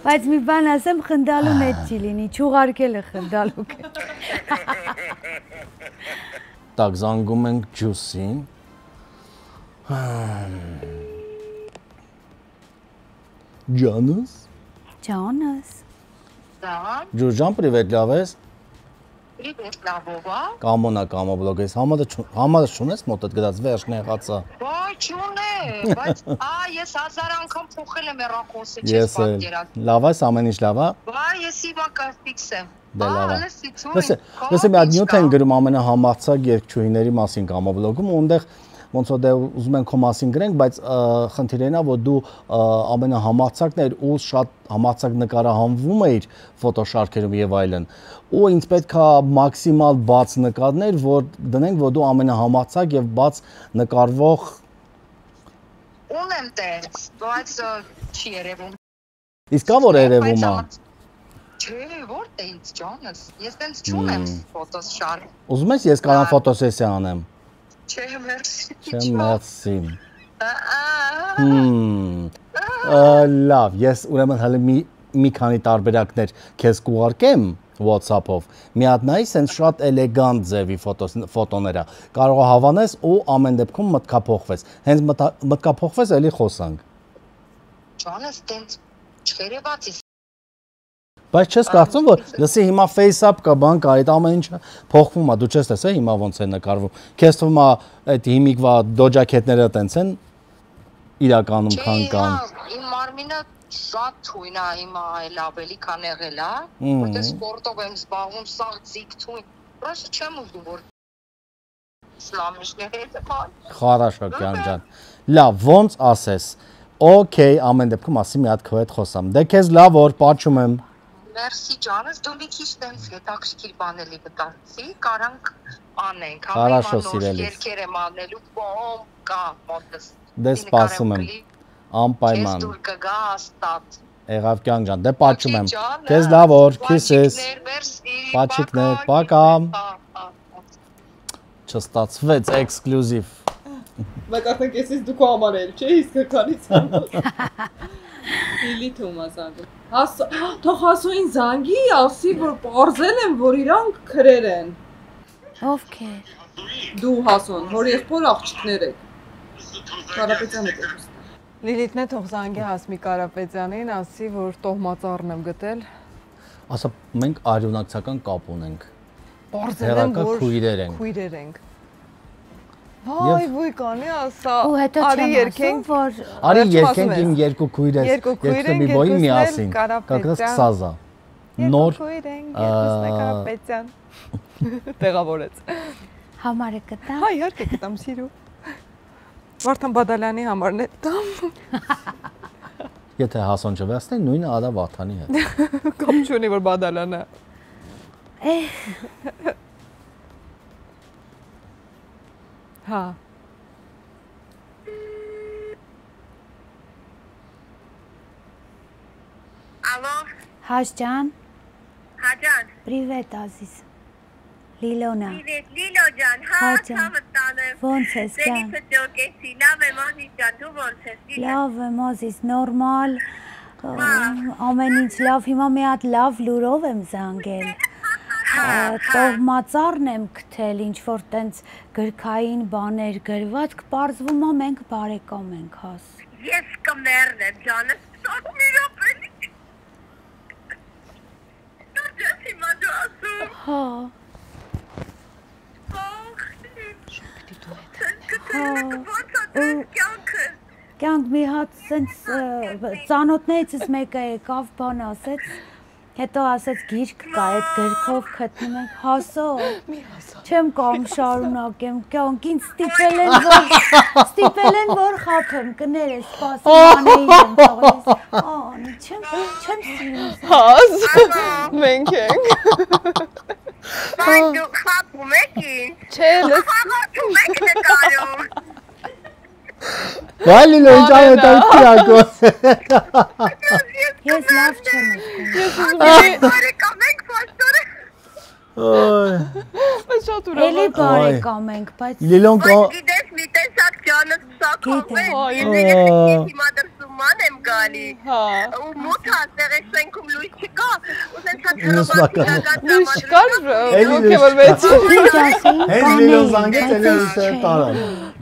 Բայց մի բան ասեմ, խնդալուն էդ չի լինի, չուղարկելը խնդալուկ է։ Так, զանգում ենք ջուսին։ Ջանս։ Ջանս։ Да. Ջուջան, привет, լավ ես։ Привет, Лавова. Կամոնա, Կամո բլոգից։ Համարը չունես մոտդ գտած վերջն եղածը։ Ոայ, չունե, բայց ես 1000 անգամ փոխել եմ հեռախոսը, չես Ես էլ։ պատկերացնում։ Լավ ես, ամեն ինչ լավ է։ Վայ, ես իվա կֆիքսեմ։ Դե լավ է։ Լսի, մի հատ նյութ են գրում ամենահամարձակ երգչուհիների մասին Կամո բլոգում, ու այնտեղ ոնց որ դե ուզում են քո մասին գրենք, բայց խնդիրն է, որ դու ամենահամարձակն ես ու շատ համարձակ նկարահանվում ես ֆոտոշարքերում եւ այլն։ Ու ինձ պետք է մաքսիմալ բաց նկարներ, որ դնենք, որ դու ամենահամարձակ եւ բաց նկարվող Ունեմ տենց, բայց չի երևում։ Իսկ կա որ երևում է։ Չէ, որտե՞ց ջանս։ Ես տենց չունեմ ֆոտոս շարք։ Ուզում ես ես կարամ ֆոտոսեսիա անեմ։ Չէ, մերսի։ Չէ, մերսի։ Լավ, ես ուրեմն հələ մի քանի տարբերակներ քեզ կուղարկեմ WhatsApp-ով։ Մի հատ նայ, սենց շատ էլեգանտ ձևի ֆոտոները։ Կարող է հավանես ու ամեն դեպքում մտքափոխվես։ Հենց մտքափոխվես, էլի խոսանք։ Ջանս տենց չերևաց է։ Բայց չես կարծում, որ լսի հիմա FaceApp կա, բան կա, այդ ամեն ինչը փոխվում է, դու չես տեսել հիմա ոնց է նկարվում։ Քեզ թվում է այդ հիմիկվա դոջակետները տենց են իրականում քան կան։ Իմ մարմինը շատ թույն է հիմա այլ ավելի քան եղել է, որտեղ սպորտով եմ զբաղվում, սաղ ձիգ թույն։ Պրոստը չեմ ուզում որ սլամիշներ հետ բան։ Խարաշո ջան։ Լավ, ոնց ասես։ Okay, ամեն դեպքում ասի մի հատ քո հետ խոսամ։ Դե քեզ լավ որ պատճում եմ։ Մերսի ջանս, դու մի քիչ տենց հետաքրքիր բաներ գտացի, կարանք անենք, Хорошо, սիրելիս։ երկեր եմ անելու, բոմ կա մոտս։ Դե սպասում եմ։ Անպայման։ Ես դուր կգա հաստատ։ Եղավ կյանք ջան, դե պատճում եմ։ Քեզ լավ օր, քիսես։ Պաչիկներ, պակա։ Չստացվեց էքսկլյուզիվ։ Բայց արդեն քեսից դու քո համար էլ, չէ՞, իսկ քանից։ Լիլիթ ում ասան։ Թող հասոին զանգի, ասի, որ պարզել եմ, որ իրանք քրեր են։ Ովքեր։ Դու հասոն, որ եղբոր աղջիկներ եք։ Կարապետյանը դեպս։ Լիլիթն է թող զանգի Հասմիկ Կարապետյանին, ասի, որ տոհմածառն եմ գտել։ Ասա, մենք արյունակցական կապ ունենք։ Պարզել եմ, որ քույրեր ենք։ Քույրեր ենք։ Վայ, ոյ կանի ասա։ Ու հետո չեմ ասում, որ Արի երկենք իմ երկու քույրեր, երկուսը մի բոյի միասին։ Կակրած կսազա։ Նոր քույր ենք, երկուսն է Կարապետյան։ Տեղավորեց։ համարը կտա։ Հա, իհարկե կտամ սիրու։ Վարդան Բադալյանի համարն է տամ։ Եթե Հասոն չվերցնի, նույնը Ադա Վարդանի հետ։ Կամ չունի, որ Բադալյանը։ Հա։ Ալո, Հասջան, Հաջան։ Привет, Ազիզ։ Լիլոնա։ Привет, Լիլո ջան, հա, Հաջան։ ցավտանեմ։ Ոնց ես ջան։ Դենիքը ճոկեցի, լավ եմ Ազիզ ջան, դու ոնց ես։ Լիլո։ Լավ եմ, Ազիզ, նորմալ։ Ամեն ինչ լավ, հիմա մի հատ լավ լուրով եմ զանգել։ Տոհմածառն եմ գտել, ինչ որ տենց գրքային բաներ գրված, կպարզվում է մենք բարեկամ ենք, հաս։ Ես կմեռնեմ ջանս, շատ միրապելի։ Դու ես հիմա դու ասում։ Հա։ Կյանք մի հատ սենց ծանոթներիցս մեկը եկավ, բան ասեց, հետո ասեց գիրք կա, այդ գրքով գտնում ենք, հասո, չեմ կամ շարունակեմ, կյանք ինձ ստիպել են, որ խափեմ, կներ ես սպասում անեին եմ տաղես, անի, չեմ սիրում։ Հաս, մենք ենք։ Բայց դու խապում եք ինձ։ Չէ, լս։ Խաղացում եք նկարում։ Վայ Լիլո, ինչ այդտեղ ակոս։ Ես լավ չեմ ասում։ Բարեկամ եք ֆաստորը։ Բայց շատ ուրախ։ Էլի բարեկամ ենք, բայց Լիլոն Բայց գիտես մի տեսակ ջանս սակավ է։ Ես հիմա դրսուման եմ գալի։ Հա։ Ու մոտ հաստեղ է շենքում լույս չկա։ Ու սենց հատ Լույս չկար, ոգևորվեցի։ ինչ ասեին, Հենց Լիլոն զանգեց, էլի լույսերը տարան։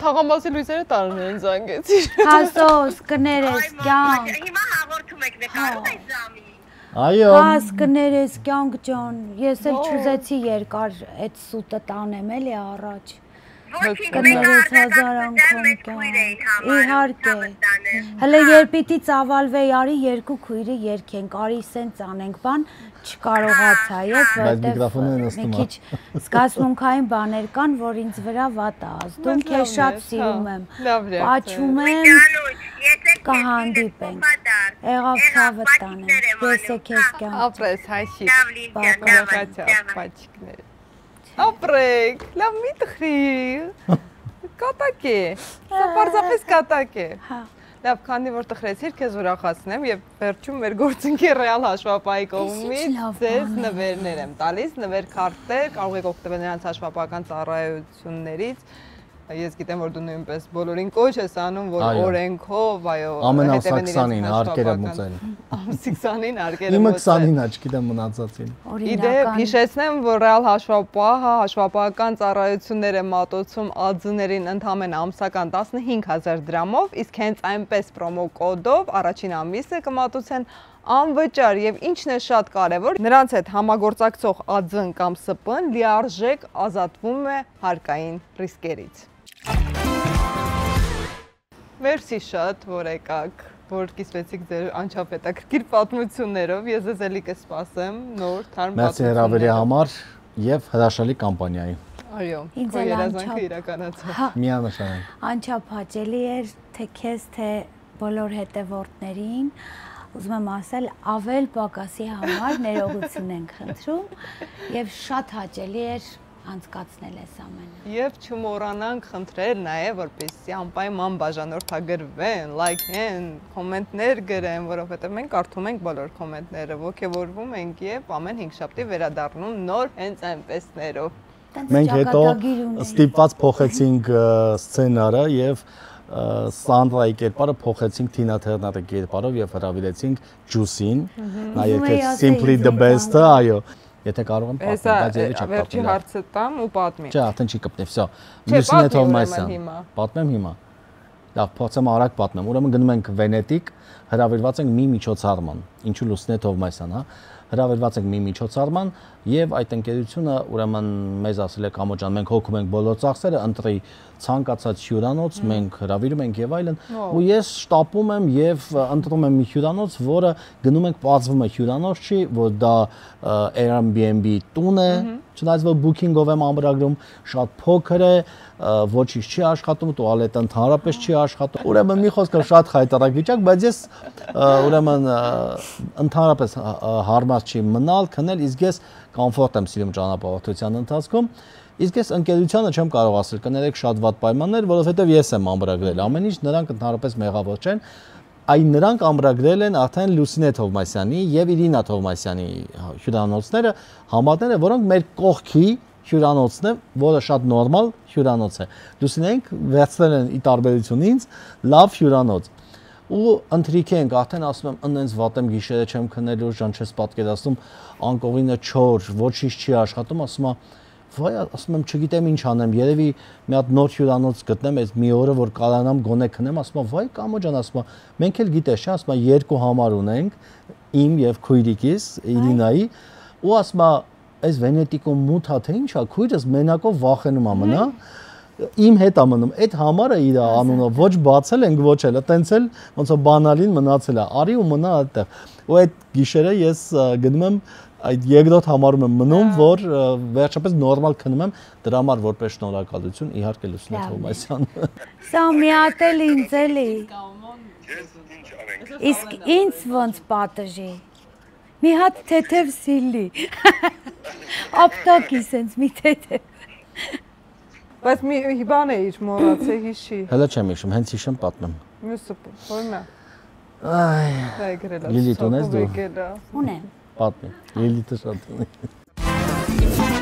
Թաղամասի լույսերը տարան են զանգեցի։ հասոս, կներես, կյանք, Հիմա հաղորդում եք նկարում այս ժամի։ Այո։ հաս կներես, կյանք ջան, ես էլ չուզեցի երկար այդ սուտը տանեմ էլի առաջ, կներես հազար անգամ կյանք, իհարկե, հլը երբ պիտի ծավալվեի արի երկու քույրի երկենք, արի սենց անենք բան, չկարողացա ես, որտև մի քիչ զգացմունքային բաներ կան, որ ինձ վրա վատ է ազդում, քեզ շատ սիրում եմ, պաչում եմ, կհանդիպենք, եղավ ցավը տանեմ, ես է քեզ կյանք, Ապրես, հայշիկ, պաչիկներ, ապրեք, լավ մի տխրի, կատակ է, սա պարզապես կատակ է, լավ, քանի որ տխրեցիր, քեզ ուրախացնեմ և վերջում մեր գործունքի ռեալ հաշվապայի կողմից ձեզ նվերներ եմ տալիս, նվեր քարտեր, կարող եք օգտվել նրանց հաշվապահական ծառայություններից, ես գիտեմ, որ դու նույնպես բոլորին կոչ ես անում, որ օրենքով, այո, ամեն ամսա 20-ին հարկերը մուծել։ Ամսի 20-ին հարկերը Իմը մուծել։ 20-ին է, չգիտեմ մնացածին։ Իդեպ հիշեցնեմ, որ ռեալ հաշվապահը հաշվապահական ծառայություններ է մատուցում ԱՁ-ներին ընդամենը ամսական 15,000 դրամով, իսկ հենց այնպես պրոմո կոդով առաջին ամիսը կմատուցեն անվճար եւ ինչն է շատ կարեւոր, նրանց հետ համագործակցող ԱԶ-ն կամ ՍՊ-ն լիարժեք ազատվում է հարկային ռիսկերից։ Մերսի շատ, որ եկաք, որ կիսվեցիք ձեր անչափ հետաքրքիր պատմություններով, ես ձեզ էլի կսպասեմ նոր թարմ պատմություններով։ Մերսի հրավերի համար եւ հրաշալի կամպանիայի։ Այո, քո երազանքը իրականացավ։ Միանշանակ։ անչափ հաճելի էր թե քեզ, թե բոլոր հետևորդներին, ուզում եմ ասել, ավել պակասի համար ներողություն ենք խնդրում եւ շատ հաճելի էր անցկացնել այս ամենը։ Եվ չմոռանանք խնդրել նաև, որպեսզի անպայման բաժանորդագրվեն, լայքեն, կոմենտներ գրեն, որովհետև մենք կարդում ենք բոլոր կոմենտները, ոգևորվում ենք եւ ամեն 5 շաբթի վերադառնում նոր հենց այնպեսներով։ Մենք հետո ստիպված փոխեցինք սցենարը եւ Սանդրայի կերպարը փոխեցինք Թինա Թերնատի կերպարով եւ հրավիրեցինք Ջուսին, նա եթե Simply the Best-ը, այո, եթե կարող եմ պատմել, բայց երևի չեմ պատմել։ Վերջի հարցը տամ ու պատմի։ Չէ, արդեն չի կպնի, վсё։ Լուսինե Թովմասյան։ Պատմեմ հիմա։ Լավ, փորձեմ արագ պատմեմ։ Ուրեմն գնում ենք Վենետիկ, հրավիրված ենք մի միջոցառման։ Ինչու Լուսինե Թովմասյան, հա։ Հրավիրված ենք մի միջոցառման եւ այդ ընկերությունը ուրեմն մեզ ասել է Կամո ջան, մենք հոգում ենք բոլոր ծախսերը, ընտրի ցանկացած հյուրանոց, մենք հրավիրում ենք եւ այլն, ու ես շտապում եմ եւ ընտրում եմ մի հյուրանոց, որը գնում ենք բացվում է հյուրանոց չի, որ դա Airbnb տուն է, չնայած որ booking-ով եմ ամրագրում, շատ փոքր է, ոչինչ չի աշխատում, տուալետը ընդհանրապես չի աշխատում։ Ուրեմն մի խոսքով շատ խայտարակ վիճակ, բայց ես ուրեմն ընդհանրապես հարմար չի մնալ, քնել, իսկ ես կոմֆորտ եմ սիրում ճանապարհորդության ընթացքում։ Իսկ ես ընկերությանը չեմ կարող ասել, կներեք շատ վատ պայմաններ, որովհետև ես եմ ամրագրել ամեն ինչ, նրանք ընդհանրապես մեղավոր չեն։ Այն նրանք ամրագրել են արդեն Լուսինե Թովմասյանի եւ Իրինա Թովմասյանի հյուրանոցները, համատները, որոնք մեր կողքի հյուրանոցն է, որը շատ նորմալ հյուրանոց է։ Լուսինենք վերցրել են ի տարբերություն ինձ լավ հյուրանոց։ Ու ընթրիքի ենք արդեն ասում եմ ընենց վատ եմ գիշերը չեմ քնելու, ժան չես պատկերացնում, անկողինը չոր, ոչինչ չի աշխատում, ասում եմ վայ, ասում եմ, չգիտեմ ինչ անեմ, երևի մի հատ նոր հյուրանոց գտնեմ, այս մի օրը որ կարողանամ գոնե քնեմ, ասում եմ, վայ, Կամո ջան, ասում եմ, մենք էլ գիտես, չէ, ասում եմ, երկու համար ունենք, իմ եւ քույրիկիս, Իրինայի, ու ասում եմ, այս Վենետիկում մութ է թե ինչ է, քույրս մենակով վախենում է մնա, իմ հետ է մնում, այդ համարը իր անունով ոչ բացել ենք, ոչ էլ, այտենց էլ ոնց որ բանալին մնացել է, արի ու մնա այդտեղ։ Ու այդ գիշերը ես գնում եմ այդ երկրորդ համարում եմ մնում, որ վերջապես նորմալ քնում եմ, դրա համար որպես շնորհակալություն իհարկե Լուսինե Թովմասյան։ Սա մի հատ էլ ինձ էլի։ Իսկ ինձ ոնց պատժի։ Մի հատ թեթև սիլի։ Ապտակի սենց մի թեթև։ Բայց մի բան է իր մոռացե հիշի։ Հələ չեմ հիշում, հենց հիշեմ պատմեմ։ Մյուսը ո՞րն է։ Այ։ Լիլիթ ունես դու։ Ունեմ։ Պատմի։ Լիլիթը շատ ունի։